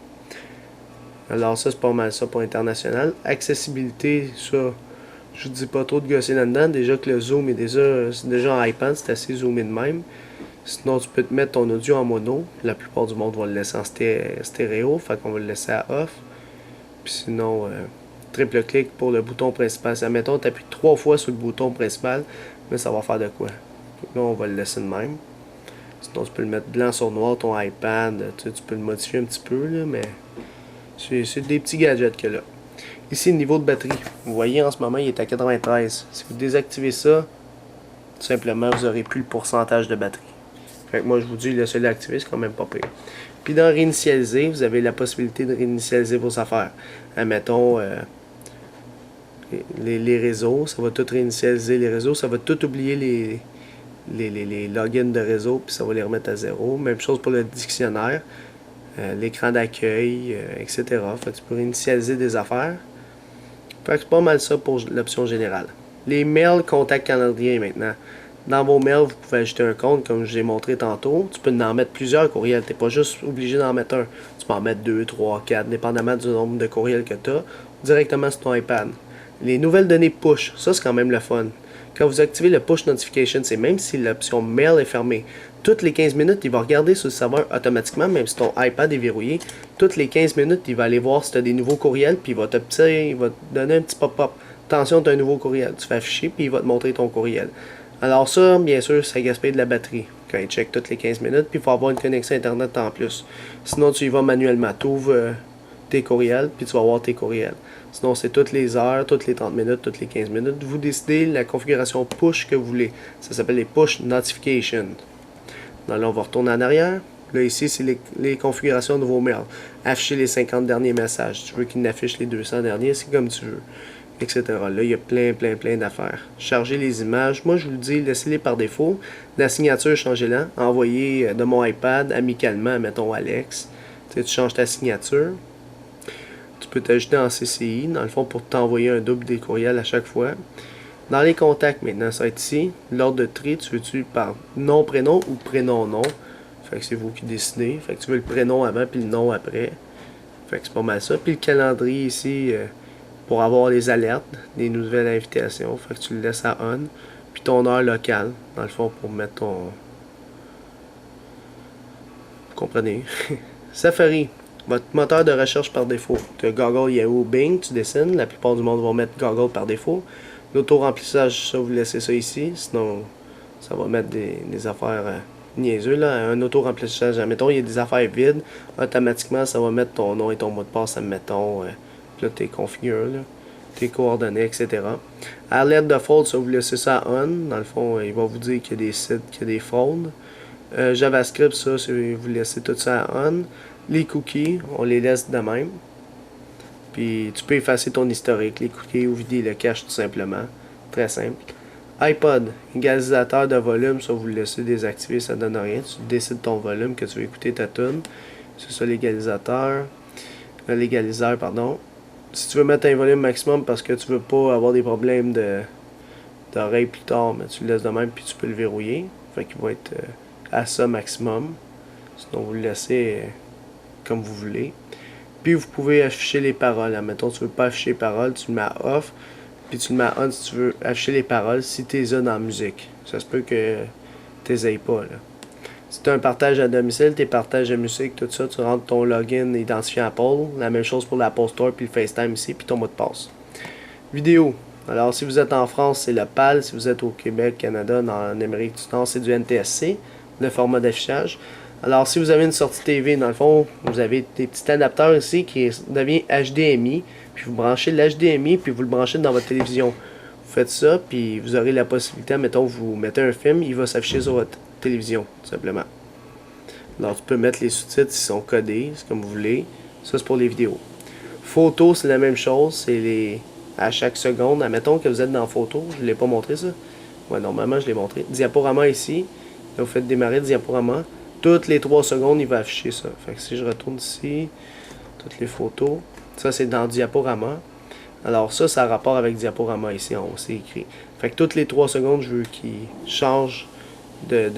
Alors ça, c'est pas mal ça pour international. Accessibilité, ça, je vous dis pas trop de gosser là-dedans. Déjà que le zoom c'est déjà en iPad, c'est assez zoomé de même. Sinon, tu peux te mettre ton audio en mono. La plupart du monde va le laisser en stéréo, fait qu'on va le laisser à off. Puis sinon, triple clic pour le bouton principal. Ça, mettons, tu appuies 3 fois sur le bouton principal, mais ça va faire de quoi? Là, on va le laisser de même. Sinon, tu peux le mettre blanc sur noir, ton iPad. Tu peux le modifier un petit peu, là, mais c'est des petits gadgets que là. Ici, le niveau de batterie. Vous voyez, en ce moment, il est à 93. Si vous désactivez ça, tout simplement, vous n'aurez plus le pourcentage de batterie. Fait que moi, je vous dis, laissez-le activer, c'est quand même pas pire. Puis dans réinitialiser, vous avez la possibilité de réinitialiser vos affaires. Admettons, les réseaux, ça va tout réinitialiser les réseaux, ça va tout oublier les logins de réseau, puis ça va les remettre à zéro. Même chose pour le dictionnaire, l'écran d'accueil, etc. Fait que tu peux réinitialiser des affaires. Fait que c'est pas mal ça pour l'option générale. Les mails, contacts, calendrier maintenant. Dans vos mails, vous pouvez ajouter un compte, comme je l'ai montré tantôt. Tu peux en mettre plusieurs courriels. Tu n'es pas juste obligé d'en mettre un. Tu peux en mettre 2, 3, 4, dépendamment du nombre de courriels que tu as, directement sur ton iPad. Les nouvelles données push, ça c'est quand même le fun. Quand vous activez le push notification, c'est même si l'option mail est fermée, toutes les 15 minutes, il va regarder sur le serveur automatiquement, même si ton iPad est verrouillé. Toutes les 15 minutes, il va aller voir si tu as des nouveaux courriels, puis il va te donner un petit pop-up. Attention, tu as un nouveau courriel. Tu fais afficher, puis il va te montrer ton courriel. Alors ça, bien sûr, ça gaspille de la batterie quand il check toutes les 15 minutes, puis il faut avoir une connexion Internet en plus. Sinon, tu y vas manuellement. Tu ouvres tes courriels, puis tu vas voir tes courriels. Sinon, c'est toutes les heures, toutes les 30 minutes, toutes les 15 minutes. Vous décidez la configuration push que vous voulez. Ça s'appelle les push notifications. Là, on va retourner en arrière. Là, ici, c'est les configurations de vos mails. Afficher les 50 derniers messages. Tu veux qu'il affiche les 200 derniers, c'est comme tu veux. Etc. Là, il y a plein d'affaires. Charger les images. Moi, je vous le dis, laissez-les par défaut. La signature, changez-la. Envoyez de mon iPad amicalement, mettons Alex. Tu changes ta signature. Tu peux t'ajouter en CCI, dans le fond, pour t'envoyer un double des courriels à chaque fois. Dans les contacts, maintenant, ça va être ici. L'ordre de tri, tu veux-tu par nom, prénom ou prénom-nom? Fait que c'est vous qui décidez. Fait que tu veux le prénom avant puis le nom après. Fait que c'est pas mal ça. Puis le calendrier ici, pour avoir les alertes, des nouvelles invitations. Fait que tu le laisses à on. Puis ton heure locale, dans le fond, pour mettre ton... Vous comprenez? Safari. Votre moteur de recherche par défaut. Tu as Google, Yahoo, Bing, tu dessines. La plupart du monde vont mettre Google par défaut. L'auto-remplissage, ça, vous laissez ça ici. Sinon, ça va mettre des affaires niaiseux. Là. Un auto-remplissage, admettons, il y a des affaires vides. Automatiquement, ça va mettre ton nom et ton mot de passe, admettons. Là, tes configures, tes coordonnées, etc. Alert Default, ça, vous laissez ça à on. Dans le fond, il va vous dire qu'il y a des sites, qu'il y a des fraudes. JavaScript, ça, vous laissez tout ça à on. Les cookies, on les laisse de même. Puis tu peux effacer ton historique, les cookies ou vider le cache tout simplement. Très simple. iPod, égalisateur de volume, ça vous le laissez désactiver, ça donne rien. Tu décides ton volume que tu veux écouter ta tune. C'est ça l'égalisateur. L'égaliseur, pardon. Si tu veux mettre un volume maximum parce que tu veux pas avoir des problèmes d'oreille plus tard, mais tu le laisses de même puis tu peux le verrouiller. Fait qu'il va être à ça maximum. Sinon vous le laissez comme vous voulez. Puis vous pouvez afficher les paroles. Admettons, tu veux pas afficher les paroles, tu le mets à off. Puis tu le mets à on si tu veux afficher les paroles si tu les as dans la musique. Ça se peut que tu les aies pas. Là. Si tu as un partage à domicile, tes partages de musique, tout ça, tu rentres ton login identifiant Apple. La même chose pour l'Apple Store, puis le FaceTime ici, puis ton mot de passe. Vidéo. Alors, si vous êtes en France, c'est le PAL. Si vous êtes au Québec, Canada, en Amérique du Nord, c'est du NTSC, le format d'affichage. Alors, si vous avez une sortie TV, dans le fond, vous avez des petits adapteurs ici qui devient HDMI. Puis vous branchez l'HDMI, puis vous le branchez dans votre télévision. Vous Vous faites ça, puis vous aurez la possibilité, mettons, vous mettez un film, il va s'afficher sur votre télévision, tout simplement. Alors, tu peux mettre les sous-titres, ils sont codés, c'est comme vous voulez. Ça, c'est pour les vidéos. Photo, c'est la même chose, c'est les... à chaque seconde. Admettons que vous êtes dans photo, je ne l'ai pas montré ça. Ouais, normalement, je l'ai montré. Diaporama ici, là, vous faites démarrer le diaporama. Toutes les 3 secondes, il va afficher ça. Fait que si je retourne ici, toutes les photos, ça, c'est dans diaporama. Alors ça a rapport avec diaporama ici, on s'est écrit. Fait que toutes les 3 secondes, je veux qu'il change de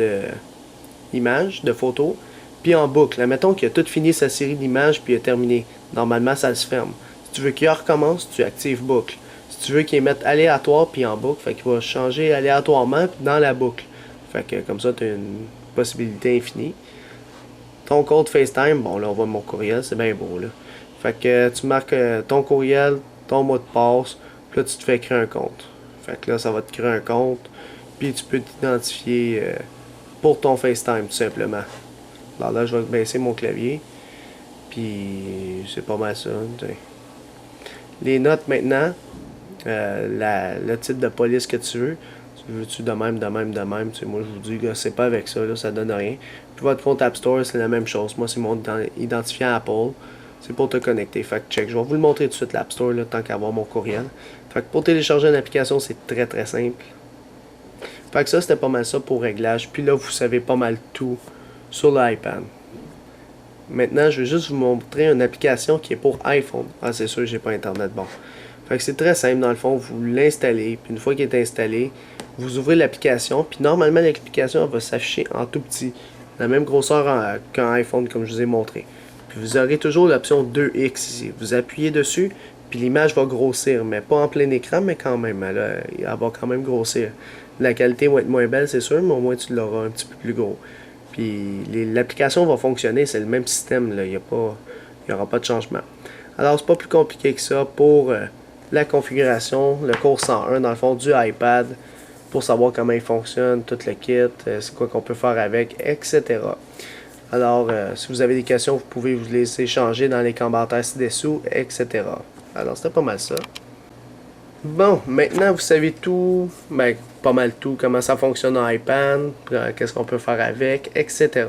image, de photo. Puis en boucle, admettons qu'il a tout fini sa série d'images puis il a terminé. Normalement, ça se ferme. Si tu veux qu'il recommence, tu actives boucle. Si tu veux qu'il mette aléatoire puis en boucle, fait qu'il va changer aléatoirement dans la boucle. Fait que comme ça, tu as une possibilité infinie. Ton code FaceTime, bon là on voit mon courriel, c'est bien beau là. Fait que tu marques ton courriel, ton mot de passe, puis là tu te fais créer un compte. Fait que là ça va te créer un compte, puis tu peux t'identifier pour ton FaceTime tout simplement. Alors là je vais baisser mon clavier, puis c'est pas mal ça. T'sais. Les notes maintenant, le titre de police que tu veux. Tu veux-tu de même. T'sais, moi, je vous dis, c'est pas avec ça, là, ça donne rien. Puis votre compte App Store, c'est la même chose. Moi, c'est mon identifiant Apple. C'est pour te connecter. Fait que check. Je vais vous le montrer tout de suite, l'App Store, là, tant qu'à avoir mon courriel. Fait que pour télécharger une application, c'est très très simple. Fait que ça, c'était pas mal ça pour réglage. Puis là, vous savez pas mal tout sur l'iPad. Maintenant, je vais juste vous montrer une application qui est pour iPhone. Ah, c'est sûr, j'ai pas Internet. Bon. Fait que c'est très simple, dans le fond, vous l'installez, puis une fois qu'il est installé, vous ouvrez l'application, puis normalement l'application va s'afficher en tout petit, la même grosseur qu'un iPhone comme je vous ai montré. Puis vous aurez toujours l'option 2X ici. Vous appuyez dessus, puis l'image va grossir, mais pas en plein écran, mais quand même, elle va quand même grossir. La qualité va être moins belle, c'est sûr, mais au moins tu l'auras un petit peu plus gros. Puis l'application va fonctionner, c'est le même système, là, il n'y aura pas de changement. Alors c'est pas plus compliqué que ça pour la configuration, le cours 101 dans le fond du iPad, pour savoir comment il fonctionne, tout le kit, c'est quoi qu'on peut faire avec, etc. Alors, si vous avez des questions, vous pouvez vous les échanger dans les commentaires ci-dessous, etc. Alors, c'était pas mal ça. Bon, maintenant vous savez tout, ben, pas mal tout, comment ça fonctionne en iPad, qu'est-ce qu'on peut faire avec, etc.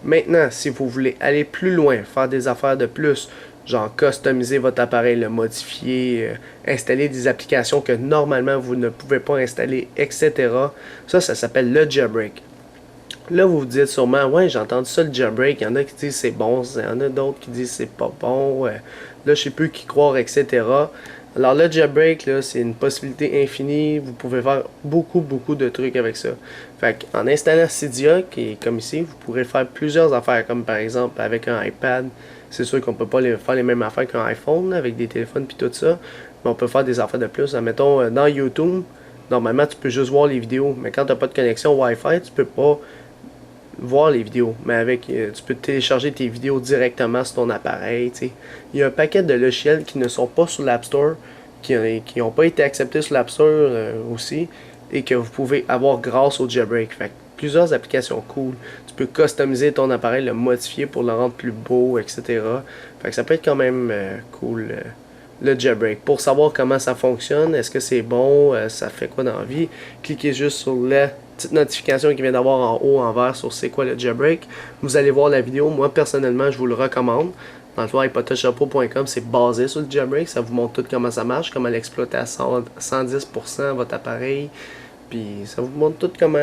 Maintenant, si vous voulez aller plus loin, faire des affaires de plus, genre customiser votre appareil, le modifier, installer des applications que normalement vous ne pouvez pas installer, etc. Ça s'appelle le jailbreak. Là, vous vous dites sûrement, ouais, j'ai entendu ça le jailbreak. Il y en a qui disent c'est bon, il y en a d'autres qui disent c'est pas bon. Là, je sais plus qui croire, etc. Alors, le jailbreak, là, c'est une possibilité infinie. Vous pouvez faire beaucoup de trucs avec ça. Fait qu'en installant Cydia, qui est comme ici, vous pourrez faire plusieurs affaires, comme par exemple avec un iPad. C'est sûr qu'on peut pas faire les mêmes affaires qu'un iPhone, là, avec des téléphones puis tout ça. Mais on peut faire des affaires de plus. Mettons, dans YouTube, normalement, tu peux juste voir les vidéos. Mais quand tu n'as pas de connexion Wi-Fi, tu peux pas voir les vidéos, mais avec tu peux télécharger tes vidéos directement sur ton appareil. T'sais. Il y a un paquet de logiciels qui ne sont pas sur l'App Store, qui n'ont pas été acceptés sur l'App Store aussi, et que vous pouvez avoir grâce au jailbreak. Fait que plusieurs applications cool. Tu peux customiser ton appareil, le modifier pour le rendre plus beau, etc. Fait que ça peut être quand même cool. Le jailbreak. Pour savoir comment ça fonctionne, est-ce que c'est bon, ça fait quoi dans la vie, cliquez juste sur la petite notification qui vient d'avoir en haut en vert sur c'est quoi le jailbreak. Vous allez voir la vidéo. Moi personnellement je vous le recommande. Dans le fond, iPodTouchApple.com, c'est basé sur le jailbreak. Ça vous montre tout comment ça marche, comment l'exploiter à 110% votre appareil. Puis ça vous montre tout comment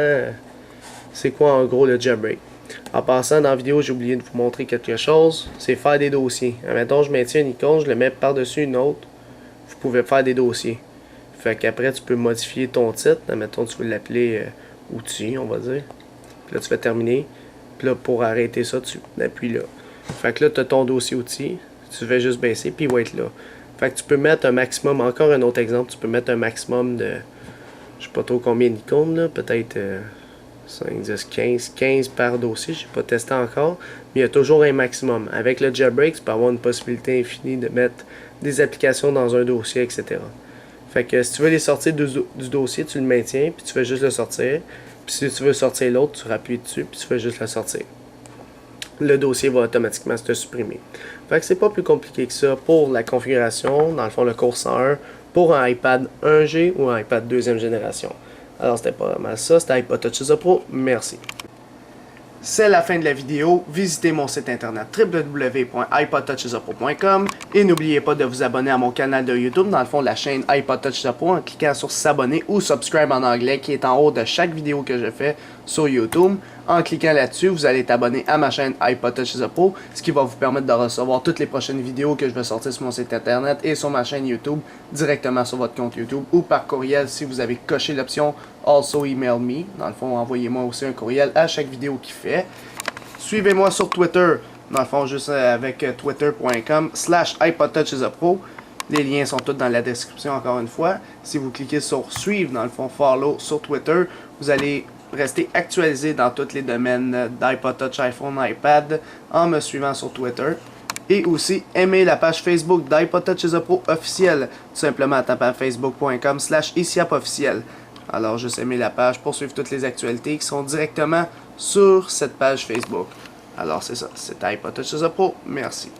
c'est quoi en gros le jailbreak. En passant dans la vidéo, j'ai oublié de vous montrer quelque chose. C'est faire des dossiers. Admettons, je maintiens une icône, je le mets par-dessus une autre. Vous pouvez faire des dossiers. Fait qu'après, tu peux modifier ton titre. Admettons, tu veux l'appeler outil, on va dire. Puis là, tu fais terminer. Puis là, pour arrêter ça, tu appuies là. Fait que là, tu as ton dossier outil. Tu fais juste baisser, puis il va être là. Fait que tu peux mettre un maximum. Encore un autre exemple, tu peux mettre un maximum de. Je sais pas trop combien d'icônes, là. Peut-être 5, 10, 15 par dossier. J'ai pas testé encore. Mais il y a toujours un maximum. Avec le jailbreak, tu peux avoir une possibilité infinie de mettre des applications dans un dossier, etc. Fait que si tu veux les sortir du dossier, tu le maintiens, puis tu fais juste le sortir. Puis si tu veux sortir l'autre, tu rappuies dessus, puis tu fais juste le sortir. Le dossier va automatiquement se supprimer. Fait que c'est pas plus compliqué que ça pour la configuration. Dans le fond, le cours 101 pour un iPad 1G ou un iPad deuxième génération. Alors c'était pas mal ça, c'était iPod Touch is a Pro, merci. C'est la fin de la vidéo. Visitez mon site internet www.ipodtouchisapro.com et n'oubliez pas de vous abonner à mon canal de YouTube, dans le fond la chaîne iPod Touch is a Pro, en cliquant sur s'abonner ou subscribe en anglais qui est en haut de chaque vidéo que je fais sur YouTube. En cliquant là-dessus, vous allez être abonné à ma chaîne iPod Touch is a Pro, ce qui va vous permettre de recevoir toutes les prochaines vidéos que je vais sortir sur mon site internet et sur ma chaîne YouTube directement sur votre compte YouTube ou par courriel si vous avez coché l'option Also Email Me. Dans le fond, envoyez-moi aussi un courriel à chaque vidéo qu'il fait. Suivez-moi sur Twitter, dans le fond, juste avec twitter.com/iPodTouchisAPro. Les liens sont tous dans la description encore une fois. Si vous cliquez sur suivre, dans le fond, follow sur Twitter, vous allez rester actualisé dans tous les domaines d'iPod Touch, iPhone, iPad en me suivant sur Twitter. Et aussi, aimez la page Facebook d'iPod Touch is a Pro officielle, tout simplement en tapant facebook.com/iciapofficiel. Alors, juste aimez la page pour suivre toutes les actualités qui sont directement sur cette page Facebook. Alors, c'est ça, c'était iPod Touch is a Pro. Merci.